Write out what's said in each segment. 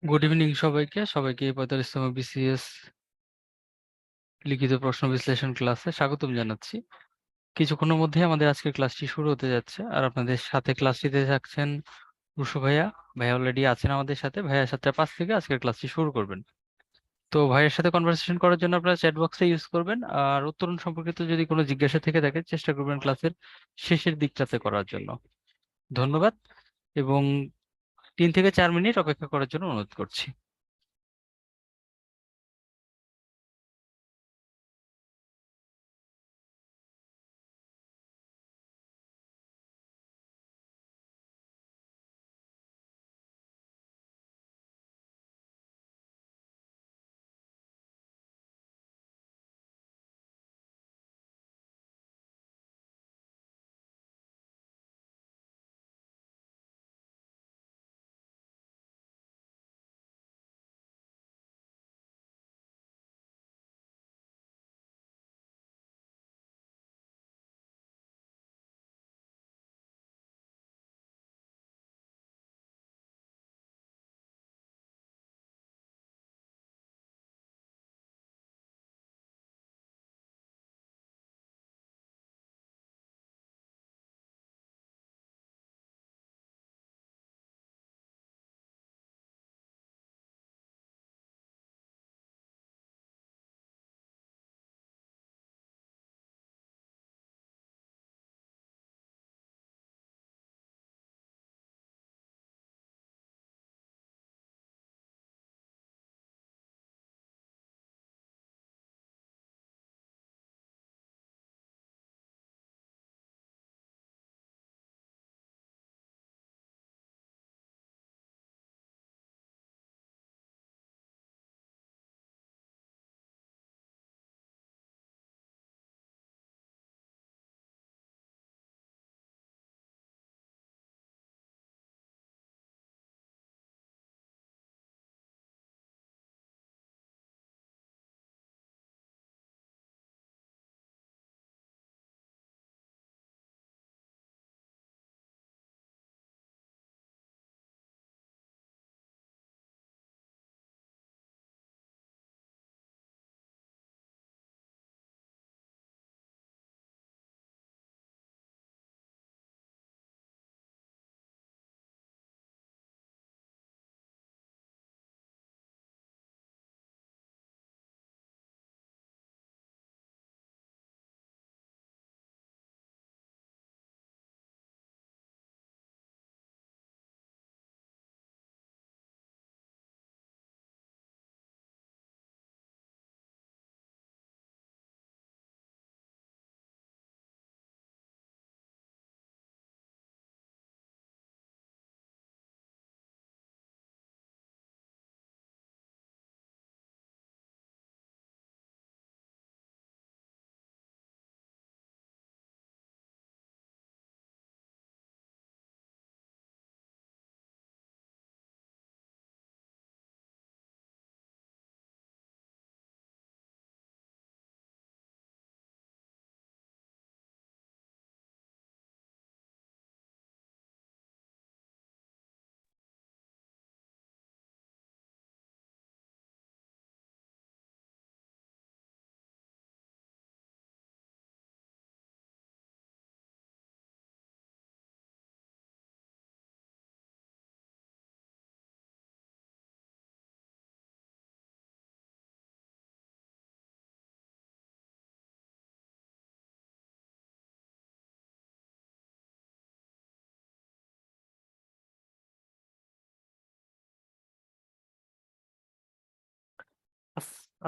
Good evening সবাইকে সবাইকে এই 45তম বিসিএস লিখিত প্রশ্ন বিশ্লেষণ ক্লাসে স্বাগতম জানাচ্ছি। কিছুক্ষণের মধ্যে আমাদের আজকের ক্লাসটি শুরু হতে যাচ্ছে, আর আপনাদের সাথে ক্লাসটিতে থাকছেন রুশো ভাইয়া। ভাইয়া অলরেডি আছেন আমাদের সাথে। ভাইয়া 7:05 থেকে আজকের ক্লাসটি শুরু করবেন। তো ভাইয়ের সাথে কনভারসেশন করার জন্য আপনারা চ্যাট বক্সে ইউজ করবেন, আর উত্তরণ সম্পর্কিত যদি কোনো জিজ্ঞাসা থেকে থাকে চেষ্টা করবেন ক্লাসের শেষের দিকটাতে করার জন্য। ধন্যবাদ, এবং 3 থেকে 4 মিনিট অপেক্ষা করার জন্য অনুরোধ করছি।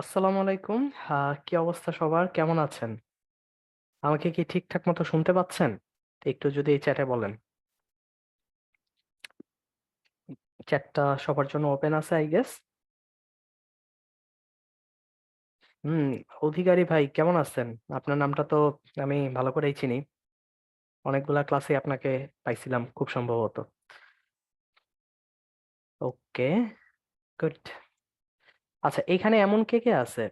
আসসালামু আলাইকুম। কি অবস্থা সবার? কেমন আছেন? আমাকে কি ঠিকঠাক মতো শুনতে পাচ্ছেন? একটু যদি এই চ্যাটে বলেন। চ্যাটটা সবার জন্য ওপেন আছে, আই গেস। হুম। অধিকারী ভাই কেমন আছেন? আপনার নামটা তো আমি ভালো করেই চিনি, অনেকগুলা ক্লাসে আপনাকে পাইছিলাম খুব সম্ভবত। ওকে, গুড। আচ্ছা, এখানে এমন কে কে আছে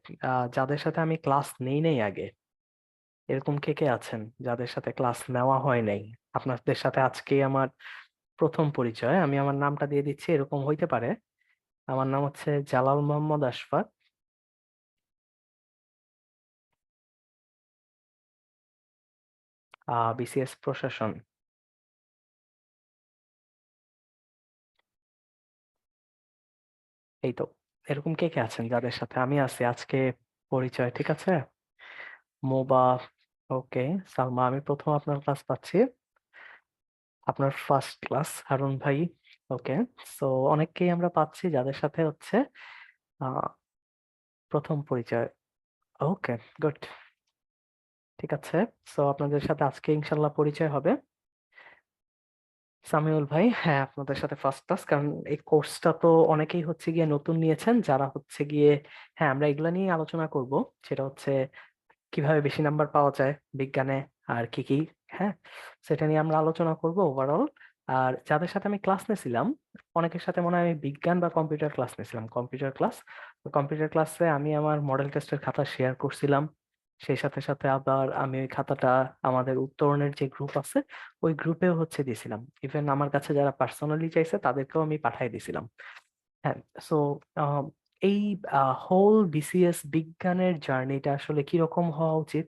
যাদের সাথে আমি ক্লাস নেই নাই আগে? এরকম কে কে আছেন যাদের সাথে ক্লাস নেওয়া হয় নাই? আপনাদের সাথে আজকে আমার প্রথম পরিচয়, আমি আমার নামটা দিয়ে দিচ্ছি, এরকম হইতে পারে আমার নাম হচ্ছে জালাল মোহাম্মদ আশফাক। বিসিএস প্রশাসন। এই তো, এরকম কে কে আছেন যাদের সাথে আমি আছি আজকে পরিচয়? ঠিক আছে। মোবা, ওকে। সালমা, আমি প্রথম আপনার ক্লাস পাচ্ছি, আপনার ফার্স্ট ক্লাস। হারুন ভাই, ওকে। সো অনেককেই আমরা পাচ্ছি যাদের সাথে হচ্ছে আহ, প্রথম পরিচয়। ওকে, গুড। ঠিক আছে। সো আপনাদের সাথে আজকে ইনশাল্লাহ পরিচয় হবে। সামিউল ভাই, হ্যাঁ আপনাদের সাথে ফার্স্ট ক্লাস, কারণ এই কোর্সটা তো অনেকেই হচ্ছে গিয়ে নতুন নিয়েছেন, যারা হচ্ছে গিয়ে, হ্যাঁ আমরা এগুলা নিয়ে আলোচনা করব। সেটা হচ্ছে কিভাবে বেশি নাম্বার পাওয়া যায় বিজ্ঞানে, আর কি কি, হ্যাঁ সেটা নিয়ে আমরা আলোচনা করব ওভারঅল। আর যাদের সাথে আমি ক্লাস নিয়েছিলাম, অনেকের সাথে মনে হয় আমি বিজ্ঞান বা কম্পিউটার ক্লাস নিয়েছিলাম, কম্পিউটার ক্লাস। কম্পিউটার ক্লাসে আমি আমার মডেল টেস্টের খাতা শেয়ার করছিলাম। সেই সাথে সাথে আবার আমি ওই খাতাটা আমাদের উত্তরণের যে গ্রুপ আছে ওই গ্রুপেও হচ্ছে দিয়েছিলাম। ইভেন আমার কাছে যারা পার্সোনালি চাইছে তাদেরকেও আমি পাঠাই দিয়েছিলাম। হ্যাঁ। সো এই হোল বিসিএস বিজ্ঞানের জার্নিটা আসলে কিরকম হওয়া উচিত,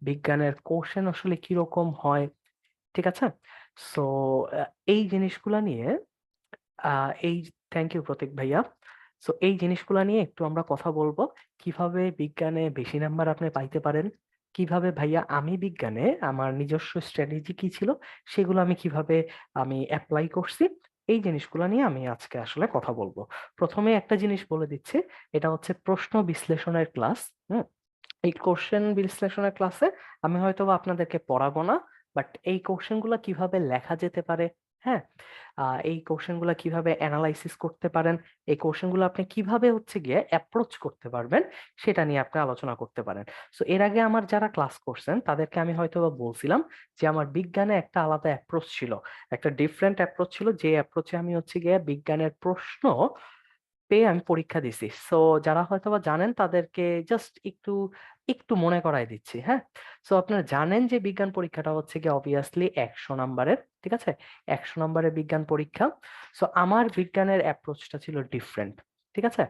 বিজ্ঞানের কোশ্চেন আসলে কিরকম হয়, ঠিক আছে। সো এই জিনিসগুলা নিয়ে এই, থ্যাংক ইউ প্রতীক ভাইয়া। সো এই জিনিসগুলা নিয়ে একটু আমরা কথা বলবো। কিভাবে বিজ্ঞানে বেশি নাম্বার আপনি পাইতে পারেন, কিভাবে ভাইয়া আমি বিজ্ঞানে আমার নিজস্ব স্ট্র্যাটেজি কি ছিল, সেগুলো আমি কিভাবে আমি অ্যাপ্লাই করছি, এই জিনিসগুলো নিয়ে আমি আজকে আসলে কথা বলবো। প্রথমে একটা জিনিস বলে দিচ্ছি, এটা হচ্ছে প্রশ্ন বিশ্লেষণের ক্লাস। হুম। এই কোশ্চেন বিশ্লেষণের ক্লাসে আমি হয়তো বা আপনাদেরকে পড়াবো না, বাট এই কোশ্চেন গুলা কিভাবে লেখা যেতে পারে, হ্যাঁ এই কোশ্চেন গুলা কিভাবে অ্যানালাইসিস করতে পারেন, এই কোশ্চেন গুলো আপনি কিভাবে হচ্ছে গিয়ে অ্যাপ্রোচ করতে পারবেন, সেটা নিয়ে আপনি আলোচনা করতে পারেন। সো এর আগে আমার যারা ক্লাস করছেন তাদেরকে আমি হয়তো বা বলছিলাম যে আমার বিজ্ঞানে একটা আলাদা অ্যাপ্রোচ ছিল, একটা ডিফারেন্ট অ্যাপ্রোচ ছিল, যে অ্যাপ্রোচে আমি হচ্ছে গিয়ে বিজ্ঞানের প্রশ্ন পেয়ে আমি পরীক্ষা দিছি। সো যারা হয়তোবা জানেন তাদেরকে জাস্ট একটু একটু মনে করায় দিচ্ছি, হ্যাঁ। সো আপনারা জানেন যে বিজ্ঞান পরীক্ষাটা হচ্ছে কি অবভিয়াসলি 100 নাম্বারের, ঠিক আছে, 100 নাম্বারের বিজ্ঞান পরীক্ষা। সো আমার বিজ্ঞানের অ্যাপ্রোচটা ছিল ডিফারেন্ট, ঠিক আছে।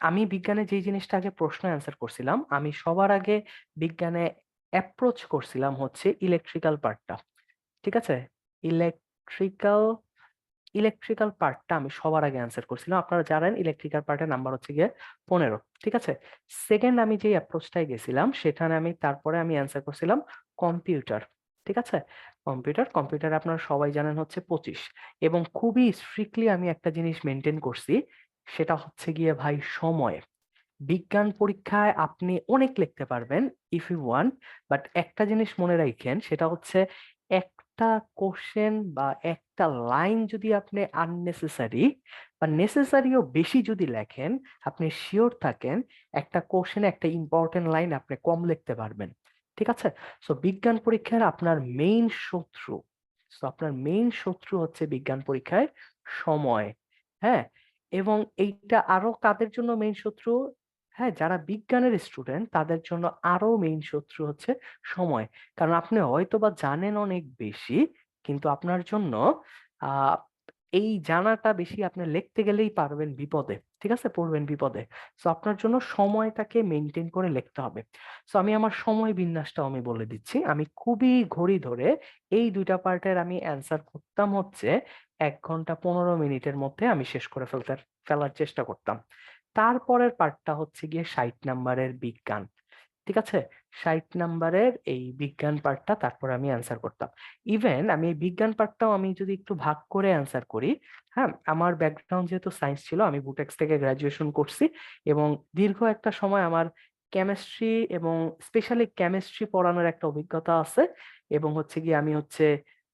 আমি বিজ্ঞানে যেই জিনিসটা আগে প্রশ্ন অ্যান্সার করছিলাম, আমি সবার আগে বিজ্ঞানে অ্যাপ্রোচ করছিলাম হচ্ছে ইলেকট্রিক্যাল পার্টটা, ঠিক আছে। ইলেকট্রিক্যাল ইলেকট্রিক্যাল পার্টটা আমি সবার আগে অ্যান্সার করছিলাম। আপনারা জানেন ইলেকট্রিক্যাল পার্টের নাম্বার হচ্ছে গিয়ে 15, ঠিক আছে। সেকেন্ড আমি যে অ্যাপ্রোচটাই গেছিলাম সেখানে আমি তারপরে আমি অ্যান্সার করছিলাম কম্পিউটার, ঠিক আছে। কম্পিউটার আপনারা সবাই জানেন হচ্ছে 25। এবং খুবই স্ট্রিক্টলি আমি একটা জিনিস মেনটেন করছি, সেটা হচ্ছে গিয়ে ভাই সময়। বিজ্ঞান পরীক্ষায় আপনি অনেক লিখতে পারবেন ইফ ইউ ওয়ান্ট, বাট একটা জিনিস মনে রাখেন, সেটা হচ্ছে একটা কোশ্চেন বা একটা লাইন যদি আপনি আননেসেসারি বা নেসেসারিও বেশি যদি লেখেন, আপনি শিওর থাকেন একটা কোশ্চেনে একটা ইম্পর্টেন্ট লাইন আপনি কম লিখতে পারবেন, ঠিক আছে। সো বিজ্ঞান পরীক্ষার আপনার মেইন শত্রু, আপনার মেইন শত্রু হচ্ছে বিজ্ঞান পরীক্ষায় সময়, হ্যাঁ। এবং এইটা আরো কাদের জন্য মেইন শত্রু, হ্যাঁ যারা বিজ্ঞানের স্টুডেন্ট তাদের জন্য আরো মেইন শত্রু হচ্ছে সময়। কারণ আপনি হয়তো বা জানেন অনেক বেশি, কিন্তু আপনার জন্য আহ এই জানাটা বেশি আপনি লিখতে গেলেই পারবেন বিপদে, ঠিক আছে, পড়বেন বিপদে। সো আপনার জন্য সময়টাকে মেনটেন করে লিখতে হবে। সো আমি আমার সময় বিন্যাসটাও আমি বলে দিচ্ছি, আমি খুবই ঘড়ি ধরে এই দুইটা পার্টের আমি অ্যান্সার করতাম হচ্ছে 1 ঘন্টা 15 মিনিটের মধ্যে আমি শেষ করে ফেলার চেষ্টা করতাম। তারপরের পার্টটা হচ্ছে গিয়ে 60 নাম্বারের বিজ্ঞান, ঠিক আছে। 60 নাম্বারের এই বিজ্ঞান পার্টটা তারপর আমি অ্যান্সার করতাম। ইভেন আমি এই বিজ্ঞান পার্টটাও আমি যদি একটু ভাগ করে অ্যান্সার করি, হ্যাঁ আমার ব্যাকগ্রাউন্ড যেহেতু সায়েন্স ছিল, আমি বুটেক্স থেকে গ্রাজুয়েশন করছি এবং দীর্ঘ একটা সময় আমার কেমিস্ট্রি এবং স্পেশালি কেমিস্ট্রি পড়ানোর একটা অভিজ্ঞতা আছে। এবং হচ্ছে গিয়ে আমি হচ্ছে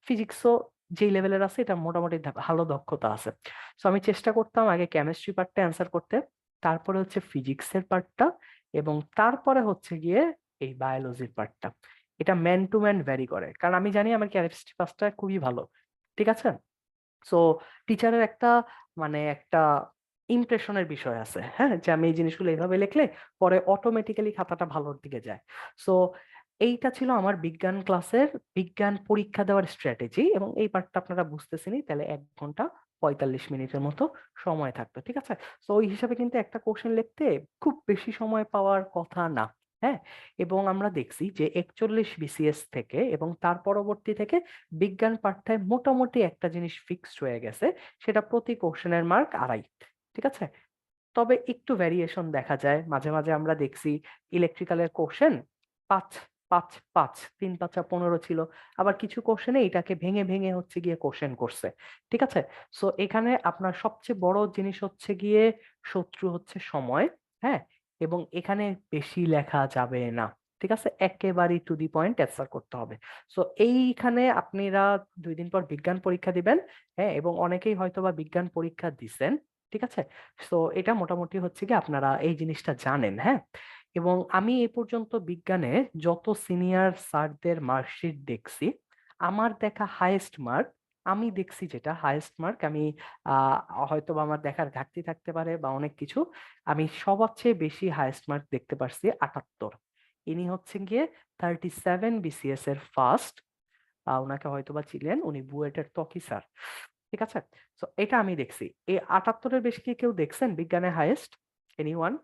ফিজিক্সও যেই লেভেলের আছে এটা মোটামুটি ভালো দক্ষতা আছে। সো আমি চেষ্টা করতাম আগে কেমিস্ট্রি পার্টটা অ্যান্সার করতে, তারপরে হচ্ছে ফিজিক্সের পার্টটা, এবং তারপরে হচ্ছে গিয়ে এই বায়োলজির পার্টটা। এটা ম্যান টু ম্যান ভ্যারি করে, কারণ আমি জানি আমার কেমিস্ট্রি পাসটা খুবই ভালো, ঠিক আছে। সো টিচারের একটা মানে একটা ইমপ্রেশনের বিষয় আছে, হ্যাঁ যে আমি এই জিনিসগুলো এইভাবে লিখলে পরে অটোমেটিক্যালি খাতাটা ভালোর দিকে যায়। সো এইটা ছিল আমার বিজ্ঞান ক্লাসের বিজ্ঞান পরীক্ষা দেওয়ার স্ট্র্যাটেজি, এবং এই পার্টটা আপনারা বুঝতেছেনই, তাহলে 1 ঘন্টা 45 মিনিটের মতো সময় থাকতো, ঠিক আছে। তো ওই হিসাবে কিন্তু একটা কোশ্চেন লিখতে খুব বেশি সময় পাওয়ার কথা না। হ্যাঁ, এবং আমরা দেখছি যে 41 বিসিএস থেকে এবং তার পরবর্তী থেকে বিজ্ঞান পাঠ্যে মোটামুটি একটা জিনিস ফিক্সড হয়ে গেছে, সেটা প্রতি কোশ্চেনের মার্ক 2.5, ঠিক আছে। তবে একটু ভ্যারিয়েশন দেখা যায়, মাঝে মাঝে আমরা দেখছি ইলেকট্রিক্যালের কোশ্চেন 5 5 5 3 5 15 ছিল, আবার কিছু কোশ্চেনে এটাকে ভেঙে ভেঙে হচ্ছে গিয়ে কোশ্চেন করছে, ঠিক আছে। সো এখানে আপনার সবচেয়ে বড় জিনিস হচ্ছে গিয়ে শত্রু হচ্ছে সময়। হ্যাঁ, এবং এখানে বেশি লেখা যাবে না, ঠিক আছে, একেবারেই টু দি পয়েন্ট অ্যান্সার করতে হবে। সো এইখানে আপনারা 2 দিন পর বিজ্ঞান পরীক্ষা দিবেন। হ্যাঁ, এবং অনেকেই হয়তোবা বিজ্ঞান পরীক্ষা দিছেন, ঠিক আছে। সো এটা মোটামুটি হচ্ছে কি আপনারা এই জিনিসটা জানেন। হ্যাঁ, এবং আমি এ পর্যন্ত বিজ্ঞানে যত সিনিয়র স্যারদের মার্কশিট দেখছি, আমার দেখা হাইয়েস্ট মার্ক, আমি দেখছি যেটা হাইয়েস্ট মার্ক, আমি আহ হয়তো বা আমার দেখার ঘাটতি থাকতে পারে বা অনেক কিছু, আমি সবচেয়ে বেশি হাইয়েস্ট মার্ক দেখতে পারছি 78। ইনি হচ্ছেন গিয়ে 37 বিসিএস এর ফার্স্ট। ওনাকে হয়তোবা ছিলেন, উনি বুয়েটের ত্বকী স্যার, ঠিক আছে। তো এটা আমি দেখছি। এই 78-এর বেশি কি কেউ দেখছেন বিজ্ঞানে হাইয়েস্ট? এনিওয়ান?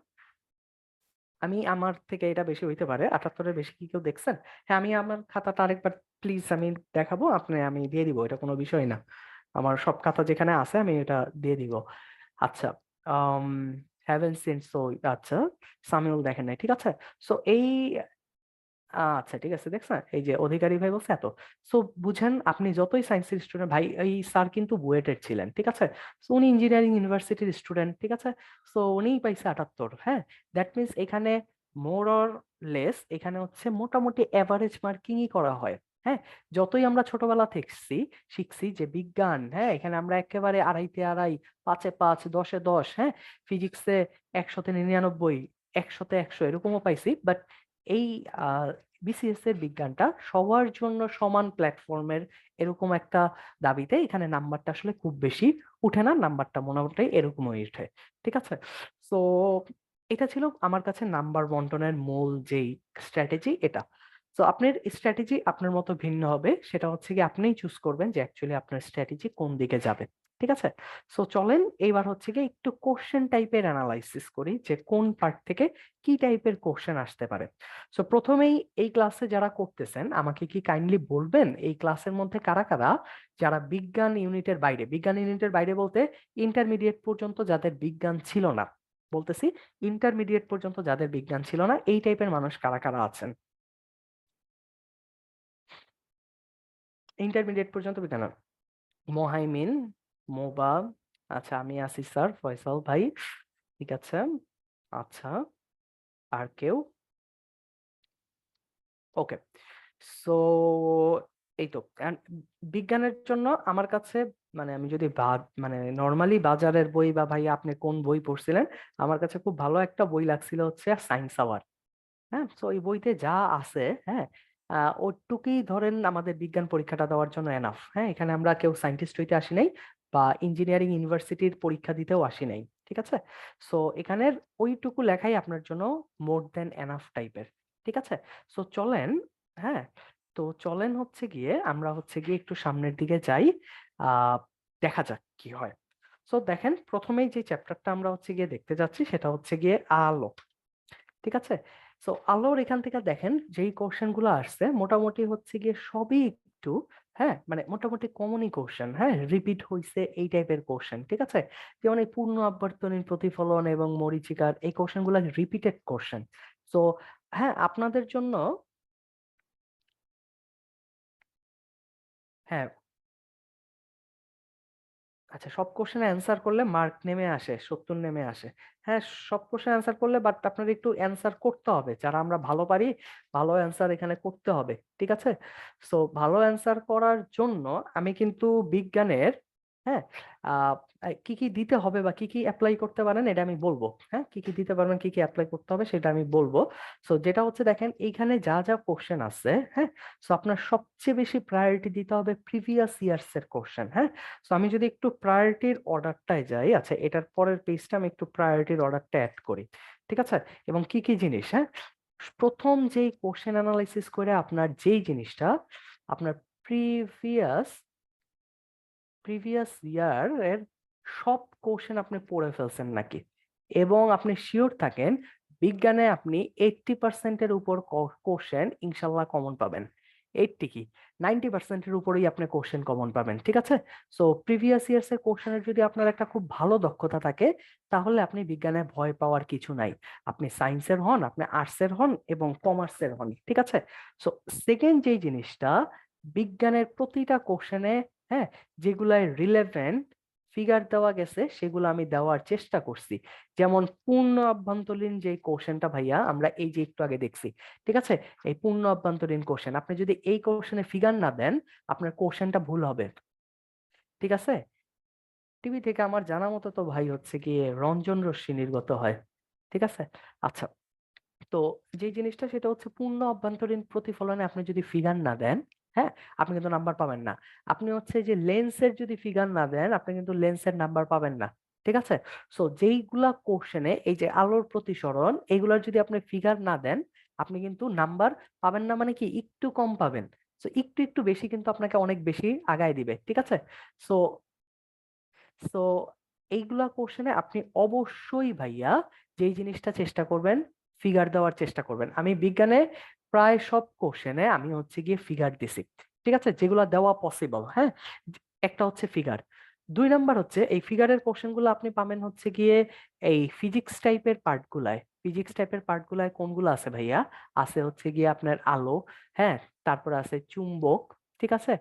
আমি আমার থেকে এটা বেশি হইতে পারে, 78-এর বেশি কি কেউ দেখছেন? হ্যাঁ, আমি আমার খাতাটা আরেকবার প্লিজ আমি দেখাবো, আপনি আমি দিয়ে দিব, এটা কোনো বিষয় না। আমার সব খাতা যেখানে আছে আমি এটা দিয়ে দিব। আচ্ছা, আম হ্যাভেন সিন, সো আচ্ছা, সামিউল দেখেন নাই, ঠিক আছে। সো এই আচ্ছা, ঠিক আছে, দেখছেন এই যে অধিকারী ভাই বলছে এত। সো বুঝেন, আপনি যতই সায়েন্সের স্টুডেন্ট ভাই, এই স্যার কিন্তু বুয়েটের ছিলেন, ঠিক আছে। সো উনি ইঞ্জিনিয়ারিং ইউনিভার্সিটির স্টুডেন্ট, ঠিক আছে। সো উনিই পাইছে 78। হ্যাঁ, দ্যাট মিনস এখানে মোর অর লেস এখানে হচ্ছে মোটামুটি এভারেজ মার্কিংই করা হয়। হ্যাঁ, যতই আমরা ছোটবেলা থেকে শিখছি যে বিজ্ঞান, হ্যাঁ, এখানে আমরা একেবারে 2.5-তে 2.5, 5-এ 5, 10-এ 10, হ্যাঁ, ফিজিক্সে 100-তে 99, 100-তে 100 এরকমও পাইছি, বাট এই বিসিএস এর বিজ্ঞানটা সবার জন্য সমান প্ল্যাটফর্মের এরকম একটা দাবিতে এখানে নাম্বারটা আসলে খুব বেশি উঠে না, নাম্বারটা মোটামুটি এরকমই উঠে, ঠিক আছে। সো এটা ছিল আমার কাছে নাম্বার বন্টনের মূল যেই স্ট্র্যাটেজি এটা। তো আপনার স্ট্র্যাটেজি আপনার মতো ভিন্ন হবে, সেটা হচ্ছে কি আপনিই চুজ করবেন যে অ্যাকচুয়ালি আপনার স্ট্র্যাটেজি কোন দিকে যাবে, ঠিক আছে। সো চলেন এইবার হচ্ছে কি একটু কোশ্চেন টাইপের অ্যানালাইসিস করি যে কোন পার্ট থেকে কি টাইপের কোশ্চেন আসতে পারে। সো প্রথমেই এই ক্লাসে যারা করতেছেন আমাকে কি কাইন্ডলি বলবেন এই ক্লাসের মধ্যে কারা কারা যারা বিজ্ঞান ইউনিটের বাইরে, বিজ্ঞান ইউনিটের বাইরে বলতে ইন্টারমিডিয়েট পর্যন্ত যাদের বিজ্ঞান ছিল না, বলতেছি ইন্টারমিডিয়েট পর্যন্ত যাদের বিজ্ঞান ছিল না, এই টাইপের মানুষ কারা কারা আছেন? ইন্টারমিডিয়েট পর্যন্ত বিজ্ঞান না। মোহাইমিন, মোবা, আচ্ছা আমি আছি স্যার, ফয়সাল ভাই, ঠিক আছে। আচ্ছা, আর কেউ? ওকে। সো এই তো বিজ্ঞানের জন্য আমার কাছে, মানে আমি যদি মানে নর্মালি বাজারের বই বা ভাই আপনি কোন বই পড়ছিলেন, আমার কাছে খুব ভালো একটা বই লাগছিল হচ্ছে সায়েন্স আওয়ার। হ্যাঁ, তো এই বইতে যা আছে, হ্যাঁ, ওটুকুই ধরেন আমাদের বিজ্ঞান পরীক্ষাটা দেওয়ার জন্য এনাফ। হ্যাঁ, এখানে আমরা কেউ সায়েন্টিস্ট হইতে আসি নাই বা ইঞ্জিনিয়ারিং ইউনিভার্সিটির পরীক্ষা দিতেও আসি নাই, ঠিক আছে। সো এখানের ওইটুকু লেখাই আপনার জন্য মোর দেন এনাফ টাইপের, ঠিক আছে। সো চলেন, হ্যাঁ, তো চলেন হচ্ছে গিয়ে আমরা হচ্ছে গিয়ে একটু সামনের দিকে যাই, আহ দেখা যাক কি হয়। সো দেখেন প্রথমেই যে চ্যাপ্টারটা আমরা হচ্ছে গিয়ে দেখতে যাচ্ছি সেটা হচ্ছে গিয়ে আলো, ঠিক আছে। সো আলোর এখান থেকে দেখেন যেই কোশ্চেন গুলো আসছে মোটামুটি হচ্ছে গিয়ে সবই একটু, হ্যাঁ, মানে মোটামুটি কমনই কোশ্চেন, হ্যাঁ, রিপিট হইছে এই টাইপের কোশ্চেন, ঠিক আছে। যেমন এই পূর্ণ আবর্তনীর প্রতিফলন এবং মরীচিকার এই কোশ্চেন গুলো রিপিটেড কোশ্চেন। সো হ্যাঁ, আপনাদের জন্য, হ্যাঁ, আচ্ছা, সব কোশ্চেন অ্যান্সার করলে মার্ক নেমে আসে, 70 নেমে আসে। হ্যাঁ, সব কোশ্চেন অ্যান্সার করলে, বাট আপনার একটু অ্যান্সার করতে হবে, যারা আমরা ভালো পারি ভালো অ্যান্সার এখানে করতে হবে, ঠিক আছে। সো ভালো অ্যান্সার করার জন্য আমি কিন্তু বিজ্ঞানের, হ্যাঁ, আহ কি কি দিতে হবে বা কি কি অ্যাপ্লাই করতে পারেন এটা আমি বলবো। হ্যাঁ, কি কি দিতে পারবেন, কি কি অ্যাপ্লাই করতে হবে সেটা আমি বলবো। সো যেটা হচ্ছে দেখেন এইখানে যা যা কোশ্চেন আছে, হ্যাঁ, সো আপনার সবচেয়ে বেশি প্রায়োরিটি দিতে হবে প্রিভিয়াস ইয়ার্স এর কোশ্চেন। হ্যাঁ, সো আমি যদি একটু প্রায়োরিটির অর্ডারটায় যাই, আচ্ছা এটার পরের পেজটা আমি একটু প্রায়োরিটির অর্ডারটা অ্যাড করি, ঠিক আছে। এবং কি কি জিনিস, হ্যাঁ, প্রথম যেই কোশ্চেন অ্যানালাইসিস করে আপনার যেই জিনিসটা আপনার প্রিভিয়াস প্রিভিয়াস ইয়ার এর সব কোশ্চেন আপনি পড়ে ফেলছেন নাকি, এবং আপনি শিওর থাকেন বিজ্ঞানে আপনি 80%-এর উপর কোশ্চেন ইনশাল্লাহ কমন পাবেন। 80 কি 90%-এর উপরেই আপনি কোশ্চেন কমন পাবেন, ঠিক আছে। সো প্রিভিয়াস ইয়ার্স এর কোশ্চেনের যদি আপনার একটা খুব ভালো দক্ষতা থাকে, তাহলে আপনি বিজ্ঞানে ভয় পাওয়ার কিছু নাই। আপনি সায়েন্সের হন, আপনি আর্টসের হন এবং কমার্সের হন, ঠিক আছে। সো সেকেন্ড যেই জিনিসটা, বিজ্ঞানের প্রতিটা কোশ্চেনে, হ্যাঁ, যেগুলাই রিলেভেন্ট ফিগার দেওয়া গেছে সেগুলো আমি দেওয়ার চেষ্টা করছি। যেমন পূর্ণ অভ্যন্তরীণ যে কোশ্চেনটা ভাইয়া আমরা এই যে একটু আগে দেখছি, ঠিক আছে, এই পূর্ণ অভ্যন্তরীণ কোশ্চেন আপনি যদি এই কোশ্চেনে ফিগার না দেন, আপনার কোশ্চেনটা ভুল হবে, ঠিক আছে। টিভি থেকে আমার জানা মতো তো ভাই হচ্ছে গিয়ে রঞ্জন রশ্মি নির্গত হয়, ঠিক আছে। আচ্ছা, তো যে জিনিসটা সেটা হচ্ছে পূর্ণ অভ্যন্তরীণ প্রতিফলনে আপনি যদি ফিগার না দেন, হ্যাঁ, আপনি কিন্তু নাম্বার পাবেন না। আপনি হচ্ছে যে লেন্সের যদি ফিগার না দেন, আপনি কিন্তু লেন্সের নাম্বার পাবেন না, ঠিক আছে। সো যেইগুলা কোশ্চেনে এই যে আলোর প্রতিসরণ এগুলার যদি আপনি ফিগার না দেন, আপনি কিন্তু নাম্বার পাবেন না, মানে কি একটু কম পাবেন। সো একটু একটু বেশি কিন্তু আপনাকে অনেক বেশি আগায় দিবে, ঠিক আছে। সো সো এইগুলা কোশ্চেনে আপনি অবশ্যই ভাইয়া যেই জিনিসটা চেষ্টা করবেন, ফিগার দেওয়ার চেষ্টা করবেন। আমি বিজ্ঞানে প্রায় সব কোশ্চেনে আমি হচ্ছে গিয়ে ফিগার দিছি, ঠিক আছে, যেগুলো দেওয়া পসিবল, হ্যাঁ। একটা হচ্ছে ফিগার, 2 নাম্বার হচ্ছে এই ফিগারের কোশ্চেন গুলো আপনি পাবেন হচ্ছে গিয়ে এই ফিজিক্স টাইপের পার্ট গুলায় কোনগুলো আছে ভাইয়া, আছে হচ্ছে গিয়ে আপনার আলো, হ্যাঁ, তারপর আছে চুম্বক, ঠিক আছে,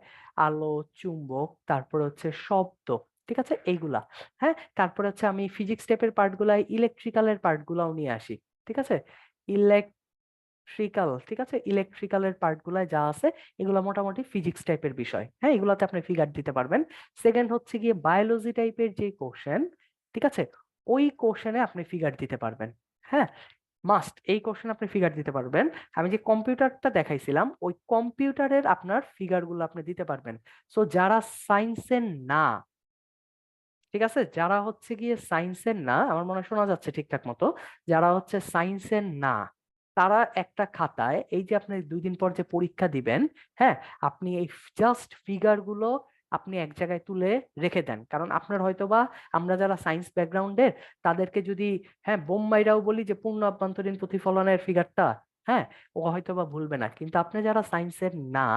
আলো, চুম্বক, তারপর হচ্ছে শব্দ, ঠিক আছে, এইগুলা, হ্যাঁ। তারপরে হচ্ছে আমি ফিজিক্স টাইপের পার্ট গুলাই ইলেকট্রিক্যালের পার্ট গুলাও নিয়ে আসি, ঠিক আছে, ইলেকট্রিক্যাল, ঠিক আছে, ইলেকট্রিক্যালের পার্ট গুলাই যা আছে এগুলো মোটামুটি ফিজিক্স টাইপের বিষয়, হ্যাঁ, এগুলাতে আপনি ফিগার দিতে পারবেন। সেকেন্ড হচ্ছে গিয়ে বায়োলজি টাইপের যে কোশ্চেন, ঠিক আছে, ওই কোশ্চেনে আপনি ফিগার দিতে পারবেন, হ্যাঁ, মাস্ট এই কোশ্চেন আপনি ফিগার দিতে পারবেন। আমি যে কম্পিউটারটা দেখাইছিলাম ওই কম্পিউটারের আপনার ফিগার গুলো আপনি দিতে পারবেন। সো যারা সায়েন্সের না, ঠিক আছে, যারা হচ্ছে গিয়ে সায়েন্সের না, আমার মনে হয় শোনা যাচ্ছে ঠিকঠাক মতো, যারা হচ্ছে সায়েন্সের না, তারা একটা খাতায় এই যে আপনি 2 দিন পর যে পরীক্ষা দিবেন, হ্যাঁ, আপনি এই জাস্ট ফিগার গুলো আপনি এক জায়গায় তুলে রেখে দেন, কারণ আপনার হয়তোবা আমরা যারা সায়েন্স ব্যাকগ্রাউন্ডের তাদেরকে যদি, হ্যাঁ, বোম্বাইরাও বলি যে পূর্ণ অভ্যন্তরীণ প্রতিফলনের ফিগারটা, হ্যাঁ, ও হয়তোবা ভুলবে না, কিন্তু আপনি যারা সায়েন্সের না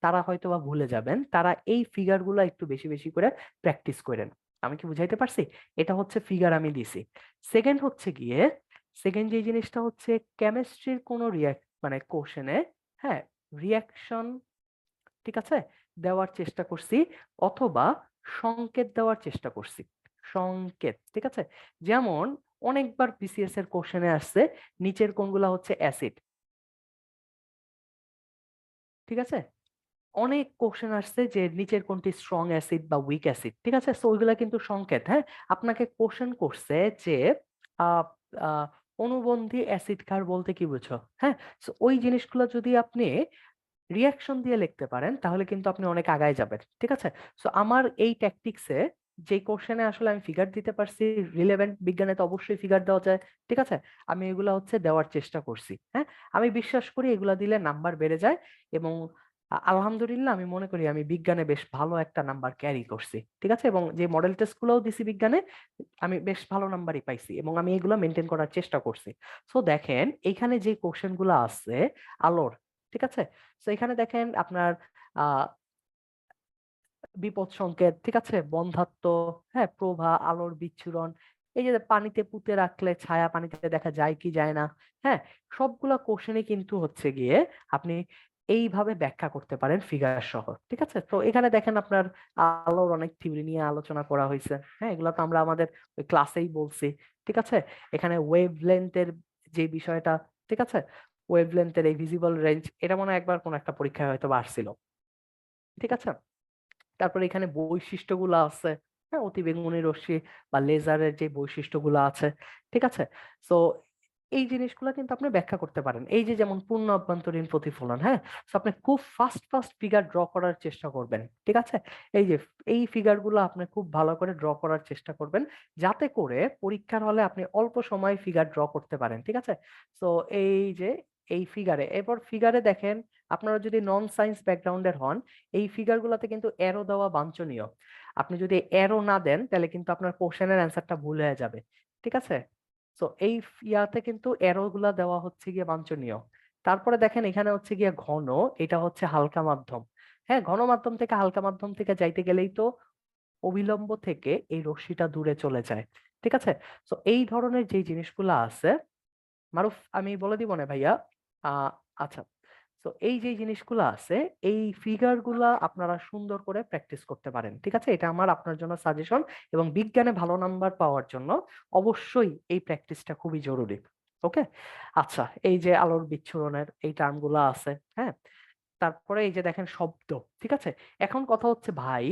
তারা হয়তোবা ভুলে যাবেন, তারা এই ফিগার গুলো একটু বেশি বেশি করে প্র্যাকটিস করেন। আমি কি বুঝাইতে পারছি? এটা হচ্ছে ফিগার আমি দিছি। সেকেন্ড হচ্ছে গিয়ে, সেকেন্ড যে জিনিসটা হচ্ছে কেমিস্ট্রির কোন মানে কোশ্চেনে, হ্যাঁ, রিয়াকশন, ঠিক আছে, দেওয়ার চেষ্টা করছি, অথবা সংকেত দেওয়ার চেষ্টা করছি, সংকেত, ঠিক আছে। যেমন অনেকবার বিসিএস এর কোশ্চেনে আসছে নিচের কোনগুলা হচ্ছে অ্যাসিড, ঠিক আছে, অনেক কোশ্চেন আসছে যে নিচের কোনটি স্ট্রং অ্যাসিড বা উইক অ্যাসিড, ঠিক আছে। সো ওইগুলা কিন্তু সংকেত, হ্যাঁ। আপনাকে কোশ্চেন করছে যে আহ, আহ, অনুবন্ধী অ্যাসিড ক্ষার বলতে কি বুঝো, হ্যাঁ। সো ওই জিনিসগুলো যদি আপনি রিয়াকশন দিয়ে লিখতে পারেন তাহলে কিন্তু আপনি অনেক আগায় যাবেন, ঠিক আছে। সো আমার এই ট্যাকটিক্সে যে কোশ্চেনে আসলে আমি ফিগার দিতে পারছি, রিলেভেন্ট বিজ্ঞানে তো অবশ্যই ফিগার দেওয়া যায়, ঠিক আছে, আমি এগুলা হচ্ছে দেওয়ার চেষ্টা করছি, হ্যাঁ। আমি বিশ্বাস করি এগুলা দিলে নাম্বার বেড়ে যায়, এবং আলহামদুলিল্লাহ আমি মনে করি আমি বিজ্ঞানে বেশ ভালো একটা নাম্বার ক্যারি করছি, ঠিক আছে, এবং যে মডেল টেস্ট গুলোও দিছি বিজ্ঞানে আমি বেশ ভালো নাম্বারই পাইছি, এবং আমি এগুলো মেনটেন করার চেষ্টা করছি। সো দেখেন এইখানে যে কোশ্চেন গুলো আছে আলোর, ঠিক আছে, তো এখানে দেখেন আপনার আহ বিপদ সংকেত, ঠিক আছে, বন্ধ্যাত্ব, হ্যাঁ, প্রভা, আলোর বিচ্ছুরণ, এই যে পানিতে পুঁতে রাখলে ছায়া পানিতে দেখা যায় কি যায় না, হ্যাঁ, সবগুলা কোশ্চেনই কিন্তু হচ্ছে গিয়ে আপনি এইভাবে ব্যাখ্যা করতে পারেন ফিগার সহ, ঠিক আছে। তো এখানে দেখেন আপনার আলোর অনেক থিওরি নিয়ে আলোচনা করা হয়েছে, হ্যাঁ, এগুলো তো আমরা আমাদের ওই ক্লাসেই বলছি, ঠিক আছে। এখানে ওয়েভলেন্থের যে বিষয়টা, ঠিক আছে, ওয়েভলেন্থের এই ভিজিবল রেঞ্জ, এটা মনে হয় একবার কোন একটা পরীক্ষায় হয়তো বা আসছিল, ঠিক আছে। তারপরে এখানে বৈশিষ্ট্যগুলো আছে, হ্যাঁ, অতিবেগুনি রশ্মি বা লেজারের যে বৈশিষ্ট্যগুলো আছে, ঠিক আছে। সো এই জিনিসগুলো কিন্তু আপনি ব্যাখ্যা করতে পারেন, এই যে যেমন পূর্ণ অভ্যন্তরীণ প্রতিফলন, হ্যাঁ। সো আপনি খুব ফাস্ট ফাস্ট ফিগার ড্র করার চেষ্টা করবেন, ঠিক আছে। এই যে এই ফিগার গুলো আপনি খুব ভালো করে ড্র করার চেষ্টা করবেন, যাতে করে পরীক্ষার হলে আপনি অল্প সময়ে ফিগার ড্র করতে পারেন, ঠিক আছে। সো এই যে এই ফিগারে, এরপর ফিগারে দেখেন আপনারা যদি নন সায়েন্স ব্যাকগ্রাউন্ডের হন, এই ফিগার গুলাতে কিন্তু অ্যারো দেওয়া বাঞ্ছনীয়। আপনি যদি অ্যারো না দেন তাহলে কিন্তু আপনার কোশ্চেনের অ্যান্সারটা ভুল হয়ে যাবে, ঠিক আছে? তো এই ইয়াতে কিন্তু অ্যারো গুলা দেওয়া হচ্ছে গিয়ে বাঞ্ছনীয়। তারপরে দেখেন এখানে হচ্ছে গিয়ে ঘন, এটা হচ্ছে হালকা মাধ্যম। হ্যাঁ, ঘন মাধ্যম থেকে হালকা মাধ্যম থেকে যাইতে গেলেই তো অবিলম্ব থেকে এই রশ্মিটা দূরে চলে যায়, ঠিক আছে? তো এই ধরনের যে জিনিসগুলো আছে, মারুফ আমি বলে দিব না ভাইয়া। আচ্ছা, তো এই যে জিনিসগুলো আছে, এই ফিগার গুলা আপনারা সুন্দর করে প্র্যাকটিস করতে পারেন, ঠিক আছে? এটা আমার আপনার জন্য সাজেশন, এবং বিজ্ঞানে ভালো নাম্বার পাওয়ার জন্য অবশ্যই এই প্র্যাকটিসটা খুবই জরুরি। ওকে, আচ্ছা, এই যে আলোর বিচ্ছুরণের এই টার্মগুলো আছে, হ্যাঁ, তারপরে এই যে দেখেন শব্দ, ঠিক আছে? এখন কথা হচ্ছে ভাই,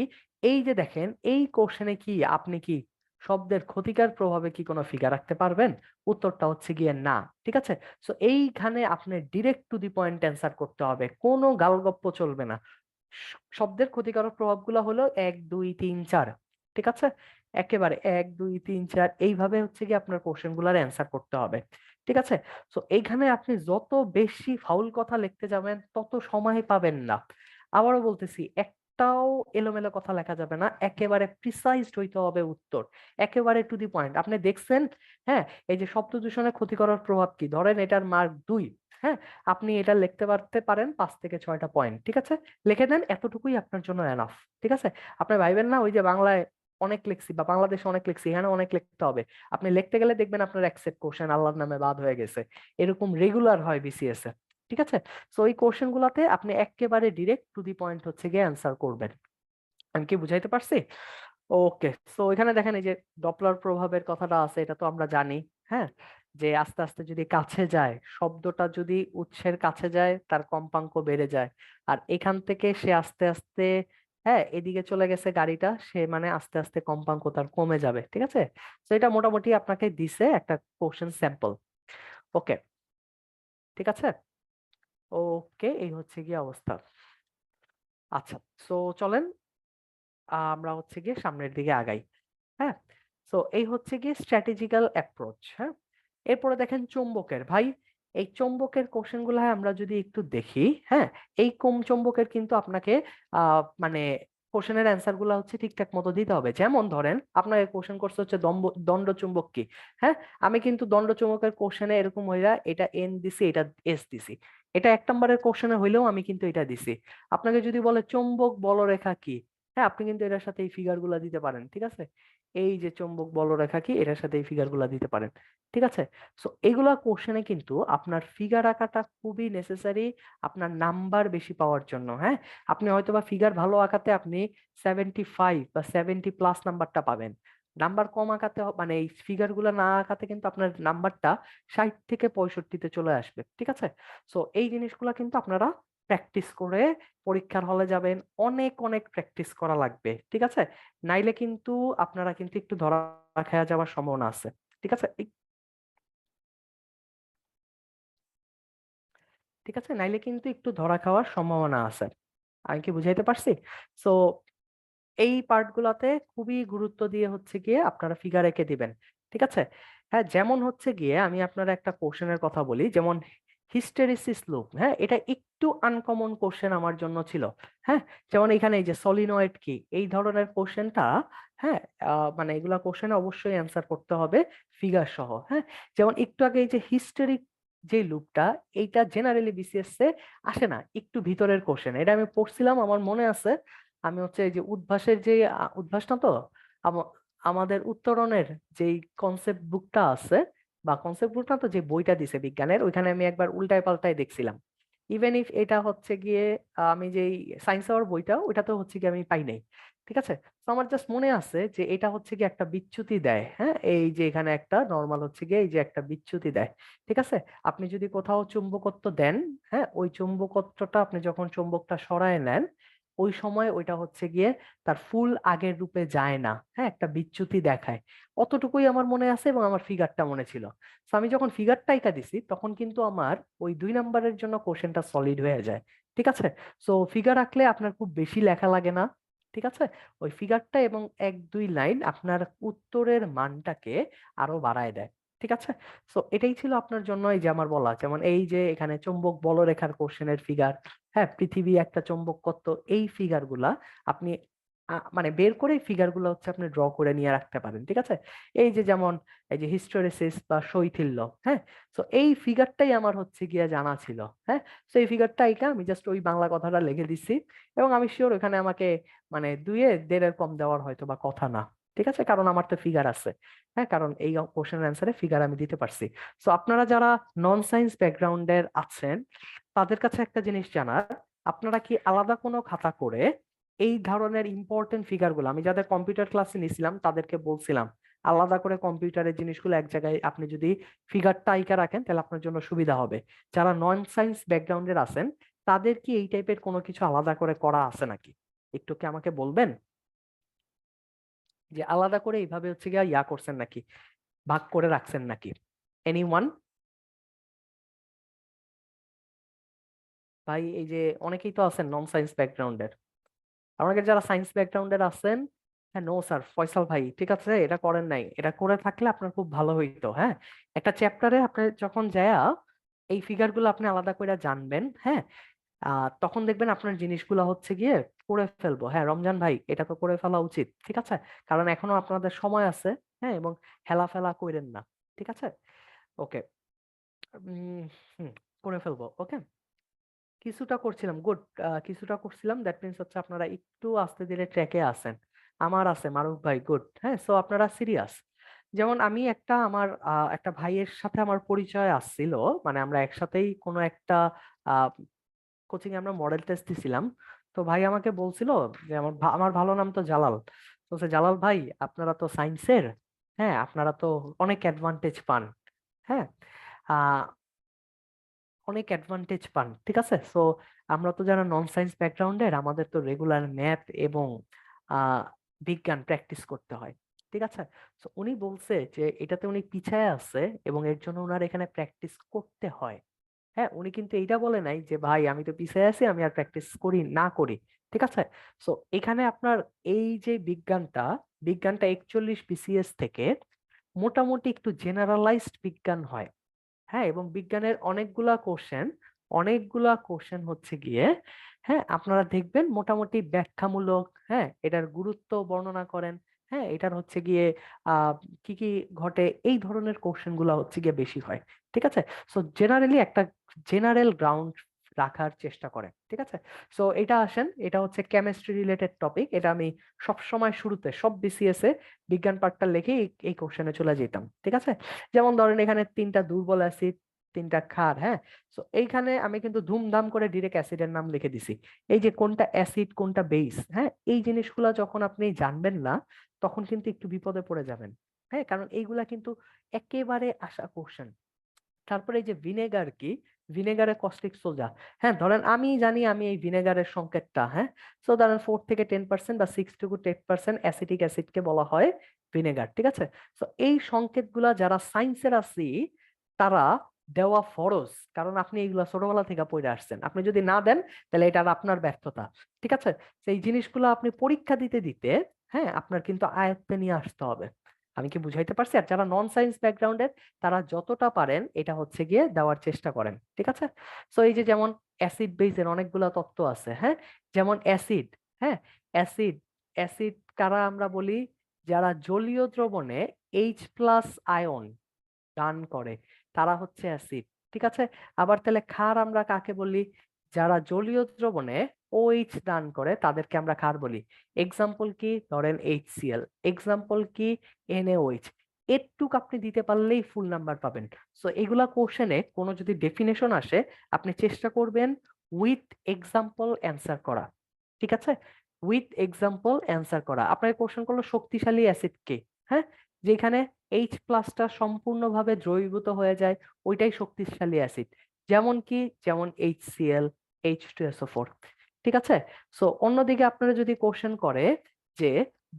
এই যে দেখেন এই কোশ্চেনে কি আপনি কি শব্দের ক্ষতিকর প্রভাবে কি কোনো ফিগার রাখতে পারবেন? উত্তরটা হচ্ছে গিয়ে না, ঠিক আছে? সো এইখানে আপনি direct to the point answer করতে হবে, কোনো গালগপ্প চলবে না। শব্দের ক্ষতিকারক প্রভাবগুলো হলো 1 2 3 4, ঠিক আছে? একেবারে 1 2 3 4 এইভাবে হচ্ছে কি আপনার কোশ্চেন গুলার অ্যান্সার করতে হবে, ঠিক আছে? তো এইখানে আপনি যত বেশি ফাউল কথা লিখতে যাবেন তত সময় পাবেন না। আবারও বলতেছি, একটাও এলোমেলো কথা লেখা যাবে না, একেবারে প্রিসাইজড হইতে হবে উত্তর, একেবারে টু দি পয়েন্ট। আপনি দেখছেন, হ্যাঁ, এই যে শব্দ দূষণের ক্ষতিকর প্রভাব কি, ধরেন এটার মার্ক 2, হ্যাঁ, আপনি এটা লিখতে পারতে পারেন 5 থেকে 6টা পয়েন্ট, ঠিক আছে? লিখে দেন, এতটুকুই আপনার জন্য এনাফ, ঠিক আছে? আপনি ভাইবেন না ওই যে বাংলায় অনেক লিখছি বা বাংলাদেশে অনেক লিখছি, এখানে অনেক লিখতে হবে। আপনি লিখতে গেলে দেখবেন আপনার অ্যাকসেপ্ট কোশ্চেন আল্লাহর নামে বাদ হয়ে গেছে, এরকম রেগুলার হয় বিসিএস এ, ঠিক আছে? সো এই কোশ্চেন গুলাতে আপনি একেবারে ডিরেক্ট টু দি পয়েন্ট হচ্ছে গিয়ে অ্যান্সার করবেন। আমি কি বুঝাইতে পারছি? ওকে, সো এখানে দেখেন এই যে ডপলার প্রভাবের কথাটা আছে, এটা তো আমরা জানি, হ্যাঁ, যে আস্তে আস্তে যদি কাছে যায়, শব্দটা যদি উৎসের কাছে যায় তার কম্পাঙ্ক বেড়ে যায়, আর এখান থেকে সে আস্তে আস্তে, হ্যাঁ, এদিকে চলে গেছে গাড়িটা, সে মানে আস্তে আস্তে কম্পাঙ্ক তার কমে যাবে, ঠিক আছে? তো এটা মোটামুটি আপনাকে দিছে একটা কোশ্চেন স্যাম্পল। ওকে, ঠিক আছে? ওকে, এই হচ্ছে গিয়ে অবস্থা। আচ্ছা, সো চলেন আমরা হচ্ছে গিয়ে সামনের দিকে আগাই। হ্যাঁ, তো এই হচ্ছে গিয়ে স্ট্র্যাটেজিক্যাল অ্যাপ্রোচ। হ্যাঁ, এরপরে দেখেন চুম্বকের, ভাই এই চুম্বকের কোশ্চেন গুলো আমরা যদি একটু দেখি, হ্যাঁ, এই কম চুম্বকের কিন্তু আপনাকে মানে কোশ্চেনের অ্যান্সার গুলো হচ্ছে ঠিকঠাক মতো দিতে হবে। যেমন ধরেন আপনাকে কোশ্চেন করছে হচ্ছে দণ্ড চুম্বক কি, হ্যাঁ, আমি কিন্তু দণ্ড চুম্বকের কোশ্চেনে এরকম হইলা এটা এন দিছি, এটা এস দিছি, এটা 1 নম্বরের কোশ্চেনে হইলেও আমি কিন্তু এটা দিছি। আপনাকে যদি বলে চুম্বক বলরেখা কি, হ্যাঁ, আপনি কিন্তু এটার সাথে এই ফিগার গুলা দিতে পারেন, ঠিক আছে? এই যে চৌম্বক বলরেখা কি, এটার সাথে এই ফিগার গুলা দিতে পারেন, ঠিক আছে? সো এগুলা কোশ্চেনে কিন্তু আপনার ফিগার আঁকাটা খুবই নেসেসারি আপনার নাম্বার বেশি পাওয়ার জন্য। হ্যাঁ, আপনি হয়তোবা ফিগার ভালো আঁকাতে আপনি 75 বা 70+ নাম্বারটা পাবেন, নাম্বার কম আঁকাতে মানে এই ফিগার গুলা না আঁকাতে কিন্তু আপনার নাম্বারটা 60 থেকে 65-তে চলে আসবে, ঠিক আছে? সো এই জিনিসগুলা কিন্তু আপনারা প্র্যাকটিস করে পরীক্ষার হলে যাবেন, অনেক অনেক প্র্যাকটিস করা লাগবে, ঠিক আছে? নাইলে কিন্তু আপনারা কিন্তু একটু ধরা খেয়ে যাওয়ার সম্ভাবনা আছে, ঠিক আছে? ঠিক আছে, নাইলে কিন্তু একটু ধরা খাওয়ার সম্ভাবনা আছে। আমি কি বুঝাইতে পারছি? সো এই পার্ট গুলাতে খুবই গুরুত্ব দিয়ে হচ্ছে গিয়ে আপনারা ফিগার এঁকে দিবেন, ঠিক আছে? হ্যাঁ, যেমন হচ্ছে গিয়ে আমি আপনার একটা কোশ্চেনের কথা বলি, যেমন হিস্টেরিসিস লুপ, হ্যাঁ, এটা একটু আনকমন কোশ্চেন আমার জন্য ছিল। হ্যাঁ, যেমন এখানে এই যে সলিনয়েড কি, এই ধরনের কোশ্চেনটা, হ্যাঁ, মানে এগুলা কোশ্চেনে অবশ্যই অ্যান্সার করতে হবে ফিগার সহ। হ্যাঁ, যেমন একটু আগে এই যে হিস্টেরিক যে লুপটা, এইটা জেনারেলি বিসিএস এ আসে না, একটু ভিতরের কোশ্চেন, এটা আমি পড়ছিলাম আমার মনে আছে। আমি হচ্ছে এই যে উদ্ভাসের যে উদ্ভাস না তো, আমাদের উত্তরণের যেই কনসেপ্ট বুকটা আছে, বা কনসেপ্ট বুক না তো, যে বইটা দিছে বিজ্ঞানের, ওইখানে আমি একবার উল্টায় পাল্টায় দেখছিলাম। ইভেন ইফ এটা হচ্ছে গিয়ে আমি যেই সায়েন্স আওয়ার বইটা, ওইটাতে হচ্ছে গিয়ে আমি পাই নাই, ঠিক আছে? তো আমার জাস্ট মনে আছে যে এটা হচ্ছে গিয়ে একটা বিচ্যুতি দেয়, হ্যাঁ, এই যে এখানে একটা নর্মাল হচ্ছে গিয়ে এই যে একটা বিচ্যুতি দেয়, ঠিক আছে? আপনি যদি কোথাও চুম্বকত্ব দেন, হ্যাঁ, ওই চুম্বকত্বটা আপনি যখন চুম্বকটা সরায় নেন, ওই সময় ওইটা হচ্ছে গিয়ে তার ফুল আগের রূপে যায় না, হ্যাঁ, একটা বিচ্যুতি দেখায়। অতটুকুই আমার মনে আছে এবং আমার ফিগারটা মনে ছিল। তো আমি যখন ফিগারটা এটা দিছি তখন কিন্তু আমার ওই 2 নম্বরের জন্য কোশ্চেনটা সলিড হয়ে যায়, ঠিক আছে? সো ফিগার আঁকলে আপনার খুব বেশি লেখা লাগে না, ঠিক আছে? ওই ফিগারটা এবং 1 2 লাইন আপনার উত্তরের মানটাকে আরো বাড়ায় দেয়, ঠিক আছে? সো এটাই ছিল আপনার জন্য এই যে আমার বলা, যেমন এই যে এখানে চৌম্বক বলরেখার কোশ্চেনের ফিগার, হ্যাঁ, পৃথিবী একটা চৌম্বক কত্ত, এই ফিগার গুলা আপনি মানে বের করে ফিগার গুলো হচ্ছে আপনি ড্র করে নিয়ে রাখতে পারেন। ঠিক আছে? এই যে যেমন এই যে হিস্টোরেসিস বা শৈথিল্য, হ্যাঁ, তো এই ফিগারটাই আমার হচ্ছে গিয়ে জানা ছিল। হ্যাঁ, তো এই ফিগারটা এইটা আমি জাস্ট ওই বাংলা কথাটা লিখে দিচ্ছি, এবং আমি শিওর ওখানে আমাকে মানে 2-এর কম দেওয়ার হয়তো বা কথা না। ঠিক আছে, কারণ আমার তো ফিগার আছে। হ্যাঁ, কারণ এই কোশ্চেনের অ্যান্সারে ফিগার আমি দিতে পারছি। সো আপনারা যারা নন সায়েন্স ব্যাকগ্রাউন্ডের আছেন তাদের কাছে একটা জিনিস জানার, আপনারা কি আলাদা কোনো খাতা করে এই ধরনের ইম্পর্টেন্ট ফিগারগুলো, আমি যাদের কম্পিউটার ক্লাসে নিয়েছিলাম তাদেরকে বলছিলাম আলাদা করে কম্পিউটারের জিনিসগুলো এক জায়গায় আপনি যদি ফিগারটা আইকা রাখেন তাহলে আপনার জন্য সুবিধা হবে। যারা নন সায়েন্স ব্যাকগ্রাউন্ডের আছেন তাদের কি এই টাইপের কোনো কিছু আলাদা করে করা আছে নাকি? একটু কি আমাকে বলবেন যে আলাদা করে এইভাবে হচ্ছে গিয়া ইয়া করছেন নাকি, ভাগ করে রাখছেন নাকি? এনিওয়ান? ভাই এই যে অনেকেই তো আছেন নন সায়েন্স ব্যাকগ্রাউন্ডের, আমাদের যারা সায়েন্স ব্যাকগ্রাউন্ডের আছেন, হ্যাঁ, নো স্যার ফয়সাল ভাই ঠিক আছে, এটা করেন নাই, এটা করে থাকলে আপনার খুব ভালো হইতো। হ্যাঁ, একটা চ্যাপ্টারে আপনি যখন যায়া এই ফিগার গুলো আপনি আলাদা করে জানবেন, হ্যাঁ, তখন দেখবেন আপনার জিনিসগুলো হচ্ছে গিয়ে করে ফেলবো। হ্যাঁ রমজান ভাই, এটা তো করে ফেলা উচিত, ঠিক আছে, কারণ এখনো আপনাদের সময় আছে। হ্যাঁ, এবং হেলা ফেলা কইরেন না, ঠিক আছে? ওকে। উম হুম, করে ফেলবো। ওকে, কিছুটা করছিলাম, গুড, কিছুটা করছিলাম, দ্যাট মিন্স হচ্ছে আপনারা একটু আস্তে ধীরে ট্র্যাকে আছেন। আমার আছে মারুফ ভাই, গুড। হ্যাঁ, সো আপনারা সিরিয়াস। যেমন আমি একটা আমার একটা ভাইয়ের সাথে আমার পরিচয় আসছিল, মানে আমরা একসাথেই কোনো একটা কোচিং এ আমরা মডেল টেস্ট দিছিলাম। তো ভাই আমাকে বলছিল যে আমার ভালো নাম তো জালাল, তো বলছে, জালাল ভাই আপনারা তো সায়েন্সের, হ্যাঁ আপনারা তো অনেক অ্যাডভান্টেজ পান। হ্যাঁ, আহ অনেক অ্যাডভান্টেজ পান, ঠিক আছে। সো আমরা তো যারা নন সায়েন্স ব্যাকগ্রাউন্ডের, আমাদের তো রেগুলার ম্যাথ এবং আহ বিজ্ঞান প্র্যাকটিস করতে হয়, ঠিক আছে। তো উনি বলছে যে এটাতে উনি পিছায় আছে এবং এর জন্য ওনার এখানে প্র্যাকটিস করতে হয়। হ্যাঁ, উনি কিন্তু এইটা বলে নাই যে ভাই আমি তো পিছায় আছি, আমি আর প্র্যাকটিস করি না করি, ঠিক আছে। সো এখানে আপনার এই যে বিজ্ঞানটা, বিজ্ঞানটা 41 বিসিএস থেকে মোটামুটি একটু জেনারেলাইজড বিজ্ঞান হয়। হ্যাঁ, এবং বিজ্ঞানের অনেকগুলা কোশ্চেন হচ্ছে গিয়ে, হ্যাঁ আপনারা দেখবেন মোটামুটি ব্যাখ্যামূলক, হ্যাঁ এটার গুরুত্ব বর্ণনা করেন, হ্যাঁ এটার হচ্ছে গিয়ে আহ কি কি ঘটে, এই ধরনের কোশ্চেন গুলা হচ্ছে গিয়ে বেশি হয়, ঠিক আছে। সো জেনারেলি একটা জেনারেল গ্রাউন্ড রাখার চেষ্টা করে, ঠিক আছে। সো এটা আসেন, এটা হচ্ছে কেমিস্ট্রি রিলেটেড টপিক, এটা আমি সব সময় শুরুতে সব বিসিএস এ বিজ্ঞান পার্টটা লিখে এই কোশ্চেনে চলে যেতাম, ঠিক আছে। যেমন ধরেন এখানে 3টা দুর্বল অ্যাসিড, 3টা ক্ষার, হ্যাঁ। তো এইখানে আমি কিন্তু ধুমধাম করে ডিরেক্ট অ্যাসিডের নাম লিখে দিছি। এই যে কোনটা অ্যাসিড কোনটা বেস, হ্যাঁ এই জিনিসগুলা যখন আপনি জানবেন না তখন কিন্তু একটু বিপদে পড়ে যাবেন। হ্যাঁ, কারণ এইগুলা কিন্তু একেবারে আসা কোশ্চেন। তারপরে এই যে ভিনেগার কি, ভিনেগারের কস্টিক সোজা, হ্যাঁ ধরেন আমি জানি আমি এই ভিনেগারের সংকেতটা, হ্যাঁ, সো ধরেন 4 থেকে 10% বা 6 থেকে 10% অ্যাসিটিক অ্যাসিডকে বলা হয় ভিনেগার, ঠিক আছে। তো এই সংকেতগুলা যারা সায়েন্সের আছি তারা দেওয়া ফরজ, কারণ আপনি এইগুলা ছোটবেলা থেকে পড়ে আসছেন, আপনি যদি না দেন তাহলে এটা আর আপনার ব্যর্থতা, ঠিক আছে। তো এই জিনিসগুলো আপনি পরীক্ষা দিতে দিতে, হ্যাঁ আপনার কিন্তু আয়ত্তে নিয়ে আসতে হবে। আমি কি বুঝাইতে পারছি? আর যারা নন সায়েন্স ব্যাকগ্রাউন্ডের তারা যতটা পারেন এটা হচ্ছে গিয়ে দেওয়ার চেষ্টা করেন, ঠিক আছে। সো এই যে যেমন অ্যাসিড বেসের অনেকগুলা তত্ত্ব আছে, হ্যাঁ, যেমন অ্যাসিড, হ্যাঁ, অ্যাসিড, অ্যাসিড কারা আমরা বলি? যারা জলীয় দ্রবণে H+ আয়ন দান করে তারা হচ্ছে অ্যাসিড, ঠিক আছে। আবার তাহলে ক্ষার আমরা কাকে বলি? যারা জলীয় দ্রবণে OH দান করে তাদেরকে আমরা ক্ষার বলি। এক্সাম্পল কি? ধরেন HCl, এক্সাম্পল কি? NaOH। এটুক আপনি দিতে পারলেই ফুল নাম্বার পাবেন। সো এগুলা কোশ্চেনে কোনো যদি ডেফিনেশন আসে আপনি চেষ্টা করবেন উইথ এক্সাম্পল অ্যান্সার করা, ঠিক আছে। উইথ এক্সাম্পল অ্যান্সার করা। আপনাকে কোশ্চেন করলো শক্তিশালী অ্যাসিড কে, হ্যাঁ, যেখানে H+টা সম্পূর্ণভাবে দ্রবীভূত হয়ে যায়, ওইটাই শক্তিশালী অ্যাসিড। যেমন কি? যেমন HCl, H2SO4, ঠিক আছে। সো অন্যদিকে আপনারা যদি কোশ্চেন করে যে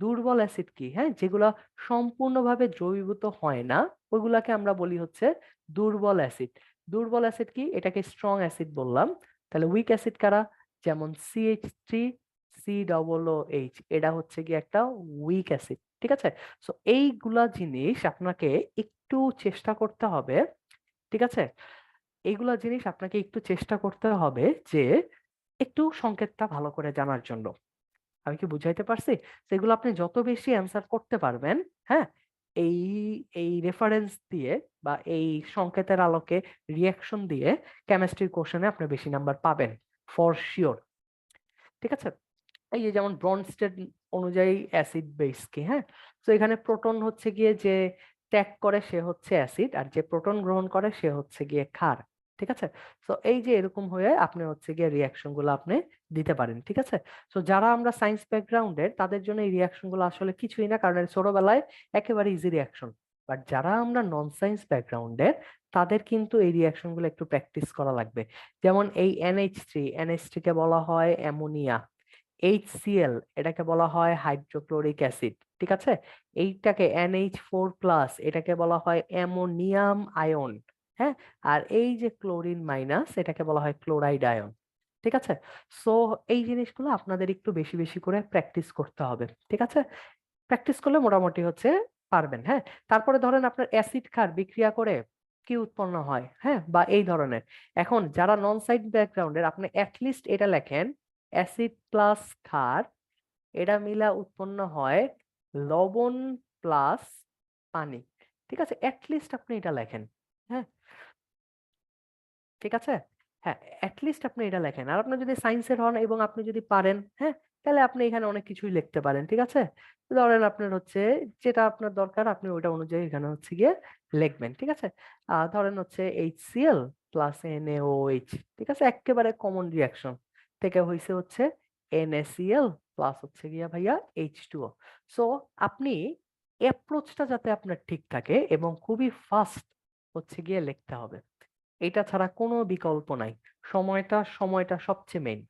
দুর্বল অ্যাসিড কি, হ্যাঁ যেগুলা সম্পূর্ণভাবে দ্রবীভূত হয় না, ওইগুলাকে আমরা বলি হচ্ছে দুর্বল অ্যাসিড। দুর্বল অ্যাসিড কি? এটাকে স্ট্রং অ্যাসিড বললাম। তাহলে উইক অ্যাসিড কারা? যেমন CH3, COOH, এটা হচ্ছে কি একটা উইক অ্যাসিড, ঠিক আছে? সো এইগুলা জিনিস আপনাকে একটু চেষ্টা করতে হবে, ঠিক আছে? এইগুলা জিনিস আপনাকে একটু চেষ্টা করতে হবে যে একটু সংকেতটা ভালো করে জানার জন্য। আমি কি বুঝাইতে পারছি? সেগুলো আপনি যত বেশি অ্যান্সার করতে পারবেন, হ্যাঁ? এই এই রেফারেন্স দিয়ে বা এই সংকেতের আলোকে রিঅ্যাকশন দিয়ে কেমিস্ট্রির কোশ্চেনে আপনি বেশি নাম্বার পাবেন ফর শিওর। ঠিক আছে? এই যে যেমন ব্রনস্টেড অনুযায়ী অ্যাসিড বেস কি, হ্যাঁ? তো এখানে প্রোটন হচ্ছে গিয়ে যে ত্যাগ করে সে হচ্ছে অ্যাসিড, আর যে প্রোটন গ্রহণ করে সে হচ্ছে গিয়ে ক্ষার। ঠিক আছে? তো এই যে এরকম হয়ে আপনি হচ্ছে গিয়ে রিয়াকশন গুলো আপনি দিতে পারেন। ঠিক আছে? তো যারা আমরা সায়েন্স ব্যাকগ্রাউন্ডের তাদের জন্য এই রিয়াকশন গুলো আসলে কিছুই না, কারণ এর ছোটবেলায় একেবারে ইজি রিয়াকশন। বাট যারা আমরা নন সায়েন্স ব্যাকগ্রাউন্ডের তাদের কিন্তু এই রিয়াকশন গুলো একটু প্র্যাকটিস করা লাগবে। যেমন এই NH3 কে বলা হয় অ্যামোনিয়া। HCl এটাকে বলা হয় হাইড্রোক্লোরিক অ্যাসিড। ঠিক আছে? এইটাকে NH4+ এটাকে বলা হয় অ্যামোনিয়াম আয়ন। হ্যাঁ? আর এই যে ক্লোরিন মাইনাস এটাকে বলা হয় ক্লোরাইড আয়ন। ঠিক আছে? সো এই জিনিসগুলো আপনাদের একটু বেশি বেশি করে প্র্যাকটিস করতে হবে। ঠিক আছে? প্র্যাকটিস করলে মোটামুটি হচ্ছে পারবেন। হ্যাঁ? তারপরে ধরেন আপনার অ্যাসিড ক্ষার বিক্রিয়া করে কি উৎপন্ন হয়, হ্যাঁ? বা এই ধরনের। এখন যারা নন সাইড ব্যাকগ্রাউন্ডের আপনি অ্যাটলিস্ট এটা লেখেন, অ্যাসিড প্লাস ক্ষার এটা মিলা উৎপন্ন হয় লবণ প্লাস পানি। ঠিক আছে? অ্যাটলিস্ট আপনি এটা লেখেন। হ্যাঁ? ঠিক আছে? হ্যাঁ, এটলিস্ট আপনি এটা লেখেন। আর আপনি যদি সায়েন্সের হন এবং আপনি যদি পারেন, হ্যাঁ? তাহলে আপনি এখানে অনেক কিছুই লিখতে পারেন। ঠিক আছে? ধরেন আপনার হচ্ছে যেটা আপনার দরকার আপনি ওইটা অনুযায়ী এখানে হচ্ছে গিয়ে লিখবেন। ঠিক আছে? ধরেন হচ্ছে HCl প্লাস NaOH। ঠিক আছে? এক্কেবারে কমন রিঅ্যাকশন থেকে হইছে হচ্ছে NaCl প্লাস হচ্ছে গিয়া ভাইয়া H2O। সো আপনি অ্যাপ্রোচটা যাতে আপনার ঠিক থাকে এবং খুবই ফাস্ট হচ্ছে গিয়ে লিখতে হবে। এটা ছাড়া কোনো বিকল্প নাই। সময়টা সবচেয়ে মেইন।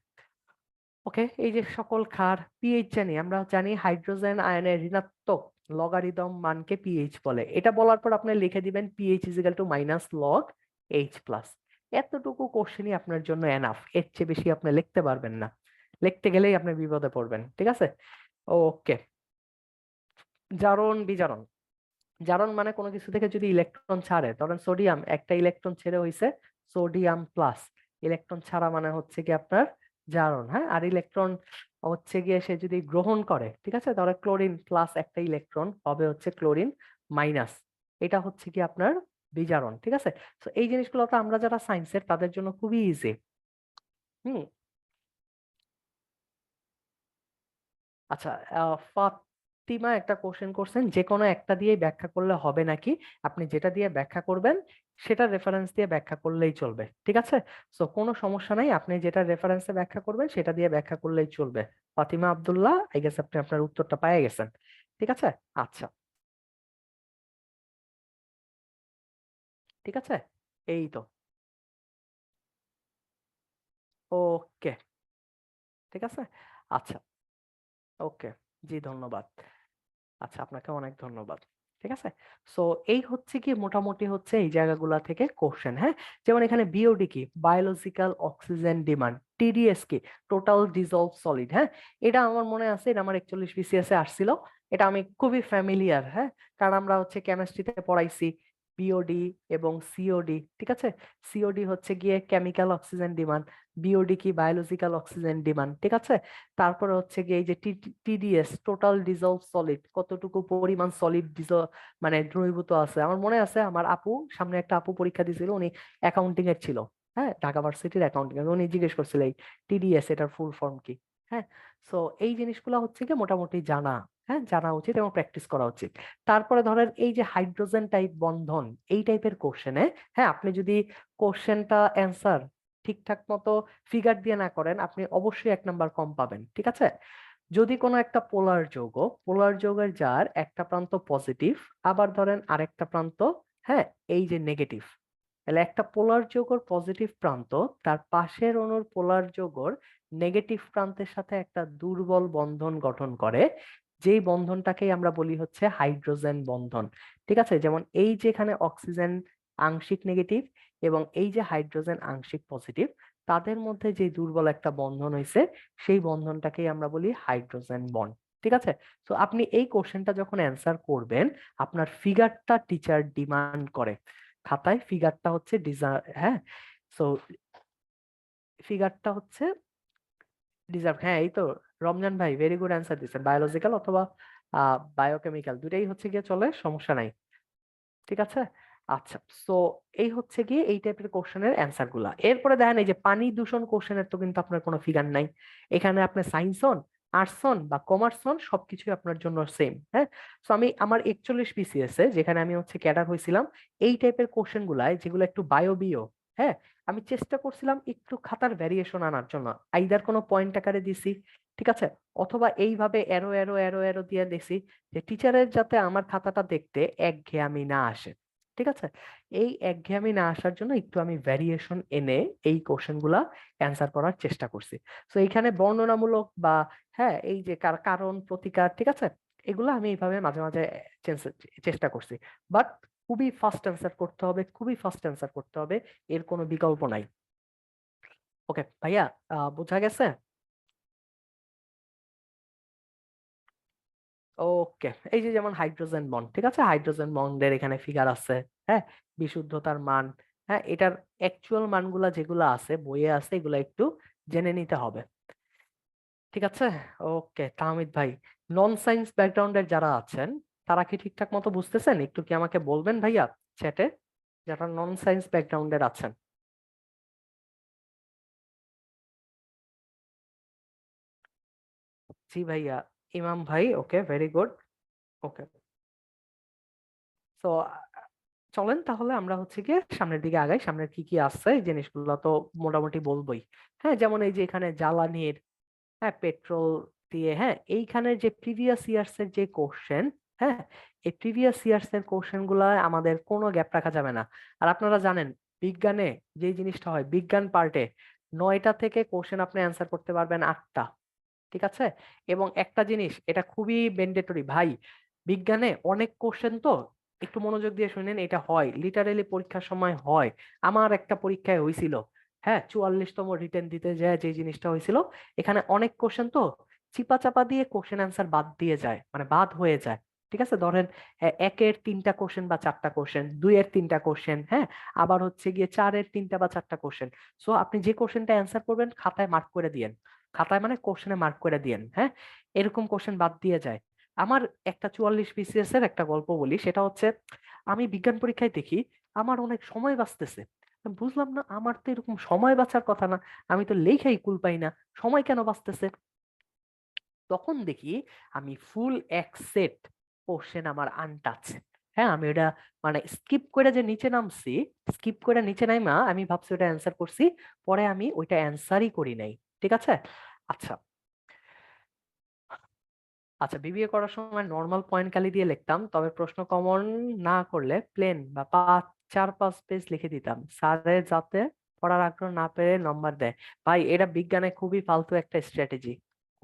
ওকে, এই যে সকল ক্ষার পিএইচ জানি, আমরা জানি হাইড্রোজেন আয়নের ঋণাত্মক লগারিদম মানকে পিএইচ বলে। এটা বলার পর আপনি লিখে দিবেন pH is equal to minus log H plus. এতটুকু কোশ্চেনই আপনার জন্য এনাফ, এর চেয়ে বেশি আপনি লিখতে পারবেন না। লিখতে গেলেই আপনি বিপদে পড়বেন। ঠিক আছে? ওকে। জারণ বিজারণ। জারণ মানে কোনো কিছু থেকে যদি ইলেকট্রন ছাড়ে, ধরেন সোডিয়াম একটা ইলেকট্রন ছেড়ে হইছে সোডিয়াম প্লাস, ইলেকট্রন ছাড়া মানে হচ্ছে কি আপনার জারণ। হ্যাঁ, আর ইলেকট্রন হচ্ছে গিয়ে সে যদি গ্রহণ করে, ঠিক আছে, ধরো ক্লোরিন প্লাস একটা ইলেকট্রন হবে হচ্ছে ক্লোরিন মাইনাস, এটা হচ্ছে কি আপনার বিজারণ। ঠিক আছে? তো এই জিনিসগুলো তো আমরা যারা সায়েন্সের তাদের জন্য খুবই ইজি। হুম। আচ্ছা, ফাতিমা একটা কোশ্চেন করছেন, যে কোনো একটা দিয়ে ব্যাখ্যা করলে হবে নাকি? আপনি যেটা দিয়ে ব্যাখ্যা করবেন সেটা রেফারেন্স দিয়ে ব্যাখ্যা করলেই চলবে। ঠিক আছে? সো কোনো সমস্যা নাই, আপনি যেটা রেফারেন্সে ব্যাখ্যা করবেন সেটা দিয়ে ব্যাখ্যা করলেই চলবে। ফাতিমা আব্দুল্লাহ, আই গেস আপনি আপনার উত্তরটা পেয়ে গেছেন। ঠিক আছে? আচ্ছা, ঠিক আছে, এই তো। ওকে, ঠিক আছে, আচ্ছা, ওকে, জি ধন্যবাদ। আচ্ছা, আপনাকে অনেক ধন্যবাদ। ঠিক আছে? সো এই হচ্ছে কি মোটামুটি হচ্ছে এই জায়গাগুলা থেকে কোশ্চেন। হ্যাঁ, যেমন এখানে বিওডি কি, বায়োলজিক্যাল অক্সিজেন ডিমান্ড, টিডিএস কি, টোটাল ডিজলভ সলিড। হ্যাঁ, এটা আমার মনে আছে, এটা আমার 41 BCS এ আসছিল। এটা আমি খুবই ফ্যামিলিয়ার। হ্যাঁ, কারণ আমরা হচ্ছে কেমিস্ট্রিতে পড়াইছি বিওডি এবং সিওডি। ঠিক আছে? সিওডি হচ্ছে গিয়ে কেমিক্যাল অক্সিজেন ডিমান্ড, বিওডি কি বায়োলজিক্যাল অক্সিজেন ডিমান্ড। ঠিক আছে? তারপরে হচ্ছে গিয়ে এই যে টিডিএস, টোটাল ডিজলভ সলিড, কতটুকু পরিমাণ সলিড মানে দ্রবীভূত আছে। আমার মনে আছে আমার আপু, সামনে একটা আপু পরীক্ষা দিয়েছিল, উনি অ্যাকাউন্টিং এর ছিল। হ্যাঁ, ঢাকা ভার্সিটির অ্যাকাউন্টিং এর, উনি জিজ্ঞেস করছিল এই টিডিএস এটার ফুল ফর্ম কি। হ্যাঁ, সো এই জিনিসগুলো হচ্ছে কি মোটামুটি জানা, হ্যাঁ, জানা উচিত এবং প্র্যাকটিস করা উচিত। তারপরে ধরেন এই যে হাইড্রোজেন টাইপ বন্ধন, এই টাইপের কোশ্চেনে, হ্যাঁ, আপনি যদি কোশ্চেনটা অ্যান্সার ঠিকঠাক মতো ফিগার দিয়ে না করেন, আপনি অবশ্যই 1 নাম্বার কম পাবেন। ঠিক আছে? যদি কোনো একটা পোলার যৌগের যার একটা প্রান্ত পজিটিভ, আবার ধরেন আরেকটা প্রান্ত, হ্যাঁ, এই যে নেগেটিভ, তাহলে একটা পোলার যৌগের পজিটিভ প্রান্ত তার পাশের অণুর পোলার যৌগের নেগেটিভ প্রান্তের সাথে একটা দুর্বল বন্ধন গঠন করে, যেই বন্ধনটাকেই আমরা বলি হচ্ছে হাইড্রোজেন বন্ধন। ঠিক আছে? যেমন এই যে এখানে অক্সিজেন আংশিক নেগেটিভ এবং এই যে হাইড্রোজেন আংশিক পজিটিভ, তাদের মধ্যে যে দুর্বল একটা বন্ধন হয়েছে সেই বন্ধনটাকেই আমরা বলি হাইড্রোজেন বন্ড। ঠিক আছে? তো আপনি এই কোশ্চেনটা যখন অ্যান্সার করবেন, আপনার ফিগারটা টিচার ডিমান্ড করে। খাতায় ফিগারটা হচ্ছে হ্যাঁ, সো ফিগারটা হচ্ছে ডিজার্ভ। হ্যাঁ, এই তো রমজান ভাই ভেরি গুড অ্যান্সার দিচ্ছেন, বায়োলজিক্যাল অথবা বায়োকেমিক্যাল দুটাই হচ্ছে গিয়ে চলে, সমস্যা নাই। ঠিক আছে? আচ্ছা, সো এই হচ্ছে গিয়ে এই টাইপের কোশ্চেনের অ্যান্সার গুলা। এরপরে দেখেন এই যে পানি দূষণ কোশ্চেনের তো কিন্তু আপনার কোনো ফিগার নাই। এখানে আপনি সায়েন্স হন, আর্টস হন বা কমার্স হন, সবকিছুই আপনার জন্য সেম। হ্যাঁ, সো আমি আমার 41 বিসিএস এ যেখানে আমি হচ্ছে ক্যাডার হয়েছিলাম, এই টাইপের কোশ্চেন গুলায় যেগুলো একটু বায়ো হ্যাঁ, আমি চেষ্টা করছিলাম একটু খাতার ভ্যারিয়েশন আনার জন্য। আইদার কোনো পয়েন্ট আকারে দিছি, ঠিক আছে, অথবা এইভাবে এরো এরো এরো এরো দিয়ে দিছি, যে টিচারের যাতে আমার খাতাটা দেখতে একঘেয়েমি না আসে। ঠিক আছে, এই একঘেয়েমি না আসার জন্য একটু আমি ভ্যারিয়েশন এনে এই কোশ্চেন গুলা অ্যান্সার করার চেষ্টা করছি। তো এইখানে বর্ণনামূলক বা হ্যাঁ এই যে কারণ প্রতিকার, ঠিক আছে, এগুলো আমি এইভাবে মাঝে মাঝে চেষ্টা করছি। বাট খুবই ফাস্ট অ্যান্সার করতে হবে, খুবই ফাস্ট অ্যান্সার করতে হবে, এর কোনো বিকল্প নাই। ওকে ভাইয়া, বোঝা গেছে? ওকে, এই যে যেমন হাইড্রোজেন বন্ড, ঠিক আছে, হাইড্রোজেন বন্ডের এখানে ফিগার আছে। হ্যাঁ, বিশুদ্ধতার মান, হ্যাঁ এটার অ্যাকচুয়াল মানগুলা যেগুলো আছে বইয়ে আছে, এগুলা একটু জেনে নিতে হবে। ঠিক আছে, ওকে তাহমিদ ভাই, নন সায়েন্স ব্যাকগ্রাউন্ডের যারা আছেন তারা কি ঠিকঠাক মতো বুঝতেছেন? একটু কি আমাকে বলবেন ভাইয়া চ্যাটে, যারা নন সায়েন্স ব্যাকগ্রাউন্ডের আছেন। জি ভাইয়া, ইমাম ভাই, ওকে ভেরি গুড। ওকে, তো চলেন তাহলে আমরা হচ্ছে গিয়ে সামনের দিকে আগাই। সামনের কি কি আছে এই জিনিসগুলো তো মোটামুটি বলবোই। হ্যাঁ, যেমন এই যে এখানে জ্বালানির, হ্যাঁ পেট্রোল দিয়ে, হ্যাঁ এইখানের যে প্রিভিয়াস ইয়ার্স এর যে কোশ্চেন, হ্যাঁ এই প্রিভিয়াস ইয়ার্স এর কোশ্চেন গুলা আমাদের কোনো গ্যাপ রাখা যাবে না। আর আপনারা জানেন বিজ্ঞানে যে জিনিসটা হয়, বিজ্ঞান পার্টে 9টা থেকে কোশ্চেন আপনি অ্যান্সার করতে পারবেন 8টা। ঠিক আছে, এবং একটা জিনিস এটা খুবই ম্যান্ডেটরি ভাই, বিজ্ঞানে অনেক কোশ্চেন তো, একটু মনোযোগ দিয়ে শুনেন, এটা হয় লিটারেলি পরীক্ষার সময় হয়। আমার একটা পরীক্ষায় হয়েছিল, হ্যাঁ 44তম রিটেন দিতে যায় যে জিনিসটা হয়েছিল, এখানে অনেক কোশ্চেন তো চিপা চাপা দিয়ে কোশ্চেন অ্যান্সার বাদ দিয়ে যায়, মানে বাদ হয়ে যায়। ঠিক আছে, ধরেন একের 3টা কোশ্চেন বা 4টা কোশ্চেন, 2 এর 3টা কোশ্চেন, হ্যাঁ আবার হচ্ছে গিয়ে 4-এর 3টা বা 4টা কোশ্চেন। সো আপনি যে কোশ্চেনটা অ্যান্সার করবেন খাতায় মার্ক করে দিয়েন, খাতায় মানে কোশ্চেনে মার্ক করে দিয়েন। হ্যাঁ, এরকম কোশ্চেন বাদ দিয়ে যায়। আমার একটা 44 বিসিএস এর একটা গল্প বলি, সেটা হচ্ছে আমি বিজ্ঞান পরীক্ষায় দেখি আমার অনেক সময় বাঁচতেছে। আমি বুঝলাম না, আমার তো এরকম সময় বাঁচার কথা না, আমি তো লেখাই কুল পাই না, সময় কেন বাঁচতেছে? তখন দেখি আমি ফুল এক সেট কোশ্চেন আমার আনটাচ। হ্যাঁ, আমি ওটা মানে স্কিপ করে যে নিচে নামছি, স্কিপ করে নিচে নাইমা আমি ভাবছি ওটা অ্যান্সার করছি, পরে আমি ওইটা অ্যান্সারই করি নাই। ঠিক আছে, আচ্ছা আচ্ছা, বিবিএ করার সময় নর্মাল পয়েন্ট খালি দিয়ে লিখতাম, তবে প্রশ্ন কমন না করলে প্লেন বা 4-5 পেজ লিখে দিতাম, স্যারে যাতে পড়ার আগ্রহ না পেয়ে নম্বর দেয়। ভাই এটা বিজ্ঞানে খুবই ফালতু একটা স্ট্র্যাটেজি,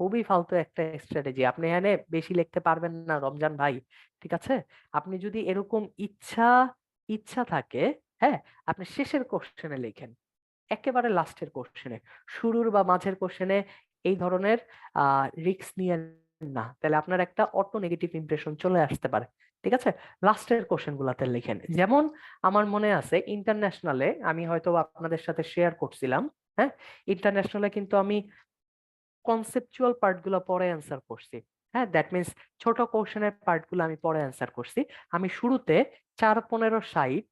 খুবই ফালতু একটা স্ট্র্যাটেজি। আপনি এখানে বেশি লিখতে পারবেন না রমজান ভাই। ঠিক আছে, আপনি যদি এরকম ইচ্ছা ইচ্ছা থাকে, হ্যাঁ আপনি শেষের কোশ্চেনে লিখেন, একেবারে লাস্টের কোশ্চেনে, শুরুর বা মাঝের কোশ্চেনে এই ধরনের রিস্ক নিয়ে না, তাহলে আপনার একটা অটো নেগেটিভ ইমপ্রেশন চলে আসতে পারে। ঠিক আছে, লাস্টের কোশ্চেন গুলাতে লিখেন। যেমন আমার মনে আছে ইন্টারন্যাশনালে আমি হয়তো আপনাদের সাথে শেয়ার করছিলাম, হ্যাঁ ইন্টারন্যাশনালে কিন্তু আমি কনসেপচুয়াল পার্ট গুলো পরে অ্যান্সার করছি। হ্যাঁ দ্যাট মিনস ছোট কোশ্চেনের পার্ট গুলো আমি পরে অ্যান্সার করছি। আমি শুরুতে 4-15-60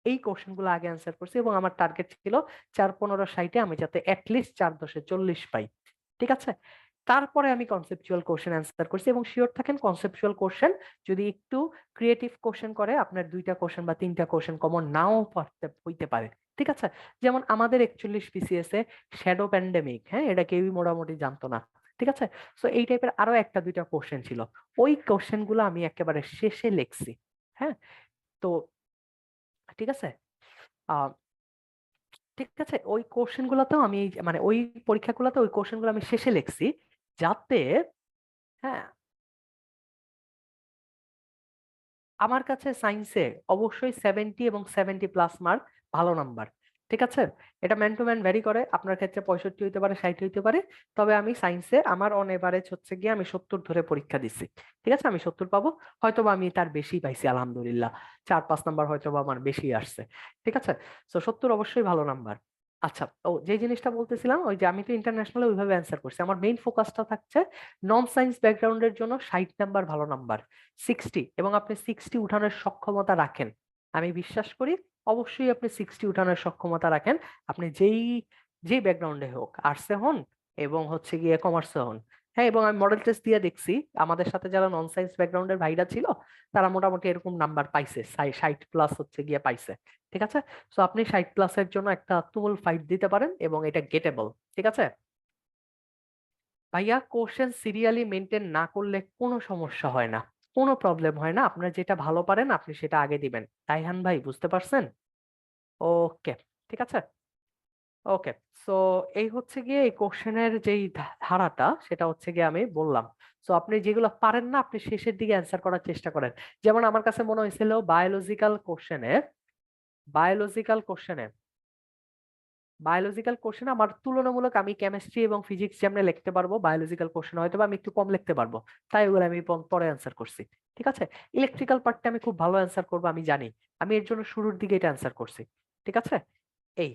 এই কোশ্চেন গুলো আগে অ্যান্সার করছি, এবং আমার টার্গেট ছিল 4-15-60-এ আমি যাতে অ্যাটলিস্ট 4-10-40 পাই। ঠিক আছে, তারপরে আমি কনসেপচুয়াল কোশ্চেন অ্যান্সার করছি, এবং শিওর থাকেন কনসেপচুয়াল কোশ্চেন যদি একটু ক্রিয়েটিভ কোশ্চেন করে আপনার 2টা কোশ্চেন বা 3টা কোশ্চেন কমন নাও হইতে পারে। ঠিক আছে, যেমন আমাদের 41 বিসিএস এ শ্যাডো প্যান্ডেমিক, হ্যাঁ এটা কেউই মোটামুটি জানতো না। ঠিক আছে, সো এই টাইপের আরো 1-2টা কোশ্চেন ছিল, ওই কোশ্চেন গুলো আমি একেবারে শেষে লিখছি। হ্যাঁ, তো ঠিক আছে, আহ ঠিক আছে, ওই কোশ্চেন গুলাতেও আমি মানে ওই পরীক্ষাগুলোতে ওই কোশ্চেন গুলো আমি শেষে লিখছি, যাতে হ্যাঁ আমার কাছে সায়েন্সে অবশ্যই 70 এবং 70+ মার্ক ভালো নাম্বার, ঠিক আছে, এটা ম্যান টু ম্যান ভ্যারি করে, আপনার ক্ষেত্রে 65 হইতে পারে, 60 হইতে পারে। তবে আমি সায়েন্সে আমার অন এভারেজ হচ্ছে গিয়ে আমি 70 ধরে পরীক্ষা দিচ্ছি। ঠিক আছে, আমি 70 পাবো, হয়তো বা আমি তার বেশি পাইছি আলহামদুলিল্লাহ, 4-5 নাম্বার হয়তো বা আমার বেশি আসছে। ঠিক আছে, তো 70 অবশ্যই ভালো নাম্বার। আচ্ছা, ও যে জিনিসটা বলতেছিলাম, ওই যে আমি তো ইন্টারন্যাশনালে ওইভাবে অ্যান্সার করছি, আমার মেইন ফোকাসটা থাকছে নন সায়েন্স ব্যাকগ্রাউন্ডের জন্য 60 নাম্বার ভালো নাম্বার, 60, এবং আপনি 60 উঠানোর সক্ষমতা রাখেন, আমি বিশ্বাস করি অবশ্যই আপনি 60 উঠানোর সক্ষমতা রাখেন। আপনি যেই ব্যাকগ্রাউন্ডে হোক, আর্টসে হন এবং হচ্ছে গিয়ে কমার্সে হন। হ্যাঁ, এবং আমি মডেল টেস্ট দিয়ে দেখছি আমাদের সাথে যারা নন সায়েন্স ব্যাকগ্রাউন্ডের ভাইরা ছিল, তারা মোটামুটি এরকম নাম্বার পাইছে, 60 প্লাস হচ্ছে গিয়ে পাইছে। ঠিক আছে, সো আপনি 60 প্লাসের জন্য একটা তুমুল ফাইট দিতে পারেন এবং এটা গেটেবল। ঠিক আছে ভাইয়া, কোশ্চেন সিরিয়ালি মেনটেন না করলে কোনো সমস্যা হয় না, কোনো প্রবলেম হয় না, আপনার যেটা ভালো পারেন আপনি সেটা আগে দিবেন। রাইহান ভাই, বুঝতে পারছেন? ওকে, ঠিক আছে, ওকে। সো এই হচ্ছে গিয়ে এই কোশ্চেনের যেই ধারাটা, সেটা হচ্ছে গিয়ে আমি বললাম। সো আপনি যেগুলো পারেন না আপনি শেষের দিকে অ্যান্সার করার চেষ্টা করেন। যেমন আমার কাছে মনে হয়েছিল বায়োলজিক্যাল কোশ্চেনে বায়োলজিক্যাল কোশ্চেন আমার তুলনামূলক, আমি কেমিস্ট্রি এবং ফিজিক্স যেমন লিখতে পারবো, বায়োলজিক্যাল কোশ্চেন হয়তো বা আমি একটু কম লিখতে পারবো, তাই ওগুলো আমি পরে অ্যান্সার করছি। ঠিক আছে, ইলেকট্রিক্যাল পার্টটা আমি খুব ভালো অ্যান্সার করবো আমি জানি, আমি এর জন্য শুরুর দিকে এটা অ্যান্সার করছি। ঠিক আছে, এই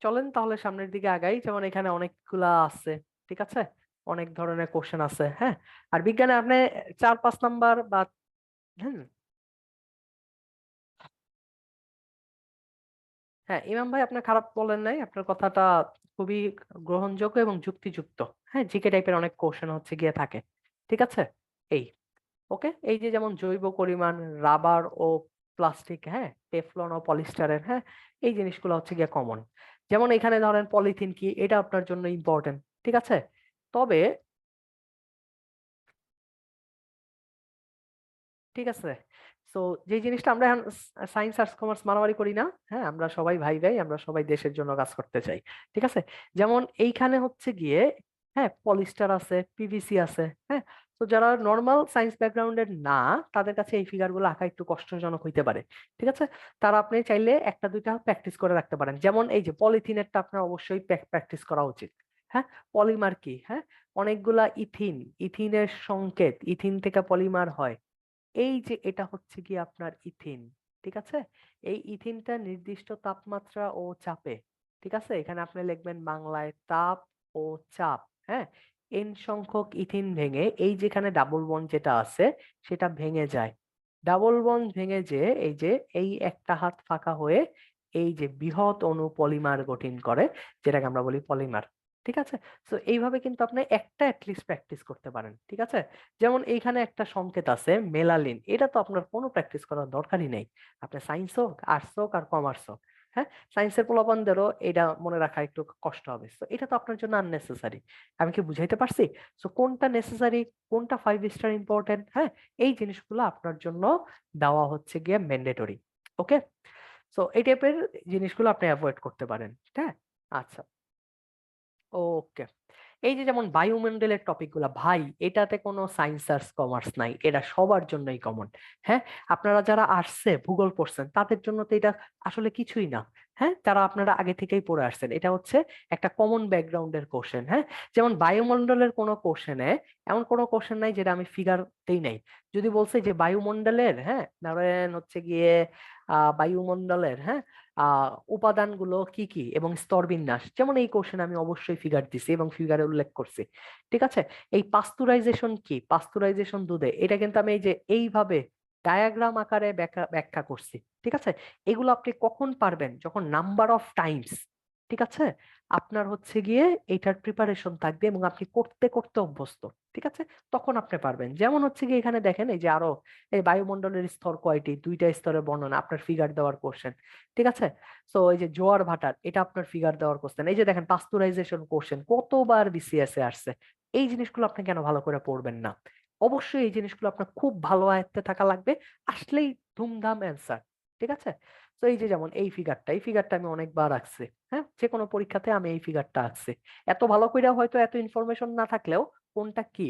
চলেন তাহলে সামনের দিকে আগাই, যেমন এখানে অনেকগুলা আছে। ঠিক আছে, অনেক ধরনের কোশ্চেন আছে। হ্যাঁ, আর বিজ্ঞানে আপনি 4-5 নাম্বার বা, হুম, হ্যাঁ ইমাম ভাই, আপনার খারাপ বলেন নাই, আপনার কথাটা খুবই গ্রহণযোগ্য এবং যুক্তিযুক্ত। হ্যাঁ, জিকে টাইপের অনেক কোশ্চেন হচ্ছে গিয়ে থাকে। ঠিক আছে, এই ওকে, এই যে যেমন জৈব পরিমাণ, রাবার ও প্লাস্টিক, হ্যাঁ, টেফলন ও পলিস্টারের, হ্যাঁ, এই জিনিসগুলো হচ্ছে গিয়ে কমন। যেমন এখানে ধরেন পলিথিন কি, এটা আপনার জন্য ইম্পর্টেন্ট। ঠিক আছে, তবে ঠিক আছে, তো যে জিনিসটা আমরা সায়েন্স আর্টস কমার্স মারামারি করি না, হ্যাঁ, আমরা সবাই ভাই ভাই, আমরা সবাই দেশের জন্য কাজ করতে চাই। ঠিক আছে, যেমন এইখানে হচ্ছে গিয়ে, হ্যাঁ, পলিস্টার আছে, পিভিসি আছে। হ্যাঁ, তো যারা নর্মাল সায়েন্স ব্যাকগ্রাউন্ডের না, তাদের কাছে এই ফিগার গুলো আঁকা একটু কষ্টজনক হইতে পারে। ঠিক আছে, তারা আপনি চাইলে একটা দুইটা প্র্যাকটিস করে রাখতে পারেন, যেমন এই যে পলিথিনেরটা আপনার অবশ্যই প্র্যাকটিস করা উচিত। হ্যাঁ, পলিমার কি, হ্যাঁ, অনেকগুলা ইথিনের সংকেত, ইথিন থেকে পলিমার হয়। এই যে এটা হচ্ছে কি আপনার ইথিন। ঠিক আছে, এই ইথিনটা নির্দিষ্ট তাপমাত্রা ও চাপে, ঠিক আছে, এখানে আপনি লিখবেন বাংলায় তাপ ও চাপ। হ্যাঁ, এন সংখ্যক ইথিন ভেঙে এই যেখানে ডাবল বন্ড যেটা আছে সেটা ভেঙে যায়, ডাবল বন্ড ভেঙে যে এই যে এই একটা হাত ফাঁকা হয়ে এই যে বৃহৎ অণু পলিমার গঠন করে, যেটাকে আমরা বলি পলিমার। ঠিক আছে, তো এইভাবে কিন্তু আপনি একটা অ্যাটলিস্ট প্র্যাকটিস করতে পারেন। ঠিক আছে, যেমন এইখানে একটা সংকেত আছে মেলালিন, এটা তো আপনার কোনো প্র্যাকটিস করার দরকারই নেই, আপনি সায়েন্স হোক, আর্টস হোক আর কমার্স হোক। হ্যাঁ, সায়েন্সের পোলাপানদেরও এটা মনে রাখা একটু কষ্ট হবে, তো এটা তো আপনার জন্য আননেসেসারি। আমি কি বুঝাইতে পারছি? সো কোনটা নেসেসারি, কোনটা 5 স্টার ইম্পর্টেন্ট, হ্যাঁ, এই জিনিসগুলো আপনার জন্য দেওয়া হচ্ছে গিয়ে ম্যান্ডেটরি। ওকে, সো এই টাইপের জিনিসগুলো আপনি অ্যাভয়েড করতে পারেন। হ্যাঁ, আচ্ছা, ওকে। এই যে যেমন বায়ুমণ্ডলের টপিক গুলা ভাই, এটাতে কোনো সায়েন্স আর্টস কমার্স নাই, এটা সবার জন্যই কমন। হ্যাঁ, আপনারা যারা আর্টসে ভূগোল পড়ছেন তাদের জন্য তো এটা আসলে কিছুই না। হ্যাঁ, যারা আপনারা আগে থেকেই পড়ে আসছেন, এটা হচ্ছে একটা কমন ব্যাকগ্রাউন্ডের কোশ্চেন। হ্যাঁ, যেমন বায়ুমণ্ডলের কোনো কোশ্চেনে এমন কোনো কোশ্চেন নাই যেটা আমি ফিগার দেই নাই। যদি বলছে যে বায়ুমণ্ডলের, হ্যাঁ, ধরেন হচ্ছে গিয়ে বায়ুমণ্ডলের, হ্যাঁ, উপাদানগুলো কি কি এবং স্তরবিন্যাস, যেমন এই কোশ্চেন আমি অবশ্যই ফিগার দিছি এবং ফিগারে উল্লেখ করছি। ঠিক আছে, এই পাস্তুরাইজেশন কি, পাস্তুরাইজেশন দুধে, এটা কিন্তু আমি এই যে এইভাবে ডায়াগ্রাম আকারে ব্যাখ্যা ব্যাখ্যা করছি। ঠিক আছে, এগুলো আপনি কখন পারবেন, যখন নাম্বার অফ টাইমস, ঠিক আছে, আপনার হচ্ছে গিয়ে এইটার প্রিপারেশন থাকবে এবং আপনি করতে করতে অভ্যস্ত। ঠিক আছে, তখন আপনি পারবেন। যেমন হচ্ছে গিয়ে এখানে দেখেন এই যে আরো এই বায়ুমণ্ডলের স্তর কয়টি, 2টা স্তরের বর্ণনা, আপনার ফিগার দেওয়ার কোশ্চেন। ঠিক আছে, সো এই যে জোয়ার ভাটার, এটা আপনার ফিগার দেওয়ার কোশ্চেন। এই যে দেখেন পাস্তুরাইজেশন কোশ্চেন কতবার বিসিএস এ আসছে, এই জিনিসগুলো আপনি কেন ভালো করে পড়বেন না? অবশ্যই এই জিনিসগুলো আপনার খুব ভালো আয়ত্তে থাকা লাগবে, আসলেই ধুমধাম অ্যান্সার। ঠিক আছে, তো এই যে যেমন এই ফিগারটা আমি অনেকবার আঁকছি। হ্যাঁ, যে কোনো পরীক্ষাতে আমি এই ফিগারটা আঁকছি। এত ভালো করে হয়তো এত ইনফরমেশন না থাকলেও কোনটা কি,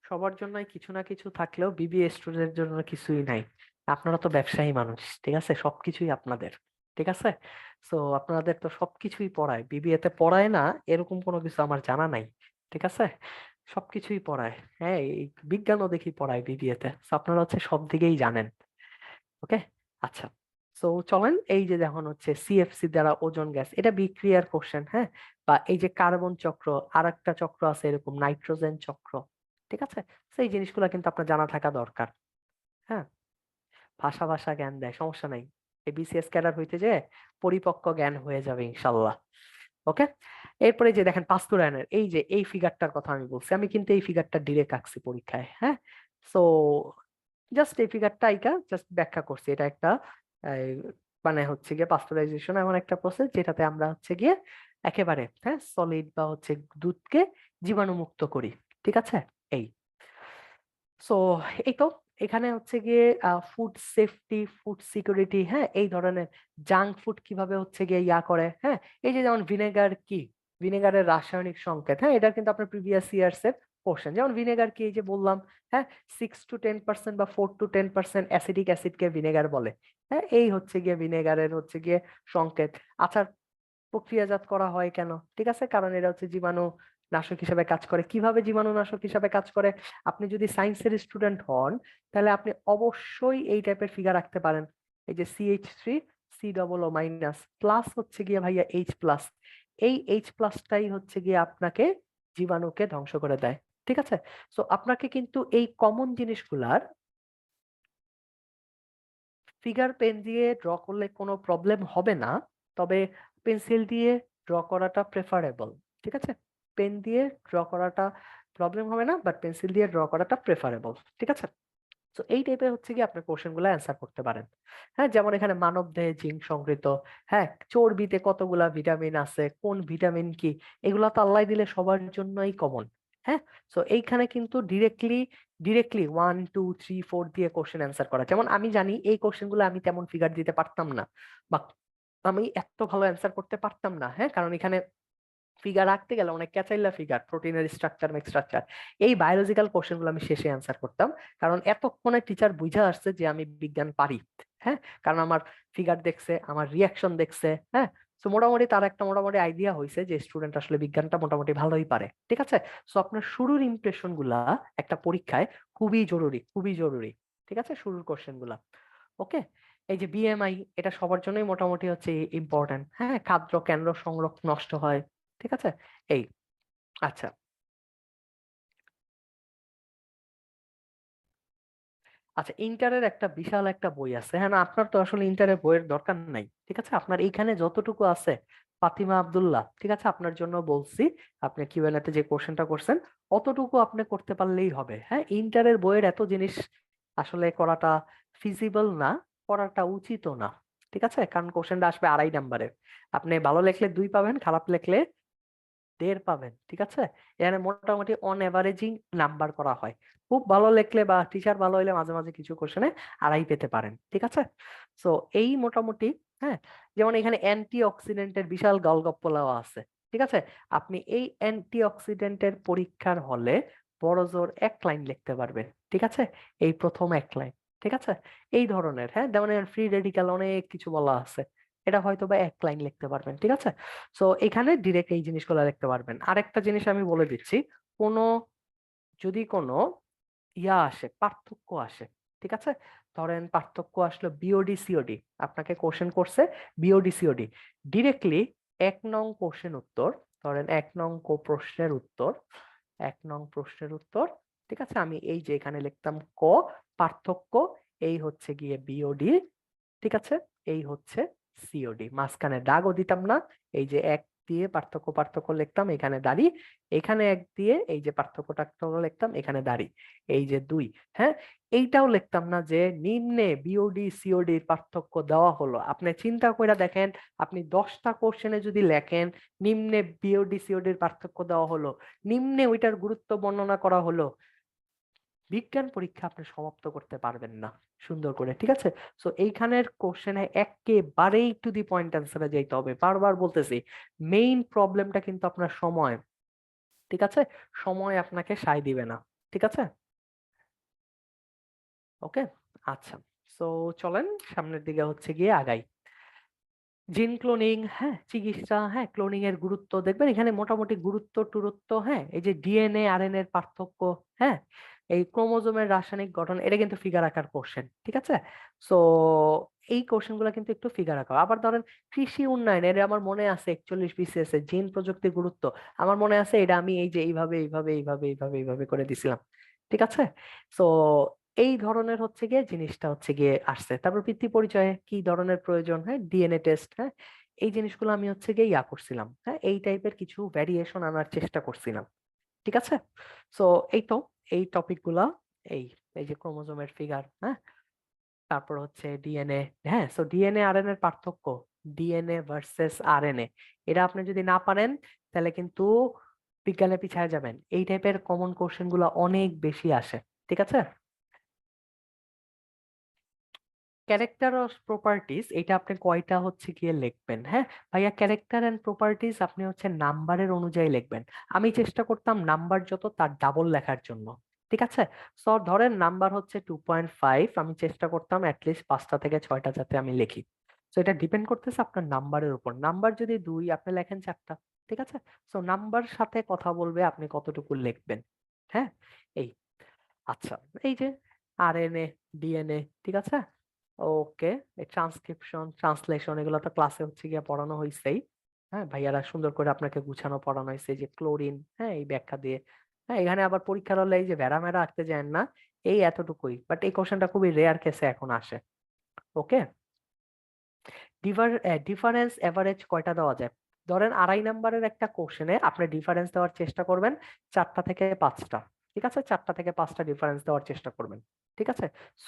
সবার জন্যই কিছু না কিছু থাকলেও বিবিএ স্টুডেন্টের জন্য কিছুই নাই। আপনারা তো ব্যবসায়ী মানুষ, ঠিক আছে, সবকিছুই আপনাদের, ঠিক আছে। সো আপনাদের তো সবকিছুই পড়ায়, বিবিএ তে পড়ায় না এরকম কোনো কিছু আমার জানা নাই, ঠিক আছে। সবকিছুই পড়ায়, হ্যাঁ, এই বিজ্ঞানও দেখি পড়ায় বিবিএ তে। So আপনারা হচ্ছে সব দিকেই জানেন। ওকে, আচ্ছা। সো চলেন, এই যে যখন হচ্ছে সিএফসি দ্বারা ওজোন গ্যাস, এটা বিক্রিয়ার কোশ্চেন, হ্যাঁ। বা এই যে কার্বন চক্র, আর একটা চক্র আছে এরকম নাইট্রোজেন চক্র, ঠিক আছে। সেই জিনিসগুলো কিন্তু আপনার জানা থাকা দরকার, হ্যাঁ। ভাষা ভাষা জ্ঞান দেয়, সমস্যা নাই। এই বিসিএস ক্যাডার হইতে যে পরিপক্ক জ্ঞান হয়ে যাবে ইনশাল্লাহ। ওকে, এরপরে যে দেখেন পাস্তুরায়নের এই যে এই ফিগারটার কথা আমি বলছি, আমি কিন্তু এই ফিগারটা ডিরেক্ট আঁকছি পরীক্ষায়, হ্যাঁ। সো জাস্ট এই ফিগারটা আইকা জাস্ট ব্যাখ্যা করছি, এটা একটা এই, মানে হচ্ছে গিয়ে পাস্তুরাইজেশন এমন একটা প্রসেস যেটাতে আমরা হচ্ছে গিয়ে একেবারে, হ্যাঁ, সলিড বা হচ্ছে দুধকে জীবাণুমুক্ত করি, ঠিক আছে। এই, সো এই তো, এখানে হচ্ছে গিয়ে ফুড সেফটি, ফুড সিকিউরিটি, হ্যাঁ, এই ধরনের জাঙ্ক ফুড কিভাবে হচ্ছে গিয়ে ইয়া করে, হ্যাঁ। এই যে যেমন ভিনেগার কি, ভিনেগারের রাসায়নিক সংকেত, হ্যাঁ, এটা কিন্তু আপনার প্রিভিয়াস ইয়ার্স এর কোশ্চেন। যেমন ভিনেগার কি, এই যে বললাম, হ্যাঁ, 6 to 10% বা 4 to 10% অ্যাসিডিক অ্যাসিডকে ভিনেগার বলে, হ্যাঁ। এই হচ্ছে গিয়ে ভিনেগারের হচ্ছে গিয়ে সংকেত। আচার প্রক্রিয়াজাত করা হয় কেন, ঠিক আছে, কারণ এটা হচ্ছে জীবাণু নাশক হিসেবে কাজ করে। কিভাবে জীবাণুনাশক হিসেবে কাজ করে, আপনি যদি সায়েন্সের স্টুডেন্ট হন তাহলে আপনি অবশ্যই এই টাইপের ফিগার রাখতে পারেন। এই যে CH3 C+O- প্লাস হচ্ছে গিয়ে ভাইয়া H+, এই H+টাই হচ্ছে গিয়ে আপনাকে জীবাণুকে ধ্বংস করে দেয়, ঠিক আছে। সো আপনাকে কিন্তু এই কমন জিনিসগুলার ফিগার পেন দিয়ে ড্র করলে কোনো প্রবলেম হবে না, তবে পেন্সিল দিয়ে ড্র করাটা প্রেফারেবল, ঠিক আছে। পেন দিয়ে ড্র করাটা প্রবলেম হবে না, বাট পেন্সিল দিয়ে ড্র করাটা প্রেফারেবল, ঠিক আছে। তো এই টাইপের হচ্ছে কি আপনি কোশ্চেন গুলো অ্যান্সার করতে পারেন, হ্যাঁ। যেমন এখানে মানব দেহে জিঙ্ক সংকৃত, হ্যাঁ, চর্বিতে কতগুলা ভিটামিন আছে, কোন ভিটামিন কি, এগুলা তো আল্লাহ দিলে সবার জন্যই কমন, হ্যাঁ। তো এইখানে কিন্তু ডিরেক্টলি ডিরেক্টলি 1 2 3 4 দিয়ে কোশ্চেন অ্যান্সার করা। যেমন আমি জানি এই কোশ্চেন গুলো আমি তেমন ফিগার দিতে পারতাম না, বা আমি এত ভালো অ্যান্সার করতে পারতাম না, হ্যাঁ, কারণ এখানে ফিগার রাখতে গেলে অনেক ক্যাচাইলা ফিগার, প্রোটিনের স্ট্রাকচার স্ট্রাকচার, এই বায়োলজিক্যাল কোশ্চেন গুলো আমি শেষে অ্যান্সার করতাম, কারণ এতক্ষণে টিচার বুঝে আসছে যে আমি বিজ্ঞান পারি, হ্যাঁ। কারণ আমার ফিগার দেখছে, আমার রিয়াকশন দেখছে, হ্যাঁ। তো মোটামুটি তার একটা মোটামুটি আইডিয়া হয়েছে যে স্টুডেন্ট আসলে বিজ্ঞানটা মোটামুটি ভালোই পারে, ঠিক আছে। সো আপনার শুরুর ইমপ্রেশন গুলা একটা পরীক্ষায় খুবই জরুরি, খুবই জরুরি, ঠিক আছে, শুরুর কোশ্চেন গুলা। ওকে, এই যে বিএমআই, এটা সবার জন্যই মোটামুটি হচ্ছে ইম্পর্টেন্ট, হ্যাঁ। খাদ্য কেন্দ্র সংরক্ষণ নষ্ট হয়, ঠিক আছে। এই, আচ্ছা, আচ্ছা, ইন্টারের একটা বিশাল একটা বই আছে, হ্যাঁ না, আপনার তো আসলে ইন্টারের বইয়ের দরকার নাই, ঠিক আছে। আপনার এইখানে যতটুকু আছে, ফাতিমা আব্দুল্লাহ, ঠিক আছে, আপনার জন্য বলছি, আপনি কিউএনএ তে যে কোশ্চেনটা করছেন অতটুকু আপনি করতে পারলেই হবে, হ্যাঁ। ইন্টারের বইয়ের এত জিনিস আসলে করাটা ফিজিবল না, করাটা উচিতও না, ঠিক আছে, কারণ কোশ্চেনটা আসবে 2.5 নাম্বারের। আপনি ভালো লেখলে 2 পাবেন, খারাপ লেখলে 1.5 পাবেন, ঠিক আছে। এখানে মোটামুটি অন এভারেজিং নাম্বার করা হয়। খুব ভালো লেখলে বা টিচার ভালো হইলে মাঝে মাঝে কিছু কোশ্চেনে 2.5 পেতে পারেন, ঠিক আছে। সো এই মোটামুটি, হ্যাঁ। যেমন এখানে অ্যান্টি অক্সিডেন্টের বিশাল গল্প দেওয়া আছে, ঠিক আছে। আপনি এই অ্যান্টি অক্সিডেন্টের পরীক্ষার হলে বড় জোর 1 লাইন লিখতে পারবেন, ঠিক আছে। এই প্রথম 1 লাইন, ঠিক আছে। এই ধরনের, হ্যাঁ, যেমন ফ্রি রেডিক্যাল অনেক কিছু বলা আছে, এটা হয়তো বা 1 লাইন লিখতে পারবেন, ঠিক আছে। সো এখানে ডিরেক্ট এই জিনিসগুলো লিখতে পারবেন। আরেকটা জিনিস আমি বলে দিচ্ছি, কোনো যদি কোনো ইয়া আসে, পার্থক্য আসে, ঠিক আছে, ধরেন পার্থক্য আসলো বিওডি সিওডি, আপনাকে কোশ্চেন করছে বিওডি সিওডি, ডিরেক্টলি 1 নং কোশ্চেন উত্তর, ধরেন 1 নং প্রশ্নের উত্তর, 1 নং প্রশ্নের উত্তর, ঠিক আছে, আমি এই যে এখানে লিখতাম ক, পার্থক্য, এই হচ্ছে গিয়ে বিওডি, ঠিক আছে, এই হচ্ছে সিওডি, মাঝখানে দাগও দিতাম না, এই যে 1 দিয়ে পার্থক্য পার্থক্য লিখতাম এখানে দাঁড়ি, এখানে 1 দিয়ে এই যে পার্থক্য টার্থক্য লিখতাম এখানে দাঁড়ি, এই যে 2, হ্যাঁ। এইটাও লিখতাম না যে নিম্নে বিওডি সিওডি এর পার্থক্য দেওয়া হলো। আপনি চিন্তা করে দেখেন, আপনি 10টা কোশ্চেনে যদি লেখেন নিম্নে বিওডি সিওডি এর পার্থক্য দেওয়া হলো, নিম্নে ওইটার গুরুত্ব বর্ণনা করা হলো, বিজ্ঞান পরীক্ষা আপনি সমাপ্ত করতে পারবেন না সুন্দর করে, ঠিক আছে। সো এইখানের কোশ্চেনে একেবারেই টু দি পয়েন্ট অ্যান্সারে যাইতে হবে, বারবার বলতেছি, মেইন প্রবলেমটা কিন্তু আপনার সময়, ঠিক আছে। সময় আপনাকে সায় দিবে না, ঠিক আছে? ওকে, আচ্ছা। সো চলেন সামনের দিকে হচ্ছে গিয়ে আগাই। জিন ক্লোনিং, হ্যাঁ, চিকিৎসা, হ্যাঁ, ক্লোনিং এর গুরুত্ব দেখবেন এখানে মোটামুটি গুরুত্ব টুরুত্ব, হ্যাঁ, এই যে ডিএনএ আরএনএ এর পার্থক্য, হ্যাঁ, এই ক্রোমোজোমের রাসায়নিক গঠন, এটা কিন্তু ফিগার আকার কোশ্চেন, ঠিক আছে? সো এই কোশ্চেন গুলো কিন্তু একটু ফিগার আঁকা। আবার ধরেন কৃষি উন্নয়ন, এটা আমার মনে আছে 41 বিসিএস এ জিন প্রযুক্তির গুরুত্ব, আমার মনে আছে এটা আমি এই যে এইভাবে করে দিছিলাম, ঠিক আছে? সো এই ধরনের হচ্ছে গিয়ে জিনিসটা হচ্ছে গিয়ে আসছে। তারপর ভিত্তি পরিচয়ে কি ধরনের প্রয়োজন, হ্যাঁ, ডিএনএ টেস্ট, হ্যাঁ, এই জিনিসগুলো আমি হচ্ছে গিয়ে করছিলাম, হ্যাঁ, এই টাইপের কিছু ভ্যারিয়েশন আনার চেষ্টা করছিলাম, ঠিক আছে? সো এই তো এই টপিক গুলা, এই এই যে ক্রোমোজোমের ফিগার, হ্যাঁ, তারপর হচ্ছে ডিএনএ, হ্যাঁ, সো ডিএনএ আরএনএ এর পার্থক্য, ডিএনএ ভার্সেস আরএনএ, এটা আপনি যদি না পারেন তাহলে কিন্তু বিজ্ঞানে পিছায় যাবেন। এই টাইপের কমন কোশ্চেন গুলো অনেক বেশি আসে, ঠিক আছে? ক্যারেক্টার অফ প্রপার্টিজ, এটা আপনি কয়টা হচ্ছে গিয়ে লিখবেন, হ্যাঁ ভাইয়া? ক্যারেক্টার এন্ড প্রপার্টিজ আপনি হচ্ছে নাম্বারের অনুযায়ী লিখবেন। আমি চেষ্টা করতাম নাম্বার যত তার ডাবল লেখার জন্য, ঠিক আছে? সো ধরেন নাম্বার হচ্ছে 2.5, আমি চেষ্টা করতাম অ্যাটলিস্ট 5টা থেকে 6টা যাতে আমি লিখি। সো এটা ডিপেন্ড করতেছে আপনার নাম্বারের উপর। নাম্বার যদি 2, আপনি লেখেন 4টা, ঠিক আছে? সো নাম্বার সাথে কথা বলবে আপনি কতটুকু লিখবেন, হ্যাঁ, এই। আচ্ছা, এই যে আরএনএ, ডিএনএ, ঠিক আছে? ওকে, এই ট্রান্সক্রিপশন, ট্রান্সলেশন, এগুলো তো ক্লাসে হচ্ছে গিয়ে পড়ানো হয়েছেই, হ্যাঁ, ভাইয়ারা সুন্দর করে আপনাকে গুছানো পড়ানো হয়েছে, এই যে ক্লোরিন, হ্যাঁ, এই ব্যাখ্যা দিয়ে। হ্যাঁ, এখানে আবার পরীক্ষার হলে এই যে ভেড়া মেরা আঁকতে যায় না, এই এতটুকুই, বাট এই কোশ্চেনটা খুবই রেয়ার কেসে এখন আসে। ওকে, ডিফারেন্স এভারেজ কয়টা দেওয়া যায়? ধরেন 2.5 নাম্বারের একটা কোশ্চেনে আপনি ডিফারেন্স দেওয়ার চেষ্টা করবেন 4টা থেকে 5টা, ঠিক আছে? 4টা থেকে 5টা ডিফারেন্স দেওয়ার চেষ্টা করবেন, ঠিক আছে?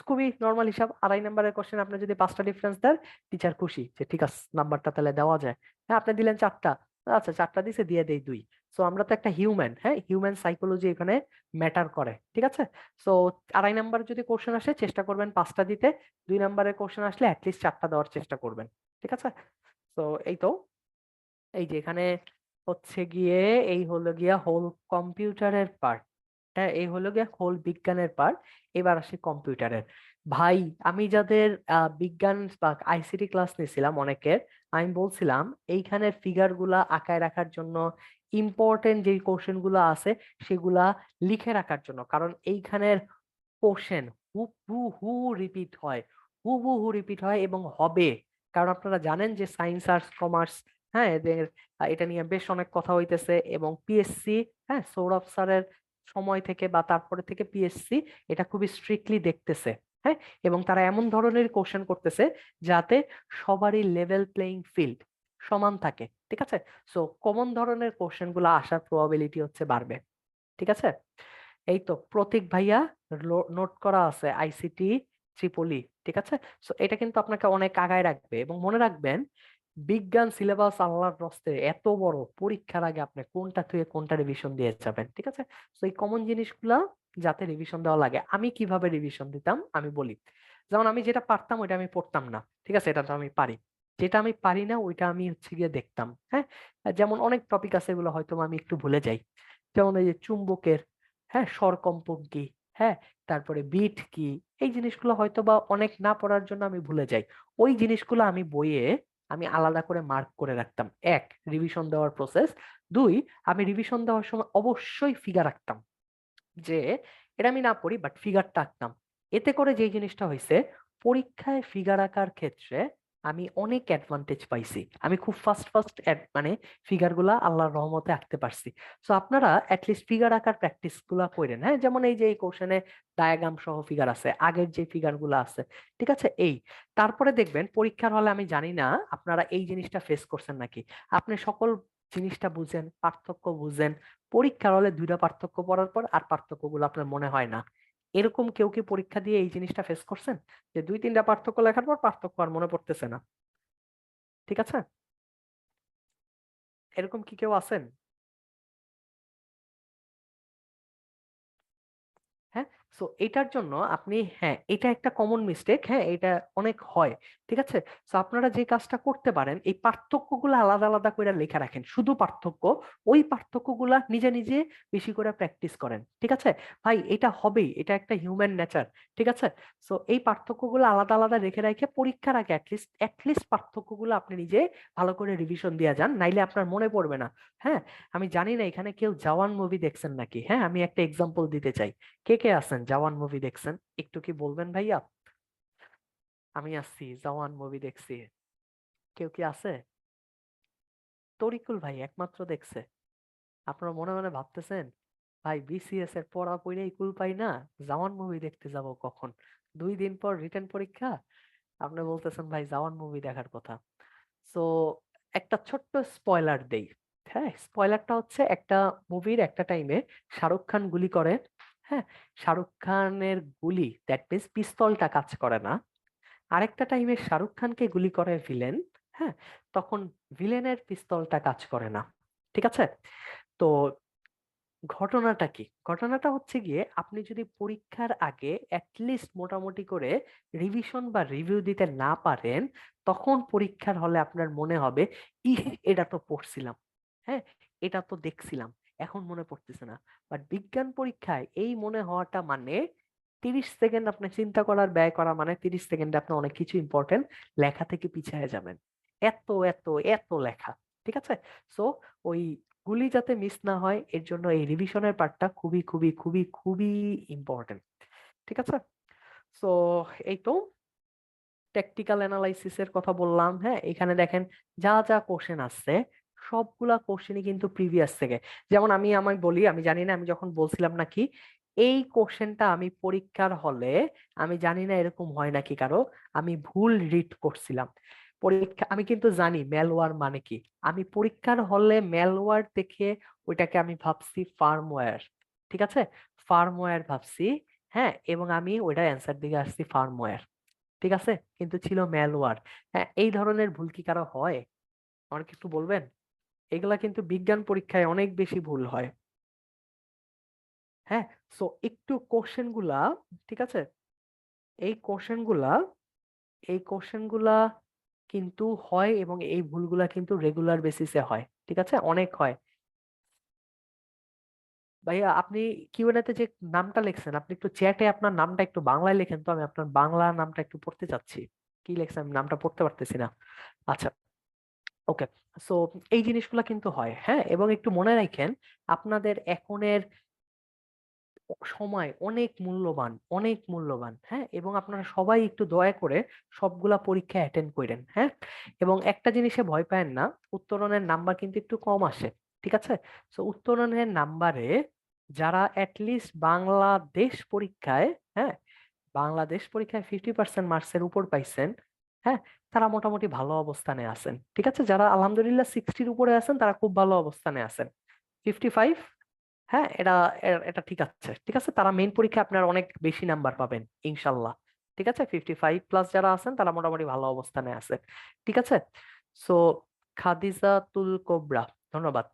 খুবই নর্মাল হিসাব। 2.5 নাম্বারের কোশ্চেন আপনি যদি 5টা ডিফারেন্স দেন, টিচার খুশি যে ঠিক আছে নাম্বারটা তাহলে দেওয়া যায়। হ্যাঁ, আপনি দিলেন 4টা, আচ্ছা 4টা দিছে, দিয়ে দেই 2। সো আমরা তো একটা হিউম্যান, হ্যাঁ, হিউম্যান সাইকোলজি এখানে ম্যাটার করে, ঠিক আছে? সো 2.5 নাম্বার যদি কোশ্চেন আসে চেষ্টা করবেন 5টা দিতে, 2 নাম্বারের কোশ্চেন আসলে অ্যাটলিস্ট 4টা দেওয়ার চেষ্টা করবেন, ঠিক আছে? তো এই তো, এই যে এখানে হচ্ছে গিয়ে এই হলো গিয়া হোল কম্পিউটারের পার্ট, হ্যাঁ, এই হলো গিয়া হোল বিজ্ঞানের পার্ট। এবার আসি কম্পিউটারের। ভাই, আমি যাদের বিজ্ঞান বা আইসিটি ক্লাস নিয়েছিলাম অনেকের, আমি বলছিলাম এইখানের ফিগার গুলা আঁকায় রাখার জন্য, ইম্পর্টেন্ট যে কোশ্চেন গুলা আছে সেগুলা লিখে রাখার জন্য, কারণ এইখানের কোশ্চেন হুবহু রিপিট হয়, হুবহু রিপিট হয় এবং হবে। কারণ আপনারা জানেন যে সায়েন্স আর্টস কমার্স, হ্যাঁ, এদের এটা নিয়ে বেশ অনেক কথা হইতেছে, এবং পিএসসি, হ্যাঁ, সৌরভ স্যারের সময় থেকে বা তারপরে থেকে পিএসসি এটা খুবই স্ট্রিক্টলি দেখতেছে, হ্যাঁ, এবং তারা এমন ধরনের কোশ্চেন করতেছে যাতে সবারই লেভেল প্লেইং ফিল্ড সমান থাকে, ঠিক আছে? সো কমন ধরনের কোশ্চেন গুলো আসার প্রবাবিলিটি হচ্ছে বাড়বে, ঠিক আছে? এই তো প্রতীক ভাইয়া নোট করা আছে আইসিটি ত্রিপলি, ঠিক আছে? সো এটা কিন্তু আপনাকে অনেক আগায় রাখবে, এবং মনে রাখবেন বিজ্ঞান সিলেবাস আল্লাহর রস্তে এত বড়, পরীক্ষার আগে আপনি কোনটা থেকে কোনটা রিভিশন দিয়ে যাবেন, ঠিক আছে? সো এই কমন জিনিসগুলা যাতে রিভিশন দেওয়া লাগে, আমি কিভাবে রিভিশন দিতাম আমি বলি। যেমন আমি যেটা পারতাম ওইটা আমি পড়তাম না, ঠিক আছে? এটা তো আমি পারি। যেটা আমি পারি না ওইটা আমি হচ্ছে গিয়ে দেখতাম, হ্যাঁ। যেমন অনেক টপিক আছে এগুলো হয়তো আমি একটু ভুলে যাই, যেমন এই যে চুম্বকের, হ্যাঁ, স্বরকম্পক কি, হ্যাঁ, তারপরে বিট কি, এই জিনিসগুলো হয়তো বা অনেক না পড়ার জন্য আমি ভুলে যাই। ওই জিনিসগুলো আমি বইয়ে আমি আলাদা করে মার্ক করে রাখতাম। এক, রিভিশন দেওয়ার প্রসেস। দুই, আমি রিভিশন দেওয়ার সময় অবশ্যই ফিগার রাখতাম, যে এটা আমি না পড়ি বাট ফিগারটা আঁকতাম। এতে করে যে জিনিসটা হয়েছে, পরীক্ষায় ফিগার আঁকার ক্ষেত্রে আমি অনেক অ্যাডভান্টেজ পাইছি। আমি খুব ফাস্ট ফাস্ট মানে ফিগার গুলা আল্লাহর রহমতে আঁকতে পারছি। সো আপনারা অ্যাটলিস্ট ফিগার আঁকার প্র্যাকটিস গুলা করেন, হ্যাঁ, যেমন এই যে এই কোশ্চেনে ডায়াগ্রাম সহ ফিগার আছে, আগের যে ফিগার গুলো আছে, ঠিক আছে? এই তারপরে দেখবেন পরীক্ষার হলে, আমি জানি না আপনারা এই জিনিসটা ফেস করছেন নাকি, আপনি সকল জিনিসটা বুঝেন, পার্থক্য বুঝেন, পরীক্ষার হলে 2টা পার্থক্য পড়ার পর আর পার্থক্যগুলো আপনার মনে হয় না। এরকম কেউ কি পরীক্ষা দিয়ে এই জিনিসটা ফেস করছেন, যে 2-3টা পার্থক্য লেখার পর পার্থক্য আর মনে পড়তেছে না, ঠিক আছে? এরকম কি কেউ আছেন? হ্যাঁ। সো এটার জন্য আপনি, হ্যাঁ এটা একটা কমন মিস্টেক, হ্যাঁ এটা অনেক হয়, ঠিক আছে। সো আপনারা যে কাজটা করতে পারেন, এই পার্থক্যগুলো আলাদা আলাদা করে লেখা রাখেন, শুধু পার্থক্য, ওই পার্থক্যগুলা নিজে নিজে বেশি করে প্র্যাকটিস করেন, ঠিক আছে ভাই। এটা হবেই, এটা একটা হিউম্যান নেচার, ঠিক আছে। সো এই পার্থক্যগুলো আলাদা আলাদা রেখে রেখে পরীক্ষার আগে অ্যাটলিস্ট পার্থক্যগুলো আপনি নিজে ভালো করে রিভিশন দিয়ে যান, নাইলে আপনার মনে পড়বে না। হ্যাঁ, আমি জানি না এখানে কেউ জওয়ান মুভি দেখছেন নাকি। হ্যাঁ, আমি একটা এক্সাম্পল দিতে চাই। কে কে আছেন জওয়ান মুভি দেখছেন, একটু কি বলবেন ভাইয়া? আমি আসছি, জওয়ান মুভি দেখছি। কেউ কি আছে? তরিকুল ভাই একমাত্র দেখছে। আপনারা মনে মনে ভাবতেছেন, ভাই বিসিএস এর পড়া পড়েই কুল পাই না, জওয়ান মুভি দেখতে যাব কখন? 2 দিন পর রিটেন পরীক্ষা, আপনি বলতেছেন ভাই জওয়ান মুভি দেখার কথা। সো একটা ছোট্ট স্পয়লার দেই। হ্যাঁ, স্পয়লারটা হচ্ছে একটা মুভির একটা টাইমে শাহরুখ খান গুলি করে। হ্যাঁ, শাহরুখ খানের গুলি, দ্যাট মিন্স পিস্তলটা কাজ করে না। আরেকটা টাইমে শাহরুখ খানকে গুলি করে ভিলেন। হ্যাঁ, তখন ভিলেনের পিস্তলটা কাজ করে না, ঠিক আছে। তো ঘটনাটা কি? ঘটনাটা হচ্ছে গিয়ে, আপনি যদি পরীক্ষার আগে অ্যাটলিস্ট মোটামুটি করে রিভিশন বা রিভিউ দিতে না পারেন, তখন পরীক্ষার হলে আপনার মনে হবে, এটা তো পড়ছিলাম, হ্যাঁ এটা তো দেখছিলাম, এখন মনে পড়তেছে না। বাট বিজ্ঞান পরীক্ষায় এই মনে হওয়াটা মানে 30 সেকেন্ড আপনি চিন্তা করার ব্যয় করা, মানে 30 সেকেন্ডে আপনি অনেক কিছু ইম্পর্টেন্ট লেখা থেকে পিছিয়ে যাবেন। এত এত এত লেখা, ঠিক আছে। সো ওই গুলি যাতে মিস না হয়, এর জন্য এই রিভিশনের পার্টটা খুবই খুবই খুবই খুবই ইম্পর্টেন্ট, ঠিক আছে। সো এই তো টেকনিক্যাল অ্যানালাইসিসের কথা বললাম। হ্যাঁ, এখানে দেখেন যা যা কোশ্চেন আসছে, সবগুলা কোশ্চেনই কিন্তু প্রিভিয়াস থেকে। যেমন আমি বলি, আমি জানি না, আমি যখন বলছিলাম নাকি এই কোশ্চেনটা আমি পরীক্ষার হলে, আমি জানি না এরকম হয় নাকি কারো, আমি ভুল রিড করছিলাম পরীক্ষা, আমি কিন্তু জানি ম্যালওয়্যার মানে কি। আমি পরীক্ষার হলে ম্যালওয়্যার দেখে ওইটাকে আমি ভাবছি ফার্মওয়্যার, ঠিক আছে, ফার্মওয়্যার ভাবছি। হ্যাঁ, এবং আমি ওইটা অ্যান্সার দিকে আসছি ফার্মওয়্যার, ঠিক আছে, কিন্তু ছিল ম্যালওয়্যার। হ্যাঁ, এই ধরনের ভুল কি কারো হয়? আমাকে একটু বলবেন। এগুলা কিন্তু বিজ্ঞান পরীক্ষায় অনেক বেশি ভুল হয়। হ্যাঁ, সো একটু কোশ্চেন গুলা, ঠিক আছে, এই কোশ্চেন গুলা এই কোশ্চেন গুলা কিন্তু হয়, এবং এই ভুলগুলা কিন্তু রেগুলার বেসিসে হয়, ঠিক আছে, অনেক হয়। ভাইয়া আপনি কিউএনএ তে যে নামটা লিখছেন, আপনি একটু চ্যাটে আপনার নামটা একটু বাংলায় লেখেন তো, আমি আপনার বাংলা নামটা একটু পড়তে চাচ্ছি। কি লেখছেন, আমি নামটা পড়তে পারতেছি না। আচ্ছা, ওকে। সো এই জিনিসগুলো কিন্তু হয়, হ্যাঁ, এবং একটু মনে রাখেন, আপনাদের এখনের সময় অনেক মূল্যবান, অনেক মূল্যবান। হ্যাঁ, এবং আপনারা সবাই একটু দয়া করে সবগুলা পরীক্ষা অ্যাটেন্ড করেন। হ্যাঁ, এবং একটা জিনিসে ভয় পায়েন না, উত্তরণের নাম্বার কিন্তু একটু কম আসে, ঠিক আছে। সো উত্তরণের নাম্বারে যারা অ্যাটলিস্ট বাংলাদেশ পরীক্ষায়, হ্যাঁ বাংলাদেশ পরীক্ষায় 50% মার্কসের উপর পাইছেন, হ্যাঁ তারা মোটামুটি ভালো অবস্থানে আছেন, ঠিক আছে। যারা আলহামদুলিল্লাহ 60-র উপরে আছেন, তারা খুব ভালো অবস্থানে আছেন। 55, হ্যাঁ এটা ঠিক আছে, ঠিক আছে, তারা মেইন পরীক্ষা আপনার অনেক বেশি নাম্বার পাবেন ইনশাল্লাহ, ঠিক আছে। 55+ যারা আছেন তারা মোটামুটি ভালো অবস্থানে আছে, ঠিক আছে। সো খাদিজাতুল কোবরা, ধন্যবাদ।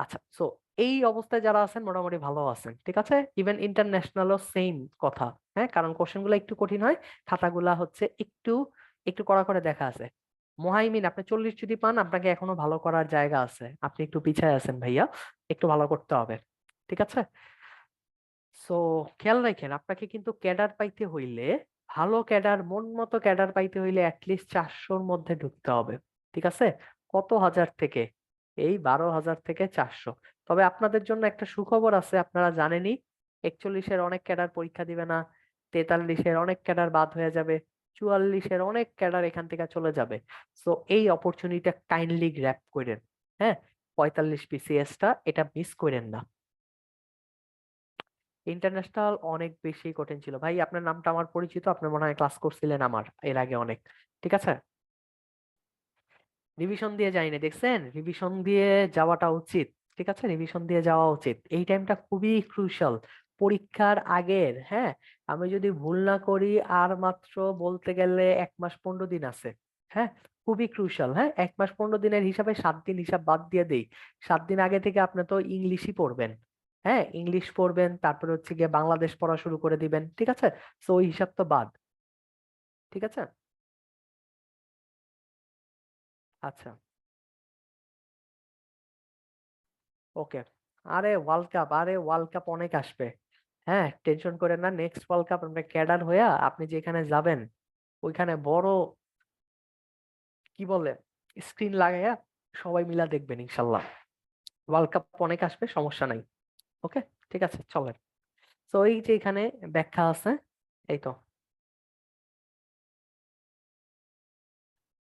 আচ্ছা, সো এই অবস্থায় যারা আছেন মোটামুটি ভালো আছেন, ঠিক আছে। ইভেন ইন্টারন্যাশনালও সেম কথা। হ্যাঁ, কারণ কোশ্চেন গুলো একটু কঠিন হয়, খাতাগুলা হচ্ছে একটু একটু কড়া করে দেখা আছে। মোহাইমিন, আপনি 40 যদি পান, আপনাকে এখনো ভালো করার জায়গা আছে, আপনি একটু পিছায় আছেন ভাইয়া, একটু ভালো করতে হবে, ঠিক আছে। সো খেয়াল রাখেন, আপনাকে কিন্তু ক্যাডার পাইতে হইলে, ভালো ক্যাডার, মন মতো ক্যাডার পাইতে হইলে অ্যাটলিস্ট 400-র মধ্যে ঢুকতে হবে, ঠিক আছে। কত হাজার থেকে? এই 12,000 থেকে 400। তবে আপনাদের জন্য একটা সুখবর আছে, আপনারা জানেনই, 41-এর অনেক ক্যাডার পরীক্ষা দিবে না, 43-এর অনেক ক্যাডার বাদ হয়ে যাবে, 44-এর অনেক ক্যাডার এখান থেকে চলে যাবে। সো এই অপরচুনিটিটা কাইন্ডলি গ্র্যাব করেন। হ্যাঁ, 45 বিসিএসটা এটা মিস করেন না। ইন্টারন্যাশনাল অনেক বেশি কঠিন ছিল ভাই, আপনার নামটা আমার পরিচিত, আপনি মনে হয় ক্লাস করছিলেন আমার এর আগে অনেক, ঠিক আছে। রিভিশন দিয়ে যাইনি, দেখছেন, রিভিশন দিয়ে যাওয়াটা উচিত, ঠিক আছে, রিভিশন দিয়ে যাওয়া উচিত। এই টাইমটা খুবই ক্রুশাল পরীক্ষার আগের। হ্যাঁ, আমি যদি ভুল না করি, আর মাত্র বলতে গেলে 1 মাস 15 দিন আছে। হ্যাঁ, খুবই ক্রুশাল। হ্যাঁ, 1 মাস 15 দিনের হিসাবে 7 দিন হিসাব বাদ দিয়ে দেই, 7 দিন আগে থেকে আপনি তো ইংলিশই পড়বেন। হ্যাঁ, ইংলিশ পড়বেন, তারপরে হচ্ছে গিয়ে বাংলাদেশ পড়া শুরু করে দিবেন, ঠিক আছে? তো ওই হিসাব তো বাদ, ঠিক আছে? আচ্ছা, ওকে। আরে ওয়ার্ল্ড কাপ অনেক আসবে। হ্যাঁ, টেনশন করেন না, নেক্সট ওয়ার্ল্ড কাপ আমরা ক্যাডার হইয়া আপনি যেখানে যাবেন ওইখানে বড় কি বলে স্ক্রিন লাগাইয়া সবাই মিলা দেখবেন ইনশাল্লাহ। ওয়ার্ল্ড কাপ অনেক আসবে, সমস্যা নাই। ওকে, ঠিক আছে, চলেন। তো এই যে এখানে ব্যাখ্যা আছে, এই তো।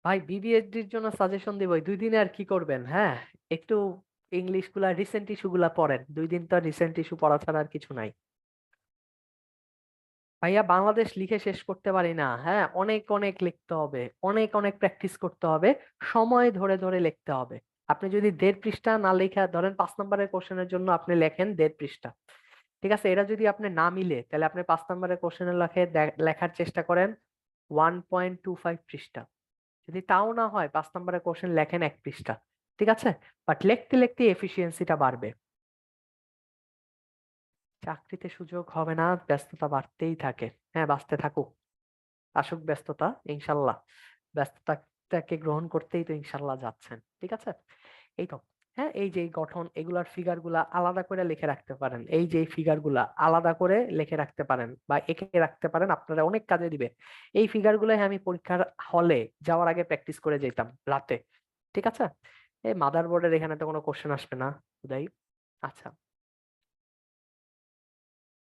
ভাই বিবিএসডির জন্য সাজেশন দিব, 2 দিনে আর কি করবেন? হ্যাঁ, একটু ইংলিশ গুলা রিসেন্ট ইস্যু গুলা পড়েন, 2 দিন তো রিসেন্ট ইস্যু পড়া ছাড়া আর কিছু নাই। ভাইয়া বাংলাদেশ লিখে শেষ করতে পারি না, হ্যাঁ, অনেক অনেক লিখতে হবে, অনেক অনেক প্র্যাকটিস করতে হবে, সময় ধরে ধরে লিখতে হবে। আপনি যদি 1.5 পৃষ্ঠা না লেখা, ধরেন 5 নম্বরের কোশ্চেনের জন্য আপনি লেখেন 1.5 পৃষ্ঠা, ঠিক আছে? এটা যদি আপনি না মিলে, তাহলে আপনি 5 নম্বরের কোশ্চেনের লেখার চেষ্টা করেন 1.25 পৃষ্ঠা। যদি তাও না হয়, 5 নম্বরের কোশ্চেন লেখেন 1 পৃষ্ঠা, ঠিক আছে? বাট লিখতে লিখতে এফিসিয়েন্সিটা বাড়বে। চাকরিতে সুযোগ হবে না, ব্যস্ততা বাড়তেই থাকে। হ্যাঁ, বাড়তে থাকুক, আসুক ব্যস্ততা, ইনশাল্লাহ। ব্যস্ততাকে গ্রহণ করতেই তো ইনশাল্লাহ যাচ্ছেন, ঠিক আছে? এই তো। হ্যাঁ, এই যে এই গঠন, এগুলার ফিগার গুলা আলাদা করে লিখে রাখতে পারেন, এই যে ফিগার গুলা আলাদা করে লিখে রাখতে পারেন বা এঁকে রাখতে পারেন, আপনারা অনেক কাজে দিবে। এই ফিগার গুলাই আমি পরীক্ষার হলে যাওয়ার আগে প্র্যাকটিস করে যেতাম রাতে, ঠিক আছে? এই মাদারবোর্ডের এখানে তো কোনো কোশ্চেন আসবে না হুদাই। আচ্ছা,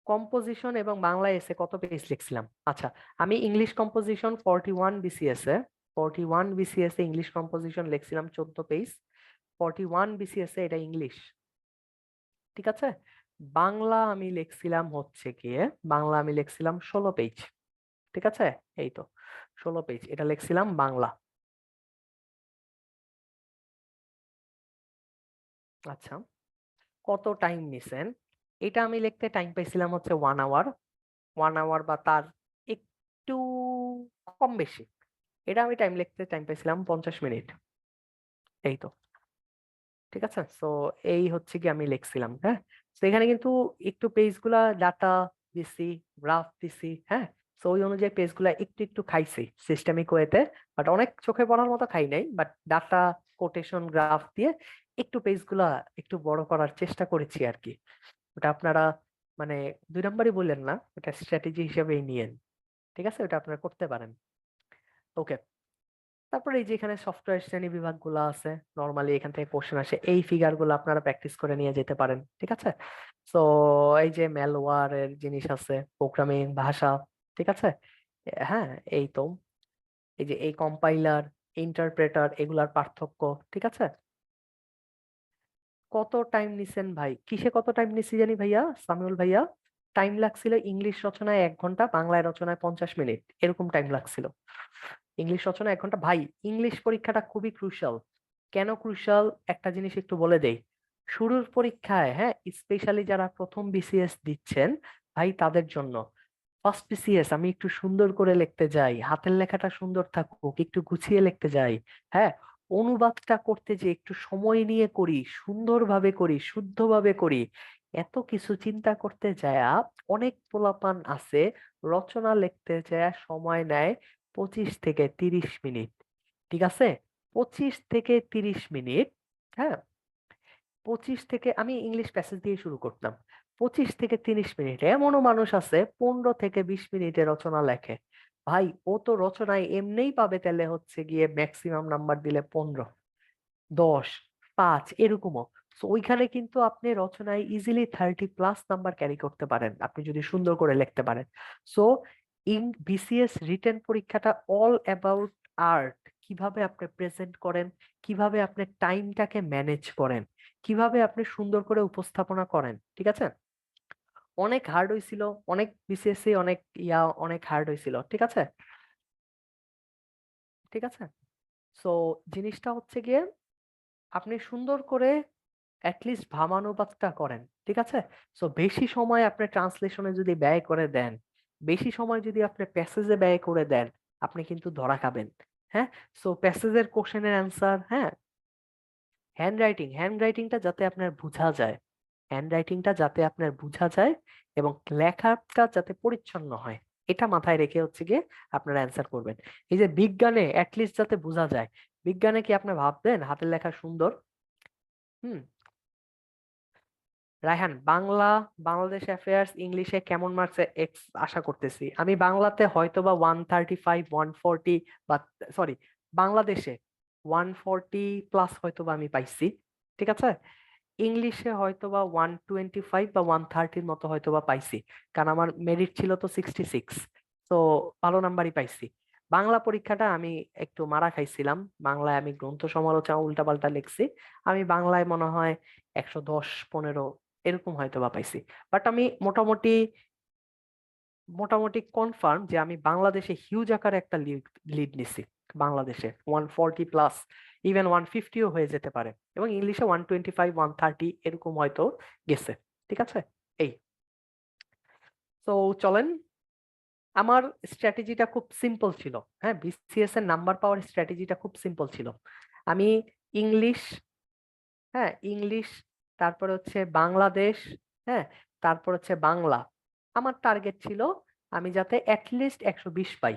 কম্পোজিশন এবং বাংলা এসে কত পেজ লিখছিলাম? আচ্ছা, আমি ইংলিশ কম্পোজিশন 41 বিসিএস এ, 41 বিসিএস এ ইংলিশ কম্পোজিশন লিখছিলাম 14 পেজ। 41 বিসিএস এ এটা ইংলিশ, ঠিক আছে? বাংলা আমি লিখছিলাম হচ্ছে গিয়ে, বাংলা আমি লিখছিলাম 16 পেজ, ঠিক আছে? এই তো, 16 পেজ এটা লিখছিলাম বাংলা। আচ্ছা, কত টাইম নিছেন? এটা আমি লিখতে টাইম পাইছিলাম হচ্ছে 1 আওয়ার, 1 আওয়ার বা তার একটু কম বেশি। এটা আমি লিখতে টাইম পাইছিলাম 50 মিনিট। এই তো, ঠিক আছে? তো এই হচ্ছে কি আমি লিখছিলাম, হ্যাঁ। তো এখানে কিন্তু একটু পেজ গুলা ডাটা দিছি, গ্রাফ দিছি, হ্যাঁ। তো ওই অনুযায়ী পেজ গুলা একটু একটু খাইছি সিস্টেমিক ওয়েতে, বাট অনেক চোখে পড়ার মতো খাই নাই, বাট ডাটা, কোটেশন, গ্রাফ দিয়ে একটু পেজ গুলা একটু বড় করার চেষ্টা করেছি আর কি। ওটা আপনারা মানে 2 নম্বরই বললেন না, ওটা স্ট্র্যাটেজি হিসেবেই নিয়েন, ঠিক আছে? ওটা আপনারা করতে পারেন। ওকে, তারপরে এই যে এখানে সফটওয়্যার শ্রেণী বিভাগ গুলো আছে, নর্মালি এখান থেকে কোশ্চেন আসে, এই ফিগার গুলো আপনারা প্র্যাকটিস করে নিয়ে যেতে পারেন, ঠিক আছে? তো এই যে ম্যালওয়্যার এর জিনিস আছে, প্রোগ্রামিং ভাষা, ঠিক আছে? হ্যাঁ, এই তো, এই যে এই কম্পাইলার, ইন্টারপ্রেটার, এগুলার পার্থক্য, ঠিক আছে? কত টাইম নিছেন ভাই? কিসে কত টাইম নিছি জানি ভাইয়া, সামিউল ভাইয়া? টাইম লাগছিল ইংলিশ রচনায় 1 ঘন্টা, বাংলায় রচনায় 50 মিনিট, এরকম টাইম লাগছিল। ইংলিশ রচনা 1 ঘন্টা। ভাই, ইংলিশ পরীক্ষাটা খুবই ক্রুশাল। কেন ক্রুশাল একটা জিনিস একটু বলে দেই। শুরুর পরীক্ষায়, হ্যাঁ, স্পেশালি যারা প্রথম বিসিএস দিচ্ছেন, ভাই তাদের জন্য ফার্স্ট বিসিএস আমি একটু সুন্দর করে লিখতে যাই, হাতের লেখাটা সুন্দর থাকুক, একটু গুছিয়ে লিখতে যাই, হ্যাঁ, অনুবাদটা করতে যে একটু সময় নিয়ে করি, সুন্দরভাবে করি, শুদ্ধভাবে করি, এত কিছু চিন্তা করতে যায়। অনেক পোলাপান আছে রচনা লিখতে যায় সময় নেয় 25 থেকে 30 মিনিট, ঠিক আছে? 25 থেকে 30 মিনিট, হ্যাঁ। আমি ইংলিশ প্যাসেজ দিয়ে শুরু করতাম। 25 থেকে 30 মিনিট, এমনও মানুষ আছে 15 থেকে 20 মিনিটে রচনা লেখে। ভাই, ও তো রচনায় এমনিই পাবে তাহলে হচ্ছে গিয়ে ম্যাক্সিমাম নাম্বার দিলে 15, 10, 5 এরকমও। তো ওইখানে কিন্তু আপনি রচনায় ইজিলি 30+ নাম্বার ক্যারি করতে পারেন, আপনি যদি সুন্দর করে লিখতে পারেন। সো বিসিএস রিটেন পরীক্ষাটা অল অ্যাবাউট আর্ট, কিভাবে আপনি প্রেজেন্ট করেন, কিভাবে আপনি টাইমটাকে ম্যানেজ করেন, কিভাবে আপনি সুন্দর করে উপস্থাপনা করেন, ঠিক আছে? অনেক হার্ড হয়েছিল, অনেক বিসিএসসি অনেক অনেক হার্ড হয়েছিল, ঠিক আছে? ঠিক আছে। সো জিনিসটা হচ্ছে গিয়ে আপনি সুন্দর করে অ্যাটলিস্ট ভাবানুবাদটা করেন, ঠিক আছে? সো বেশি সময় আপনি ট্রান্সলেশনে যদি ব্যয় করে দেন, বেশি সময় যদি আপনি প্যাসেজে ব্যয় করে দেন, আপনি কিন্তু ধরা খাবেন, হ্যাঁ। সো প্যাসেজের কোশ্চেনের অ্যান্সার, হ্যাঁ, হ্যান্ড রাইটিংটা যাতে আপনার বোঝা যায়, হ্যান্ড রাইটিংটা যাতে আপনার বোঝা যায় এবং লেখাটা যাতে পরিচ্ছন্ন হয়, এটা মাথায় রেখে হচ্ছে গিয়ে আপনারা অ্যান্সার করবেন। এই যে বিজ্ঞানে অ্যাটলিস্ট যাতে বোঝা যায়, বিজ্ঞানে কি আপনি ভাববেন হাতের লেখা সুন্দর? হুম। রায়হান, বাংলাদেশ অ্যাফেয়ার্স ইংলিশে কেমন মার্কস এক্স আশা করতেছি? আমি বাংলাতে হয়তো বা 135 140, বা সরি, বাংলাদেশে 140+ হয়তো বা আমি পাইছি, ঠিক আছে। ইংলিশে হয়তো বা 125 বা 130-র মতো হয়তো বা পাইছি, কারণ আমার মেরিট ছিল তো 66। তো ভালো নাম্বারই পাইছি। বাংলা পরীক্ষাটা আমি একটু মারা খাইছিলাম, বাংলায় আমি গ্রন্থ সমালোচনা উল্টাপাল্টা লিখছি। আমি বাংলায় মনে হয় 110 15 এরকম হয়তো বা পাইছি। বাট আমি মোটামুটি মোটামুটি কনফার্ম যে আমি বাংলাদেশে হিউজ আকারে একটা লিড নিছি। বাংলাদেশে 140+, ইভেন 150ও হয়ে যেতে পারে, এবং ইংলিশে 125 130 এরকম হয়তো গেছে, ঠিক আছে। এই, তো চলেন, আমার স্ট্র্যাটেজিটা খুব সিম্পল ছিল। হ্যাঁ, বিসিএস এর নাম্বার পাওয়ার স্ট্র্যাটেজিটা খুব সিম্পল ছিল। আমি ইংলিশ, হ্যাঁ ইংলিশ, তারপর হচ্ছে বাংলাদেশ, হ্যাঁ, তারপর হচ্ছে বাংলা, আমার টার্গেট ছিল আমি যাতে অ্যাটলিস্ট 120 পাই।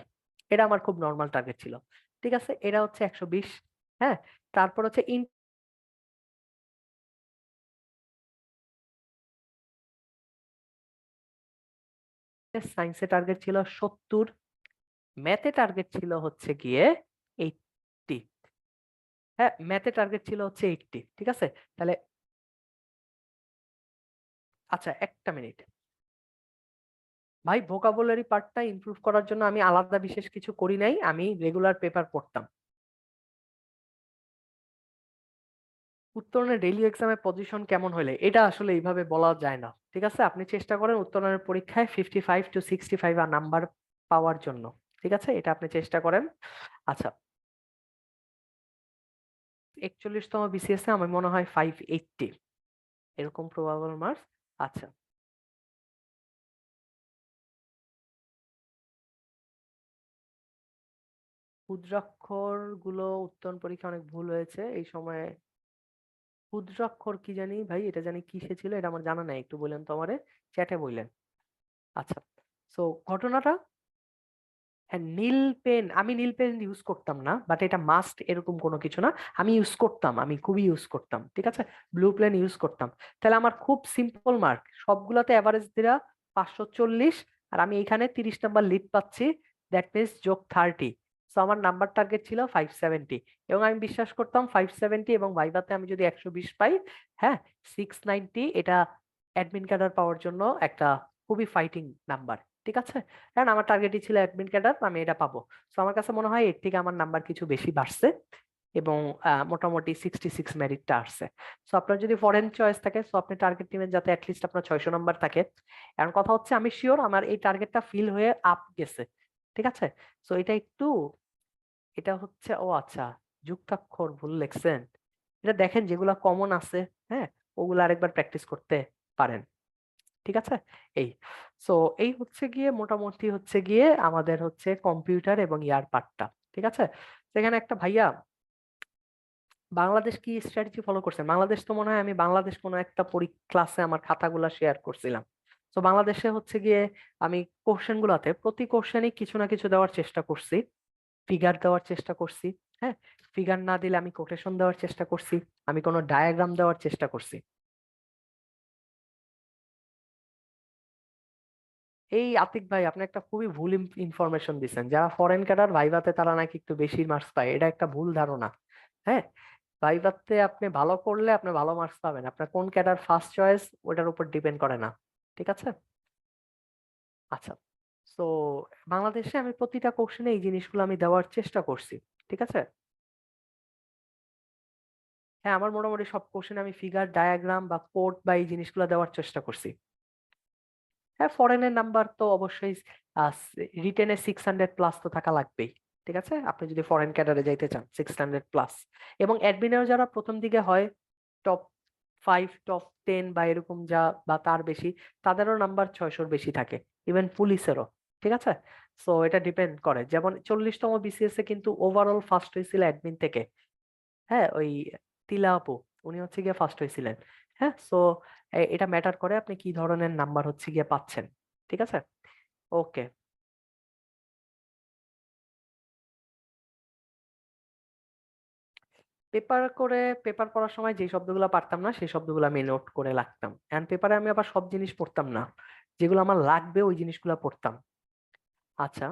এটা আমার খুব নর্মাল টার্গেট ছিল, ঠিক আছে। এটা হচ্ছে 120। হ্যাঁ, তারপর হচ্ছে সায়েন্সে টার্গেট ছিল 70, ম্যাথে টার্গেট ছিল হচ্ছে গিয়ে 80। হ্যাঁ, ম্যাথে টার্গেট ছিল হচ্ছে 80, ঠিক আছে। তাহলে আচ্ছা, একটা মিনিট ভাই, ভোকাবুলারি পার্টটা ইমপ্রুভ করার জন্য আমি আলাদা বিশেষ কিছু করি নাই, আমি রেগুলার পেপার পড়তাম। উত্তরণের ডেইলি এক্সামে পজিশন কেমন হলে, এটা আসলে এইভাবে বলা যায় না, ঠিক আছে। আপনি চেষ্টা করেন উত্তরণের পরীক্ষায় 55 to 65 আর নাম্বার পাওয়ার জন্য, ঠিক আছে, এটা আপনি চেষ্টা করেন। আচ্ছা, 41তম বিসিএস এ আমার মনে হয় 580 এরকম প্রবাবল মার্কস। আচ্ছা, ক্ষুদ্রাক্ষর গুলো উত্তরণ পরীক্ষা অনেক ভুল হয়েছে এই সময়ে। ক্ষুদ্রাক্ষর কি জানি ভাই, এটা জানি কিসে ছিল, এটা আমার জানা নাই, একটু বললেন তো আমারে, চ্যাটে বললেন। আচ্ছা, সো ঘটনাটা, হ্যাঁ নীল পেন, আমি নীল পেন ইউজ করতাম না, বাট এটা মাস্ট এরকম কোনো কিছু না। আমি ইউজ করতাম, আমি খুবই ইউজ করতাম, ঠিক আছে। ব্লু পেন ইউজ করতাম। তাহলে আমার খুব সিম্পল মার্ক, সবগুলাতে অ্যাভারেজ দিরা 540, আর আমি এখানে 30 নাম্বার লিড পাচ্ছি, দ্যাট মিনস যোগ 30। সো আমার নাম্বার টার্গেট ছিল 570, এবং আমি বিশ্বাস করতাম 570 এবং ভাইভাতে আমি যদি 120 পাই, হ্যাঁ, 690, এটা অ্যাডমিন ক্যাডার পাওয়ার জন্য একটা খুবই ফাইটিং নাম্বার, ঠিক আছে। কারণ আমার টার্গেটই ছিল অ্যাডমিন ক্যাডার, আমি এটা পাবো। তো আমার কাছে মনে হয় এর থেকে আমার নাম্বার কিছু বেশি বাড়ছে, এবং মোটামুটি 66 মেরিটটা আসছে। সো আপনার যদি ফরেন চয়েস থাকে, সো আপনি টার্গেট নেবেন যাতে অ্যাটলিস্ট আপনার 600 নাম্বার থাকে। এখন কথা হচ্ছে, আমি শিওর আমার এই টার্গেটটা ফিল হয়ে আপ গেছে, ঠিক আছে। সো এটা একটু, এটা হচ্ছে, ও আচ্ছা, যুক্তাক্ষর ভুল লিখছেন, এটা দেখেন যেগুলা কমন আছে, হ্যাঁ, ওগুলো আরেকবার প্র্যাকটিস করতে পারেন, ঠিক আছে। এই, সো এই হচ্ছে গিয়ে মোটামুটি হচ্ছে গিয়ে আমাদের হচ্ছে কম্পিউটার এবং ইয়ার পার্টটা, ঠিক আছে। সেখানে একটা ভাইয়া, বাংলাদেশ কি স্ট্র্যাটেজি ফলো করছেন? বাংলাদেশ তো মনে হয় আমি বাংলাদেশ কোনো একটা ক্লাসে আমার খাতাগুলা শেয়ার করছিলাম। তো বাংলাদেশে হচ্ছে গিয়ে আমি কোশ্চেন গুলাতে প্রতি কোশ্চেনই কিছু না কিছু দেওয়ার চেষ্টা করছি, ফিগার দেওয়ার চেষ্টা করছি, হ্যাঁ, ফিগার না দিলে আমি কোটেশন দেওয়ার চেষ্টা করছি, আমি কোনো ডায়াগ্রাম দেওয়ার চেষ্টা করছি। এই আতিক ভাই, আপনি একটা খুবই ভুল ইনফরমেশন দিচ্ছেন, যারা ফরেন ক্যাডার ভাইভাতে তারা নাকি একটু বেশি মার্কস পায়, এটা একটা ভুল ধারণা। হ্যাঁ, ভাইভাতে আপনি ভালো করলে আপনি ভালো মার্কস পাবেন, আপনার কোন ক্যাডার ফার্স্ট চয়েস ওটার উপর ডিপেন্ড করে না, ঠিক আছে। আচ্ছা, তো বাংলাদেশে আমি প্রতিটা কোশ্চেনে এই জিনিসগুলো আমি দেওয়ার চেষ্টা করছি, ঠিক আছে। হ্যাঁ, আমার মোটামুটি সব কোশ্চেনে আমি ফিগার, ডায়াগ্রাম বা কোড বা এই জিনিসগুলো দেওয়ার চেষ্টা করছি। হ্যাঁ, ফরেনের নাম্বার তো অবশ্যই, রিটেনে 600+ তো থাকা লাগবেই, ঠিক আছে, আপনি যদি ফরেন ক্যাডারে যাইতে চান 600+। এবং অ্যাডমিনেও যারা প্রথম দিকে হয় টপ 5 টপ 10 বা এরকম যা বা তার বেশি, তাদেরও নাম্বার 600-র বেশি থাকে, ইভেন পুলিশেরও, ঠিক আছে। সো এটা ডিপেন্ড করে, যেমন 40তম বিসিএস এ কিন্তু ওভারঅল ফার্স্ট হয়েছিল অ্যাডমিন থেকে, হ্যাঁ, ওই তিলা আপু, উনি হচ্ছে গিয়ে ফার্স্ট হয়েছিলেন। হ্যাঁ, সো এটা ম্যাটার করে আপনি কি ধরনের নাম্বার হচ্ছে গিয়ে পাচ্ছেন। ঠিক আছে, ওকে। পেপার পড়ার সময় যে শব্দগুলো পারতাম না সেই শব্দগুলো আমি নোট করে রাখতাম, এন্ড পেপারে আমি আবার সব জিনিস পড়তাম না, যেগুলো আমার লাগবে ওই জিনিসগুলো পড়তাম। আচ্ছা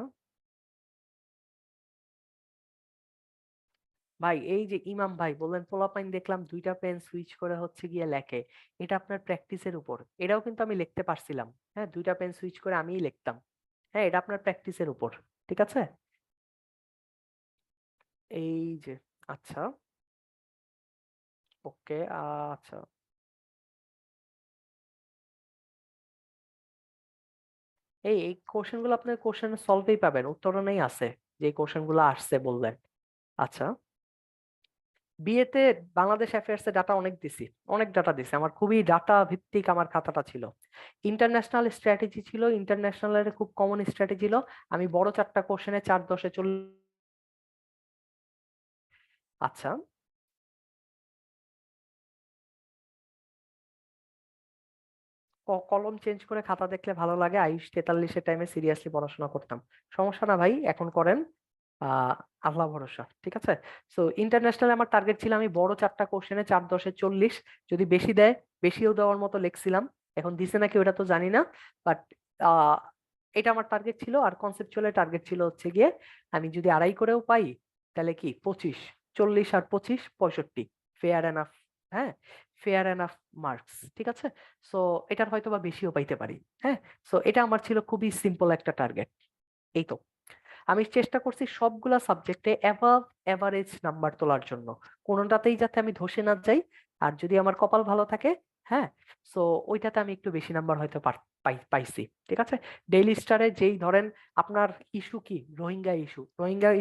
ভাই, এই যে ইমাম ভাই বললেন পোলাপাইন দেখলাম 2টা পেন সুইচ করে হচ্ছে গিয়ে লেখে, এটা আপনার প্র্যাকটিসের উপর। এটাও কিন্তু আমি লিখতে পারছিলাম, হ্যাঁ 2টা পেন সুইচ করে আমিই লিখতাম। হ্যাঁ, এটা আপনার প্র্যাকটিসের উপর। ঠিক আছে, এই যে, আচ্ছা, ওকে, আচ্ছা, এই কোশ্চেন গুলো আপনার কোশ্চেন সলভেই পাবেন, উত্তরণেই আছে যে কোশ্চেন গুলো আসছে বললেন। আচ্ছা, বিএতে বাংলাদেশ অ্যাফেয়ার্স এ ডাটা অনেক দিছি, অনেক ডাটা দিছি, আমার খুবই ডাটা ভিত্তিক আমার খাতাটা ছিল। ইন্টারন্যাশনাল স্ট্র্যাটেজি ছিল, ইন্টারন্যাশনালের খুব কমন স্ট্র্যাটেজি ছিল। আমি বড় 4টা কোশ্চেনে 4 10 40। আচ্ছা, কলম চেঞ্জ করে খাতা দেখলে ভালো লাগে, আয়ুষ 43-এর টাইমে সিরিয়াসলি পড়াশোনা করতাম। সমস্যা না ভাই, এখন করেন। আহ আল্লাহ ভরসা। ঠিক আছে, সো ইন্টারন্যাশনাল আমার টার্গেট ছিল আমি বড় 4টা কোশ্চেনে 4 10 40, যদি বেশি দেয় বেশিও দেওয়ার মতো লিখছিলাম। এখন দিছে নাকি ওটা তো জানি না, বাট আহ এটা আমার টার্গেট ছিল। আর কনসেপচুয়াল টার্গেট ছিল হচ্ছে গিয়ে আমি যদি আড়াই করেও পাই তাহলে কি 25, 40 আর 25 65, ফেয়ার এনাফ। হ্যাঁ, ফেয়ার এনাফ মার্কস। ঠিক আছে, সো এটার হয়তো বা বেশিও পাইতে পারি। হ্যাঁ, সো এটা আমার ছিল খুবই সিম্পল একটা টার্গেট। এই তো, আমি চেষ্টা করছি সবগুলা সাবজেক্টে অ্যাবাভ এভারেজ নাম্বার তোলার জন্য, কোনোটাতেই যাতে আমি ধসে না যাই। আর যদি আমার কপাল ভালো থাকে, হ্যাঁ, সো ওইটাতে আমি একটু বেশি নাম্বার হয়তো পাইছি। ঠিক আছে, ডেইলি স্টারে যেই ধরেন আপনার ইস্যু কি, রোহিঙ্গা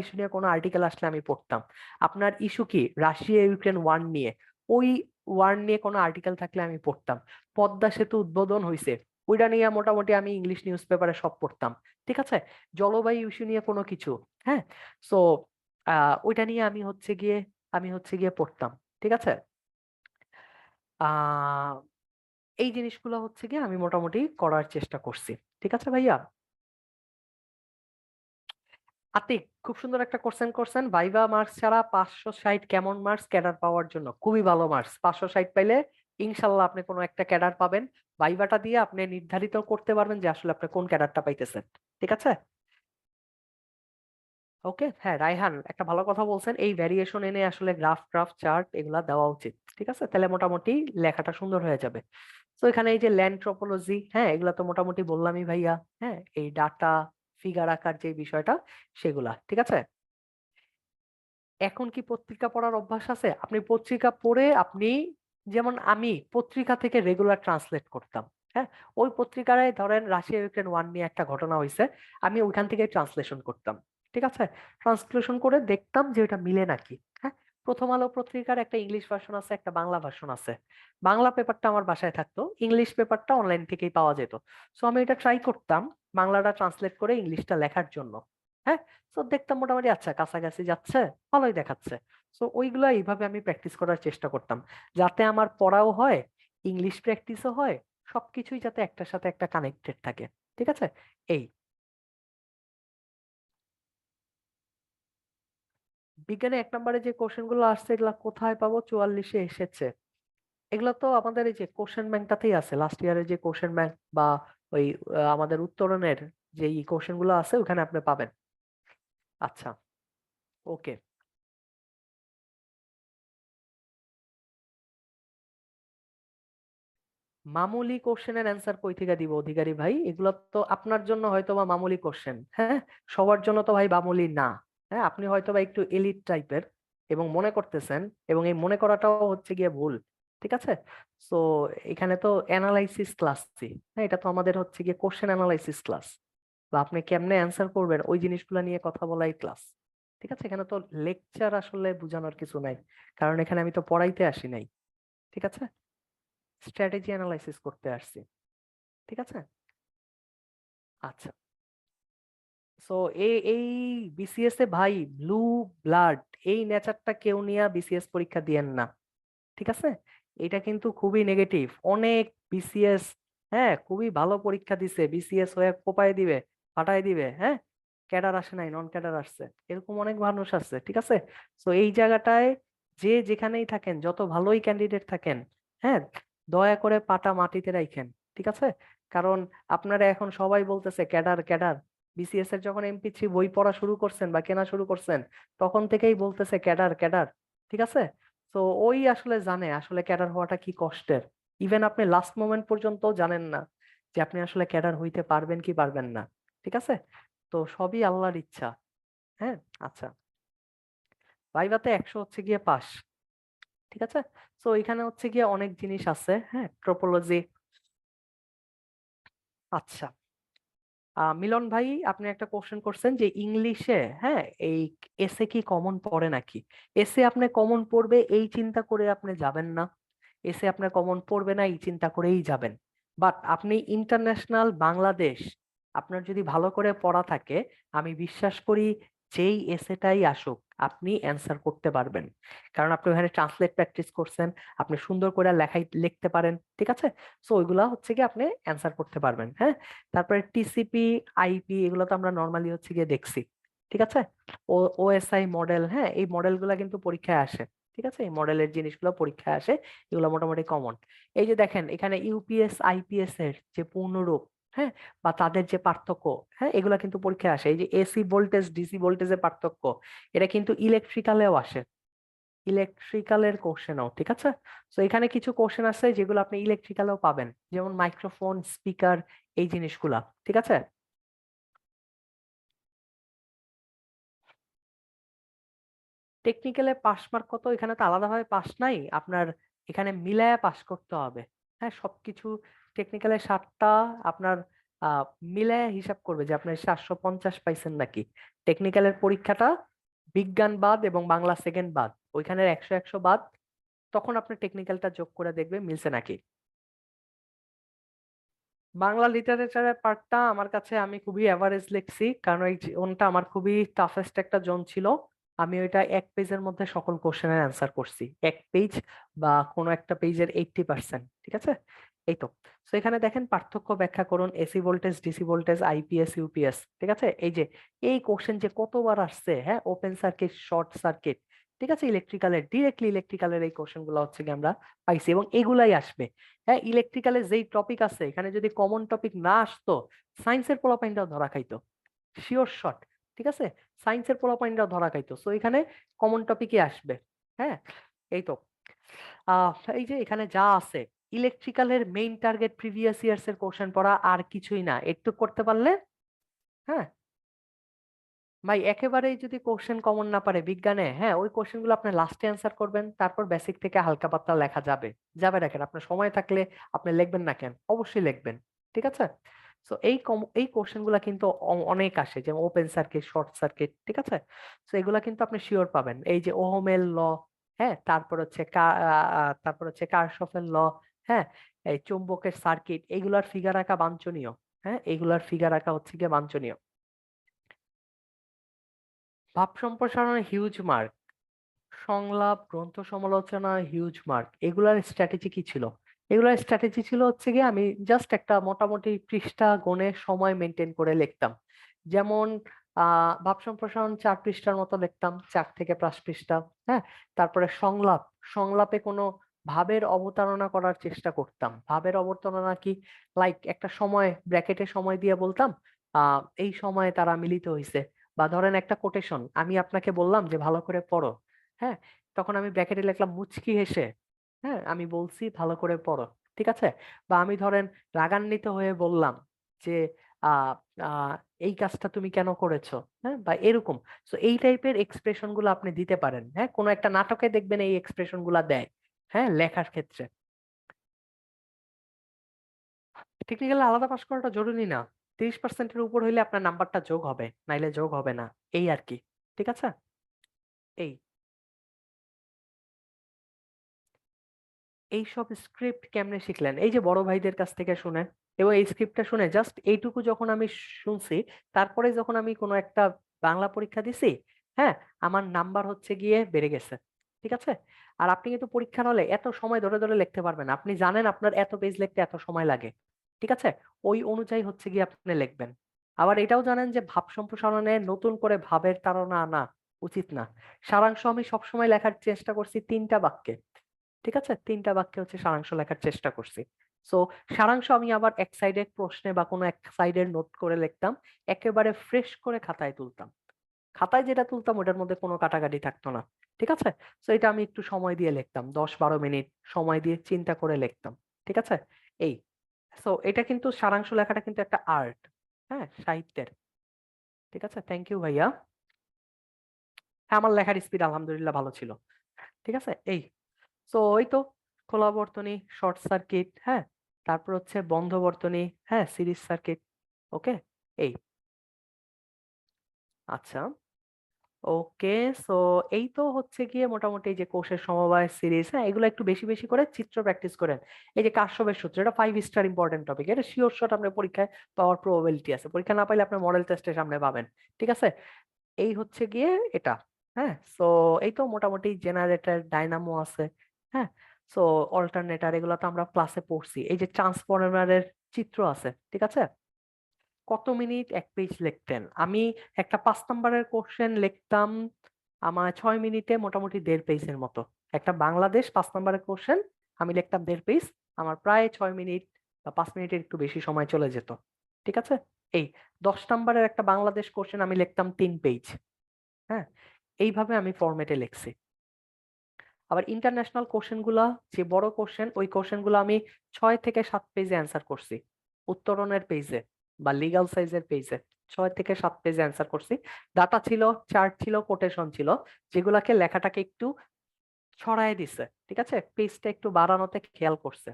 ইস্যু নিয়ে কোনো আর্টিকেল আসলে আমি পড়তাম। আপনার ইস্যু কি, রাশিয়া ইউক্রেন ওয়ার নিয়ে, ওই ওয়ার নিয়ে কোনো আর্টিকেল থাকলে আমি পড়তাম। পদ্মা সেতু উদ্বোধন হয়েছে, ওইটা নিয়ে মোটামুটি আমি ইংলিশ নিউজ পেপারে সব পড়তাম। ঠিক আছে, জলবায়ু ইস্যু নিয়ে কোনো কিছু, হ্যাঁ, সো ওইটা নিয়ে আমি হচ্ছে গিয়ে পড়তাম। ঠিক আছে, আহ এই জিনিসগুলো হচ্ছে গিয়ে আমি মোটামুটি করার চেষ্টা করছি। ঠিক আছে ভাইয়া। আতিক, খুব সুন্দর একটা কোশ্চেন করছেন, ভাইবা মার্কস ছাড়া 560 কেমন মার্কস ক্যাডার পাওয়ার জন্য? খুবই ভালো মার্কস, 560 পাইলে ইনশাল্লাহ আপনি কোনো একটা ক্যাডার পাবেন। ভাইবাটা দিয়ে আপনি নির্ধারিত করতে পারবেন যে আসলে আপনি কোন ক্যাডারটা পাইতেছেন। ঠিক আছে, ওকে। হ্যাঁ রায়হান, একটা ভালো কথা বলছেন, এই ভ্যারিয়েশন এনে আসলে গ্রাফ চার্ট এগুলা দেওয়া উচিত। ঠিক আছে, তাহলে মোটামুটি লেখাটা সুন্দর হয়ে যাবে। তো এখানে এই যে ল্যান্ড ট্রপোলজি, হ্যাঁ এগুলা তো মোটামুটি বললামই ভাইয়া। হ্যাঁ, এই ডাটা ফিগার আকার যে বিষয়টা সেগুলা। ঠিক আছে, এখন কি পত্রিকা পড়ার অভ্যাস আছে? আপনি পত্রিকা পড়ে আপনি, যেমন আমি পত্রিকা থেকে রেগুলার ট্রান্সলেট করতাম। হ্যাঁ, ওই পত্রিকায় ধরেন রাশিয়া ইউক্রেন ওয়ার নিয়ে একটা ঘটনা হয়েছে, আমি ওইখান থেকে ট্রান্সলেশন করতাম। ঠিক আছে, ট্রান্সলেশন করে দেখতাম যে ওটা মিলে নাকি। হ্যাঁ, প্রথম আলো পত্রিকার একটা ইংলিশ ভার্সন আছে, একটা বাংলা ভার্সন আছে। বাংলা পেপারটা আমার বাসায় থাকতো, ইংলিশ পেপারটা অনলাইন থেকেই পাওয়া যেত। সো আমি এটা ট্রাই করতাম বাংলাটা ট্রান্সলেট করে ইংলিশটা লেখার জন্য। হ্যাঁ, তো দেখতাম মোটামুটি আচ্ছা কাছাকাছি যাচ্ছে, ভালোই দেখাচ্ছে। তো ওইগুলো এইভাবে আমি প্র্যাকটিস করার চেষ্টা করতাম, যাতে আমার পড়াও হয়, ইংলিশ প্র্যাকটিসও হয়, সবকিছুই যাতে একটার সাথে একটা কানেক্টেড থাকে। ঠিক আছে, এই বিজ্ঞানে 1 নম্বরে যে কোশ্চেন গুলো আসছে এগুলা কোথায় পাবো? 44-এ এসেছে। এগুলো তো আমাদের এই যে কোশ্চেন ব্যাংকটাতেই আছে, লাস্ট ইয়ারের যে কোশ্চেন ব্যাংক বা ওই আমাদের উত্তরণের যে কোশ্চেন গুলো আছে ওখানে আপনি পাবেন। আচ্ছা, ওকে। মামুলি কোশ্চেনের অ্যান্সার কই থেকে দিব অধিকারী ভাই? এগুলো তো আপনার জন্য হয়তো বা মামুলি কোশ্চেন, হ্যাঁ, সবার জন্য তো ভাই মামুলি না। হ্যাঁ, আপনি হয়তো বা একটু এলিট টাইপের এবং মনে করতেছেন, এবং এই মনে করাটাও হচ্ছে গিয়ে ভুল। ঠিক আছে, সো এখানে তো অ্যানালাইসিস ক্লাস, হ্যাঁ এটা তো আমাদের হচ্ছে গিয়ে কোশ্চেন অ্যানালাইসিস ক্লাস, বা আপনি কেমনে অ্যান্সার করবেন ওই জিনিসগুলো নিয়ে কথা বলাই ক্লাস। ঠিক আছে, এখানে তো লেকচার আসলে বোঝানোর কিছু নাই, কারণ এখানে আমি তো পড়াইতে আসি নাই। ঠিক আছে, স্ট্র্যাটেজি অ্যানালাইসিস করতে আসছি। ঠিক আছে, আচ্ছা, সো এই এই বিসিএস এ ভাই ব্লু ব্লাড এই নেচারটা কেউ নিয়ে বিসিএস পরীক্ষা দিয়েন না। ঠিক আছে? এটা কিন্তু খুবই নেগেটিভ। অনেক বিসিএস, হ্যাঁ, খুবই ভালো পরীক্ষা দিছে, বিসিএস হয়ে কোপায় দিবে, ফাটায় দিবে, হ্যাঁ, ক্যাডার আসে নাই, নন ক্যাডার আসছে, এরকম অনেক মানুষ আছে। ঠিক আছে? তো এই জায়গাটায় যে যেখানেই থাকেন, যত ভালোই ক্যান্ডিডেট থাকেন, হ্যাঁ, দয়া করে পাটা মাটিতে রাখেন। ঠিক আছে? কারণ আপনারা এখন সবাই বলতেছে ক্যাডার ক্যাডার। বিসিএস এর যখন এমপি3 বই পড়া শুরু করছেন বা কেনা শুরু করছেন, তখন থেকেই বলতেছে ক্যাডার ক্যাডার। ঠিক আছে? তো ওই আসলে জানে আসলে ক্যাডার হওয়াটা কি কষ্টের। ইভেন আপনি লাস্ট মোমেন্ট পর্যন্ত জানেন না যে আপনি আসলে ক্যাডার হইতে পারবেন কি পারবেন না। ঠিক আছে? তো সবই আল্লাহর ইচ্ছা। হ্যাঁ। আচ্ছা, ভাইভাতে 100 হচ্ছে গিয়ে পাস। ঠিক আছে? তো এখানে হচ্ছে গিয়ে অনেক জিনিস আছে, হ্যাঁ, ট্রোপোলজি। আচ্ছা, মিলন ভাই, আপনি একটা কোশ্চেন করছেন যে ইংলিশে, হ্যাঁ, এই এসে কি কমন পড়ে নাকি? এসে আপনি কমন পড়বে এই চিন্তা করে আপনি যাবেন না, এসে আপনার কমন পড়বে না এই চিন্তা করেই যাবেন। বাট আপনি ইন্টারন্যাশনাল বাংলাদেশ, আপনার যদি ভালো করে পড়া থাকে, আমি বিশ্বাস করি যেই এসেটাই আসুক আপনি অ্যান্সার করতে পারবেন। কারণ আপনি ওখানে ট্রান্সলেট প্র্যাকটিস করছেন, আপনি সুন্দর করে লিখতে পারেন। ঠিক আছে? সো ওইগুলা হচ্ছে কি আপনি অ্যান্সার করতে পারবেন। হ্যাঁ। তারপরে টিসিপি, আইপি, এগুলো তো আমরা নর্মালি হচ্ছে গিয়ে দেখছি। ঠিক আছে? ওএসআই মডেল, হ্যাঁ, এই মডেলগুলা কিন্তু পরীক্ষায় আসে। ঠিক আছে? এই মডেলের জিনিসগুলো পরীক্ষায় আসে, এগুলো মোটামুটি কমন। এই যে দেখেন এখানে ইউপিএস আইপিএস এর যে পূর্ণরূপ, হ্যাঁ, বা তাদের যে পার্থক্য, হ্যাঁ, এগুলা কিন্তু পরীক্ষায় আসে। এই যে এসি ভোল্টেজ ডিসি ভোল্টেজের পার্থক্য, এটা কিন্তু ইলেকট্রিক্যালেও আসে, ইলেকট্রিক্যালের কোশ্চেনও। ঠিক আছে? তো এখানে কিছু কোশ্চেন আছে যেগুলো আপনি ইলেকট্রিক্যালেও পাবেন, যেমন মাইক্রোফোন, স্পিকার, এই জিনিসগুলা। ঠিক আছে? টেকনিক্যালে পাস মার্ক কত? এখানে তো আলাদাভাবে পাস নাই আপনার, এখানে মিলায়া পাস করতে হবে। হ্যাঁ, সবকিছু টেকনিক্যালে 60টা আপনার আহ মিলায়া হিসাব করবে যে আপনি 750 পাইছেন নাকি। টেকনিক্যালের পরীক্ষাটা বিজ্ঞান বাদ এবং বাংলা সেকেন্ড বাদ, ওইখানের 100 বাদ, তখন আপনি টেকনিক্যালটা যোগ করে দেখবে মিলছে নাকি। বাংলা লিটারেচারের পার্টটা আমার কাছে, আমি খুবই এভারেজ লিখছি, কারণ ওই জোনটা আমার খুবই টাফেস্ট একটা জোন ছিল। আমি ওইটা এক পেজের মধ্যে সকল কোশ্চেনের অ্যান্সার করছি, এক পেজ বা কোনো একটা পেজের 80%। ঠিক আছে? এই তো। তো এখানে দেখেন পার্থক্য ব্যাখ্যা করুন, AC voltage DC voltage IPS UPS. ঠিক আছে? এই যে এই কোশ্চেন যে কতবার আসছে, হ্যাঁ, ওপেন সার্কিট শর্ট সার্কিট। ঠিক আছে? ইলেকট্রিক্যালের, ডিরেক্টলি ইলেকট্রিক্যালের এই কোশ্চেন গুলো হচ্ছে কি আমরা পাইছি, এবং এগুলাই আসবে। হ্যাঁ, ইলেকট্রিক্যালে যেই টপিক আছে, এখানে যদি কমন টপিক না আসতো, সায়েন্সের পোলাপাইনটাও ধরা খাইতো, শিওর শট। ঠিক আছে? সায়েন্সের পোলাপাইনটাও ধরা খাইতো। সো এখানে কমন টপিকই আসবে। হ্যাঁ। এই তো। এই যে এখানে যা আছে, ইলেকট্রিক্যালের মেইন টার্গেট প্রিভিয়াস ইয়ার্স এর কোশ্চেন পড়া, আর কিছুই না, একটু করতে পারলে। হ্যাঁ ভাই, একেবারেই যদি কোশ্চেন কমন না পারে বিজ্ঞানে, হ্যাঁ, ওই কোশ্চেন গুলো আপনি লাস্টে অ্যান্সার করবেন, তারপর বেসিক থেকে হালকা পাতলা লেখা যাবে। যাবে দেখেন, আপনার সময় থাকলে আপনি লিখবেন না কেন? অবশ্যই লিখবেন। ঠিক আছে? তো এই কোশ্চেন গুলা কিন্তু অনেক আসে, যেমন ওপেন সার্কিট শর্ট সার্কিট। ঠিক আছে? তো এগুলা কিন্তু আপনি শিওর পাবেন। এই যে ওহমের ল, হ্যাঁ, তারপর হচ্ছে কার্শফের ল, হ্যাঁ, এই চুম্বকের সার্কিট, এগুলার ফিগার আঁকা বাঞ্ছনীয়। হ্যাঁ, এগুলার ফিগার আঁকা হচ্ছে গিয়ে বাঞ্ছনীয়। ভাব সম্প্রসারণে হিউজ মার্ক, সংলাপ গ্রন্থ সমালোচনা হিউজ মার্ক, এগুলার স্ট্র্যাটেজি কি ছিল? এগুলার স্ট্র্যাটেজি ছিল হচ্ছে গিয়ে আমি জাস্ট একটা মোটামুটি পৃষ্ঠা গুণে সময় মেনটেন করে লিখতাম। যেমন ভাব সম্প্রসারণ 4 পৃষ্ঠার মতো লিখতাম, 4 থেকে 5 পৃষ্ঠা। হ্যাঁ। তারপরে সংলাপ, সংলাপে কোনো ভাবের অবতারণা করার চেষ্টা করতাম। ভাবের অবতারণা কি? লাইক একটা সময় ব্র্যাকেটে সময় দিয়ে বলতাম এই সময়ে তারা মিলিত হয়েছে, বা ধরেন একটা কোটেশন আমি আপনাকে বললাম যে ভালো করে পড়ো, হ্যাঁ, তখন আমি ব্র্যাকেটে লিখলাম মুচকি হেসে, হ্যাঁ, আমি বলছি ভালো করে পড়ো। ঠিক আছে? বা আমি ধরেন রাগান্বিত হয়ে বললাম যে আহ আহ এই কাজটা তুমি কেন করেছো, হ্যাঁ, বা এরকম। তো এই টাইপের এক্সপ্রেশন গুলো আপনি দিতে পারেন। হ্যাঁ, কোনো একটা নাটকে দেখবেন এই এক্সপ্রেশন গুলা দেয়, হ্যাঁ, লেখার ক্ষেত্রে। টেকনিক্যালি আলাদা পাস করাটা জরুরি না, 30%-এর উপর হইলে আপনার নাম্বারটা যোগ হবে, নাইলে যোগ হবে না, এই আর কি। ঠিক আছে? এই এইসব স্ক্রিপ্ট কেমনে শিখলেন? এই যে বড় ভাইদের কাছ থেকে শুনে, এবং এই স্ক্রিপ্টটা শুনে জাস্ট এইটুকু যখন আমি শুনছি, তারপরে যখন আমি কোনো একটা বাংলা পরীক্ষা দিছি, হ্যাঁ, আমার নাম্বার হচ্ছে গিয়ে বেড়ে গেছে। ঠিক আছে? আর আপনি কিন্তু পরীক্ষার হলে এত সময় ধরে ধরে লিখতে পারবেন না। আপনি জানেন আপনার এত পেজ লিখতে এত সময় লাগে, ঠিক আছে? ওই অনুযায়ী হচ্ছে গিয়ে আপনি লিখবেন। আবার এটাও জানেন যে ভাব সম্প্রসারণে নতুন করে ভাবের তাড়না আনা উচিত না। সারাংশ আমি সবসময় লেখার চেষ্টা করছি 3টা বাক্যে, ঠিক আছে? 3টা বাক্যে হচ্ছে সারাংশ লেখার চেষ্টা করছি। সো সারাংশ আমি আবার এক সাইডের প্রশ্নে বা কোনো এক সাইডের নোট করে লিখতাম, একেবারে ফ্রেশ করে খাতায় তুলতাম। খাতায় যেটা তুলতাম ওটার মধ্যে কোনো কাটাকাটি থাকতো না, ঠিক আছে? সো এটা আমি একটু সময় দিয়ে লিখতাম, 10-12 মিনিট সময় দিয়ে চিন্তা করে লিখতাম, ঠিক আছে? এই সো এটা কিন্তু সারাংশ লেখাটা কিন্তু একটা আর্ট, হ্যাঁ, সাহিত্যের, ঠিক আছে? থ্যাংক ইউ ভাইয়া। হ্যাঁ, আমার লেখার স্পিড আলহামদুলিল্লাহ ভালো ছিল, ঠিক আছে? এই সো ওই তো খোলা বর্তনী, শর্ট সার্কিট, হ্যাঁ, তারপর হচ্ছে বন্ধ বর্তনী, হ্যাঁ, সিরিজ সার্কিট, ওকে। এই আচ্ছা, ওকে। সো এই তো হচ্ছে গিয়ে মোটামুটি এই যে কোষের সমবায় সিরিজ, হ্যাঁ, এগুলো একটু বেশি বেশি করে চিত্র প্র্যাকটিস করেন। এই যে কাশ্যপের সূত্র, এটা 5 স্টার ইম্পর্টেন্ট টপিক, এটা শিওর শট আপনার পরীক্ষায় পাওয়ার প্রবাবিলিটি আছে, পরীক্ষা না পাইলে আপনার মডেল টেস্টের সামনে পাবেন, ঠিক আছে? এই হচ্ছে গিয়ে এটা, হ্যাঁ। সো এই তো মোটামুটি জেনারেটর, ডাইনামো আছে, হ্যাঁ। সো অল্টারনেটর, এগুলো তো আমরা ক্লাসে পড়ছি। এই যে ট্রান্সফরমারের চিত্র আছে, ঠিক আছে? কত মিনিট এক পেজ লিখতেন? আমি একটা 5 নাম্বারের কোশ্চেন লিখতাম আমার 6 মিনিটে, মোটামুটি 1.5 পেজের মতো। একটা বাংলাদেশ 5 নাম্বারের কোশ্চেন আমি লিখতাম 1.5 পেজ, আমার প্রায় 6 মিনিট বা 5 মিনিটের একটু বেশি সময় চলে যেত, ঠিক আছে? এই 10 নাম্বারের একটা বাংলাদেশ কোশ্চেন আমি লিখতাম 3 পেজ, হ্যাঁ। এইভাবে আমি ফরম্যাটে লিখছি। আবার ইন্টারন্যাশনাল কোশ্চেন গুলা, যে বড় কোশ্চেন, ওই কোশ্চেন গুলো আমি 6 থেকে 7 পেজে অ্যান্সার করছি, উত্তরণের পেজে বা লিগ্যাল সাইজের পেজে 6 থেকে 7 পেজে অ্যান্সার করছি। ডাটা ছিল, চার্ট ছিল, কোটেশন ছিল, যেগুলাকে লেখাটাকে একটু ছড়ায় দিছে, ঠিক আছে, পেজটা একটু বাড়ানোতে খেয়াল করছে।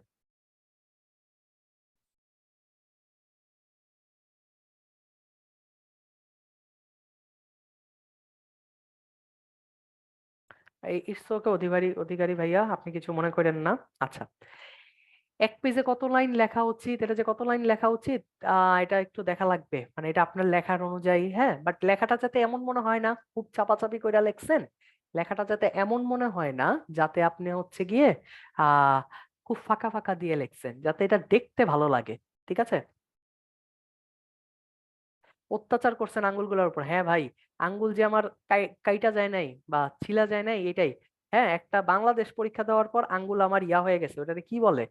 এই ইটস ওকে অধিকারী অধিকারী ভাইয়া, আপনি কিছু মনে করেন না। আচ্ছা, এক পেজে কত লাইন লেখা উচিত, এটা যে কত লাইন লেখা উচিত, এটা একটু দেখা লাগবে, মানে এটা আপনার লেখার অনুযায়ী, হ্যাঁ। বাট লেখাটা যাতে এমন মনে হয় না খুব চাপাচাপি করে লেখছেন, লেখাটা যাতে এমন মনে হয় না যাতে আপনি হচ্ছে গিয়ে আহ খুব ফাঁকা ফাঁকা দিয়ে লিখছেন, যাতে এটা দেখতে ভালো লাগে, ঠিক আছে? অত্যাচার করছেন আঙ্গুলগুলোর উপর, হ্যাঁ ভাই, আঙ্গুল যে আমার কাইটা যায় নাই বা ছিলা যায় নাই এটাই। হ্যাঁ, একটা বাংলাদেশ পরীক্ষা দেওয়ার পর আঙ্গুল আমার ইয়া হয়ে গেছে, ওটাকে কি বলে,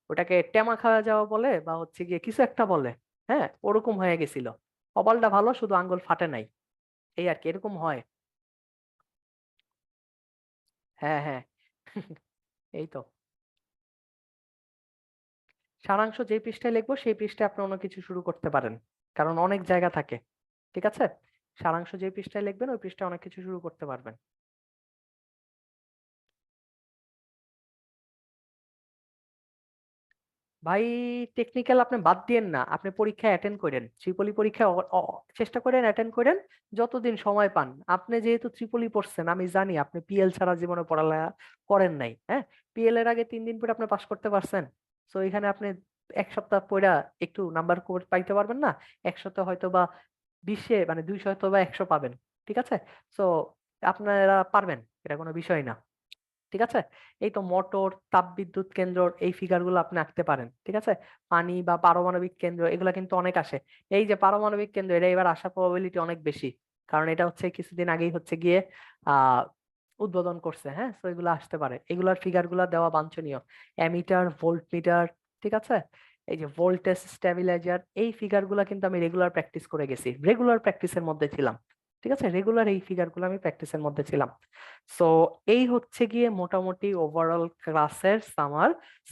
ওটাকে টেমা খাওয়া যাওয়া বলে বা হচ্ছে গিয়ে কিছু একটা বলে, হ্যাঁ, ওরকম হয়ে গেছিল। কপালটা ভালো, শুধু আঙ্গুল ফাটে নাই, এই আর কি, এরকম হয়। হ্যাঁ হ্যাঁ। এই তো সারাংশ যে পৃষ্ঠায় লিখবো সেই পৃষ্ঠায় আপনি অন্য কিছু শুরু করতে পারেন, কারণ অনেক জায়গা থাকে, ঠিক আছে? সারাংশ যে পৃষ্ঠায় লিখবেন ওই পৃষ্ঠায় অনেক কিছু শুরু করতে পারবেন। ভাই, টেকনিক্যাল আপনি বাদ দিয়েন না, আপনি পরীক্ষা অ্যাটেন্ড করেন, ত্রিপলি পরীক্ষা চেষ্টা করেন অ্যাটেন্ড করেন যতদিন সময় পান। আপনি যেহেতু ত্রিপলি পড়ছেন, আমি জানি আপনি পিএল ছাড়া জীবনে পড়ালেখা করেন নাই, হ্যাঁ। পিএল এর আগে 3 দিন পরে আপনি পাশ করতে পারছেন। তো এখানে আপনি এক সপ্তাহ পড়া একটু নাম্বার পাইতে পারবেন না, 100-তে হয়তো বা 20-এ মানে 200 হয়তো বা 100 পাবেন, ঠিক আছে? তো আপনারা পারবেন, এটা কোনো বিষয় না, ঠিক আছে? এই তো মোটর, তাপবিদ্যুৎ কেন্দ্র, এই ফিগার গুলো আপনি আঁকতে পারেন, ঠিক আছে? পানি বা পারমাণবিক কেন্দ্র, এগুলা কিন্তু অনেক আসে। এই যে পারমাণবিক কেন্দ্র, এটা এবার আসার প্রবাবিলিটি অনেক বেশি, কারণ এটা হচ্ছে কিছুদিন আগেই হচ্ছে গিয়ে আহ উদ্বোধন করছে, হ্যাঁ। তো এগুলো আসতে পারে, এগুলার ফিগার গুলা দেওয়া বাঞ্ছনীয়। অ্যামিটার, ভোল্ট মিটার, ঠিক আছে? এই যে ভোল্টেজ স্টেবিলাইজার, এই ফিগার গুলা কিন্তু আমি রেগুলার প্র্যাকটিস করে গেছি, রেগুলার প্র্যাকটিসের মধ্যে ছিলাম, ঠিক আছে? রেগুলার এই ফিগার গুলো আমি প্র্যাকটিসের মধ্যে ছিলাম। সো এই হচ্ছে গিয়ে মোটামুটি ওভারঅল ক্লাসের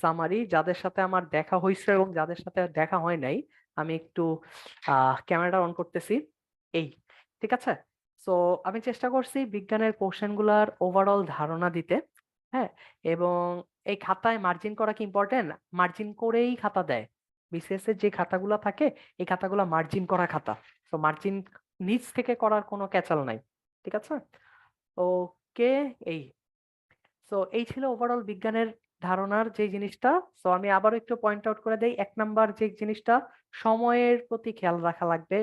সামারি। যাদের সাথে আমার দেখা হয়েছে এবং যাদের সাথে দেখা হয় নাই, আমি একটু ক্যামেরাটা অন করতেছি। এই, ঠিক আছে? সো আমি চেষ্টা করছি বিজ্ঞানের কোশ্চেন গুলার ওভারঅল ধারণা দিতে, হ্যাঁ। এবং এই খাতায় মার্জিন করা কি ইম্পর্টেন্ট, মার্জিন করেই খাতা দেয়। বিসিএস এর যে খাতাগুলো থাকে, এই খাতাগুলো মার্জিন করা খাতা। তো মার্জিন নিচ থেকে করার কোনো ক্যাচাল নাই, ঠিক আছে? ওকে। এই সো এই ছিল ওভারঅল বিজ্ঞানের ধারণার যে জিনিসটা। সো আমি আবারও একটু পয়েন্ট আউট করে দেই, 1 নাম্বার যে জিনিসটা, সময়ের প্রতি খেয়াল রাখা লাগবে,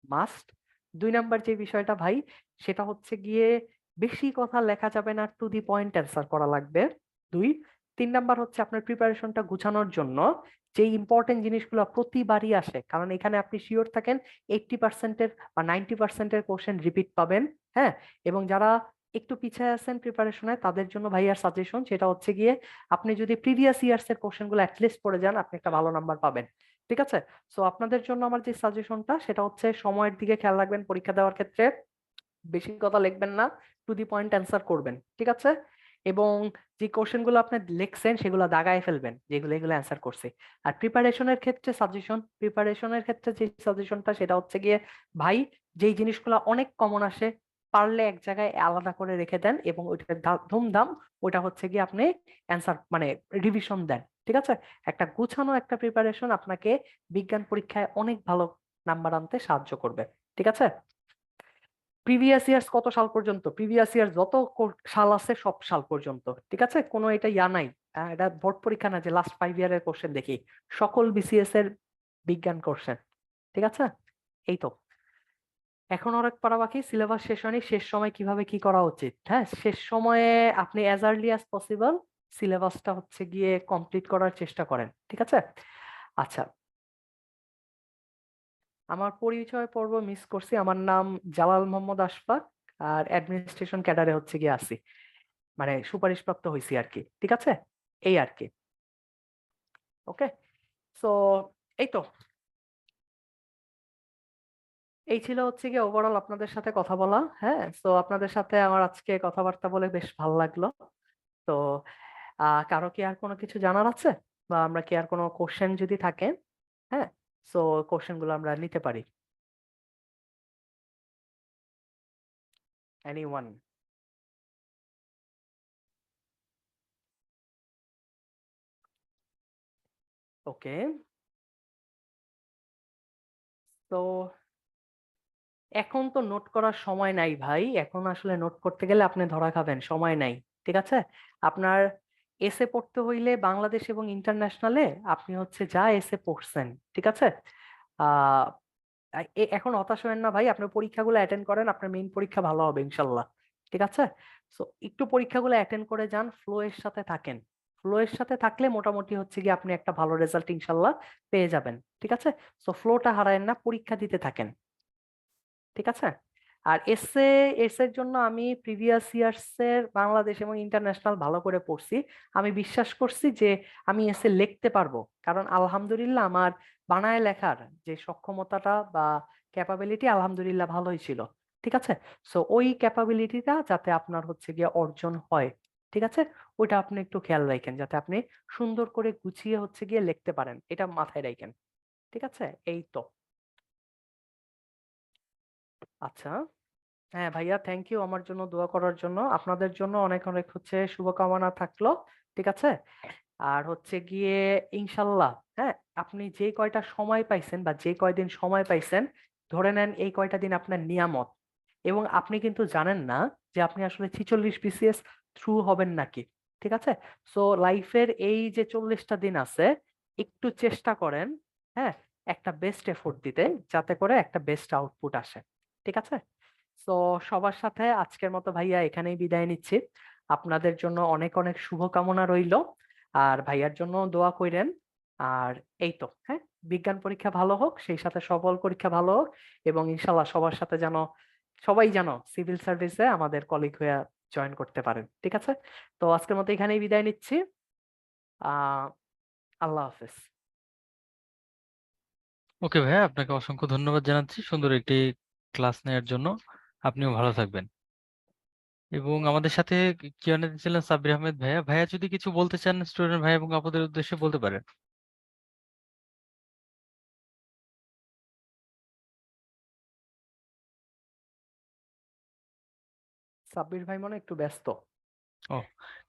মাস্ট। 2 নাম্বার যে বিষয়টা ভাই, সেটা হচ্ছে গিয়ে বেশি কথা লেখা যাবে না, টু দি পয়েন্ট অ্যান্সার করা লাগবে। 2। 3 নাম্বার হচ্ছে আপনার প্রিপারেশনটা গুছানোর জন্য যে ইম্পর্টেন্ট জিনিসগুলো প্রতিবারই আসে, কারণ এখানে আপনি শিওর থাকেন 80%-এর বা 90%-এর কোশ্চেন রিপিট পাবেন। হ্যাঁ, এবং যারা একটু পিছিয়ে আছেন প্রিপারেশনে তাদের জন্য ভাইয়ার সাজেশন সেটা হচ্ছে গিয়ে আপনি যদি প্রিভিয়াস ইয়ার্স এর কোশ্চেনগুলো অ্যাটলিস্ট পড়ে যান আপনি একটা ভালো নাম্বার পাবেন। ঠিক আছে? সো আপনাদের জন্য আমার যে সাজেশনটা সেটা হচ্ছে সময়ের দিকে খেয়াল রাখবেন পরীক্ষা দেওয়ার ক্ষেত্রে, বেশি কথা লিখবেন না, টু দি পয়েন্ট অ্যান্সার করবেন। ঠিক আছে? এবং যে কোশ্চেন গুলো আপনি লিখছেন সেগুলো দাগায় ফেলবেন যেগুলো এগুলো অ্যান্সার করছে। আর প্রিপারেশনের ক্ষেত্রে প্রিপারেশনের ক্ষেত্রে যে সাজেশনটা সেটা হচ্ছে গিয়ে ভাই, যেই জিনিসগুলো অনেক কমন আসে পারলে এক জায়গায় আলাদা করে রেখে দেন এবং ওইটা ধুমধাম ওটা হচ্ছে গিয়ে আপনি অ্যান্সার মানে রিভিশন দেন। ঠিক আছে? একটা গুছানো একটা প্রিপারেশন আপনাকে বিজ্ঞান পরীক্ষায় অনেক ভালো নাম্বার আনতে সাহায্য করবে। ঠিক আছে? প্রিভিয়াস ইয়ার্স কত সাল পর্যন্ত, প্রিভিয়াস ইয়ার যত সাল আছে সব সাল পর্যন্ত। ঠিক আছে? কোনো এটা ইয়া নাই। এটা বোর্ড পরীক্ষা না যে লাস্ট 5 ইয়ারের কোশ্চেন দেখি, সকল বিসিএস এর বিজ্ঞান কোশ্চেন। ঠিক আছে? এই তো, এখন অনেক পড়া বাকি, সিলেবাস শেষ হয়নি। শেষ সময় কিভাবে কি করা উচিত? হ্যাঁ, শেষ সময়ে আপনি অ্যাজ আর্লি অ্যাজ পসিবল সিলেবাসটা হচ্ছে গিয়ে কমপ্লিট করার চেষ্টা করেন। ঠিক আছে? আচ্ছা, আমার পরিচয় পর্ব মিস করছি। আমার নাম জালাল মোহাম্মদ আশফাক, আর অ্যাডমিনিস্ট্রেশন ক্যাডারে হচ্ছে গিয়ে আছি, মানে সুপারিশপ্রাপ্ত হয়েছি আর কি। ঠিক আছে? এই আর কি। ওকে, সো এই তো, এই ছিল হচ্ছে গিয়ে ওভারঅল আপনাদের সাথে কথা বলা। হ্যাঁ, সো আপনাদের সাথে আমার আজকে কথাবার্তা বলে বেশ ভালো লাগলো। তো কারো কি আর কোনো কিছু জানার আছে, বা আমরা কি আর কোনো কোশ্চেন যদি থাকে, হ্যাঁ, সো কোশ্চেন গুলো আমরা নিতে পারি। এনিওয়ান? ওকে, তো এখন তো নোট করার সময় নাই ভাই, এখন আসলে নোট করতে গেলে আপনি ধরা খাবেন, সময় নাই। ঠিক আছে? আপনার এসে পড়তে হইলে বাংলাদেশ এবং ইন্টারন্যাশনালে আপনি হচ্ছে যা এসে পড়ছেন, ঠিক আছে, আহ এখন হতাশ হবেন না ভাই, আপনার পরীক্ষাগুলো অ্যাটেন্ড করেন, আপনার মেইন পরীক্ষা ভালো হবে ইনশাল্লাহ। ঠিক আছে? সো একটু পরীক্ষাগুলো অ্যাটেন্ড করে যান, ফ্লো এর সাথে থাকেন। ফ্লো এর সাথে থাকলে মোটামুটি হচ্ছে কি আপনি একটা ভালো রেজাল্ট ইনশাল্লাহ পেয়ে যাবেন। ঠিক আছে? সো ফ্লোটা হারায়েন না, পরীক্ষা দিতে থাকেন। ঠিক আছে? আর এসের জন্য আমি প্রিভিয়াস ইয়ার্স এর বাংলাদেশ এবং ইন্টারন্যাশনাল ভালো করে পড়ছি। আমি বিশ্বাস করছি যে আমি এসে লিখতে পারবো, কারণ আলহামদুলিল্লাহ আমার বানায় লেখার যে সক্ষমতাটা বা ক্যাপাবিলিটি আলহামদুলিল্লাহ ভালোই ছিল। ঠিক আছে? সো ওই ক্যাপাবিলিটিটা যাতে আপনার হচ্ছে গিয়ে অর্জন হয়। ঠিক আছে? ওইটা আপনি একটু খেয়াল রাখেন যাতে আপনি সুন্দর করে গুছিয়ে হচ্ছে গিয়ে লিখতে পারেন, এটা মাথায় রাখেন। ঠিক আছে? এই তো। আচ্ছা, হ্যাঁ ভাইয়া, থ্যাংক ইউ আমার জন্য দোয়া করার জন্য। আপনাদের জন্য অনেক অনেক হচ্ছে শুভকামনা থাকলো। ঠিক আছে? আর হচ্ছে গিয়ে ইনশাল্লাহ, হ্যাঁ, আপনি যে কয়টা সময় পাইছেন বা যে কয়দিন সময় পাইছেন ধরে নেন এই কয়টা দিন আপনার নিয়ামত, এবং আপনি কিন্তু জানেন না যে আপনি আসলে 46 বিসিএস থ্রু হবেন নাকি। ঠিক আছে? সো লাইফের এই যে 40টা দিন আছে, একটু চেষ্টা করেন, হ্যাঁ, একটা বেস্ট এফোর্ট দিতে যাতে করে একটা বেস্ট আউটপুট আসে। ঠিক আছে? তো সবার সাথে আজকের মতো ভাইয়া এখানেই বিদায় নিচ্ছি। আপনাদের জন্য অনেক অনেক শুভকামনা রইলো, আর ভাইয়ার জন্য দোয়া কইরেন। আর এই তো, হ্যাঁ, বিজ্ঞান পরীক্ষা ভালো হোক, সেই সাথে সকল পরীক্ষা ভালো হোক, এবং ইনশাল্লাহ সবার সাথে যেন সবাই যেন সিভিল সার্ভিসে আমাদের কলিগ হয়ে জয়েন করতে পারেন। ঠিক আছে? তো আজকের মতো এখানেই বিদায় নিচ্ছি। আহ আল্লাহ হাফেজ। ওকে ভাইয়া, আপনাকে অসংখ্য ধন্যবাদ জানাচ্ছি সুন্দর একটি ক্লাস নেওয়ার জন্য। আপনিও ভালো থাকবেন। এবং আমাদের সাথে কিউএনএ ছিলেন সাব্বির আহমেদ ভাইয়া। ভাইয়া যদি কিছু বলতে চান স্টুডেন্ট ভাই এবং আপনাদের উদ্দেশ্যে বলতে পারেন। সাব্বির ভাই মনে হয় একটু ব্যস্ত। ও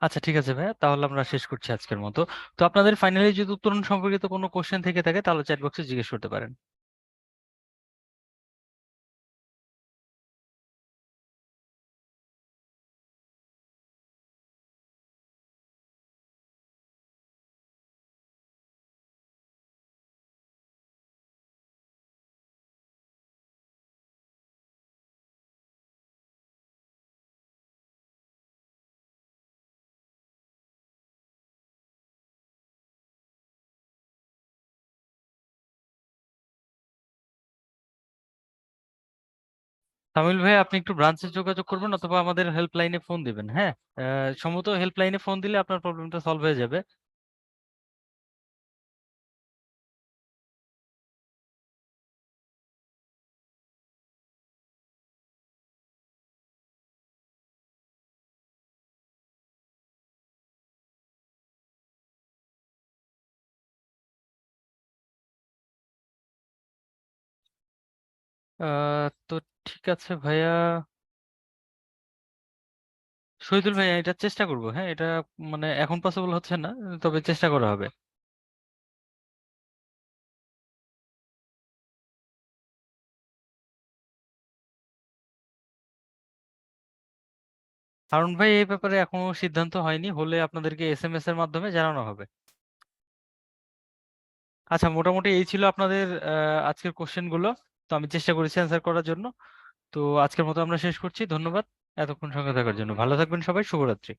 আচ্ছা, ঠিক আছে ভাইয়া, তাহলে আমরা শেষ করছি আজকের মতো। তো আপনাদের ফাইনালি যদি উত্তরণ সম্পর্কিত কোনো কোশ্চেন থেকে থাকে তাহলে চ্যাট বক্সে জিজ্ঞেস করতে পারেন। তামিল ভাই, আপনি একটু ব্রাঞ্চে যোগাযোগ করবেন অথবা আমাদের হেল্পলাইনে ফোন দিবেন। হ্যাঁ, সম্ভবত হেল্পলাইনে ফোন দিলে আপনার প্রবলেমটা সলভ হয়ে যাবে। তো ঠিক আছে ভাইয়া, শহীদুল ভাইয়া, এটা চেষ্টা করবো। হ্যাঁ, এটা মানে এখন পসিবল হচ্ছে না, তবে চেষ্টা করা হবে। হারুন ভাই, এই ব্যাপারে এখনো সিদ্ধান্ত হয়নি, হলে আপনাদেরকে এসএমএস এর মাধ্যমে জানানো হবে। আচ্ছা, মোটামুটি এই ছিল আপনাদের আজকের কোশ্চেন গুলো। তো আমি চেষ্টা করেছি অ্যান্সার করার জন্য। তো আজকের মতো আমরা শেষ করছি। ধন্যবাদ এতক্ষণ সঙ্গে থাকার জন্য। ভালো থাকবেন সবাই। শুভরাত্রি।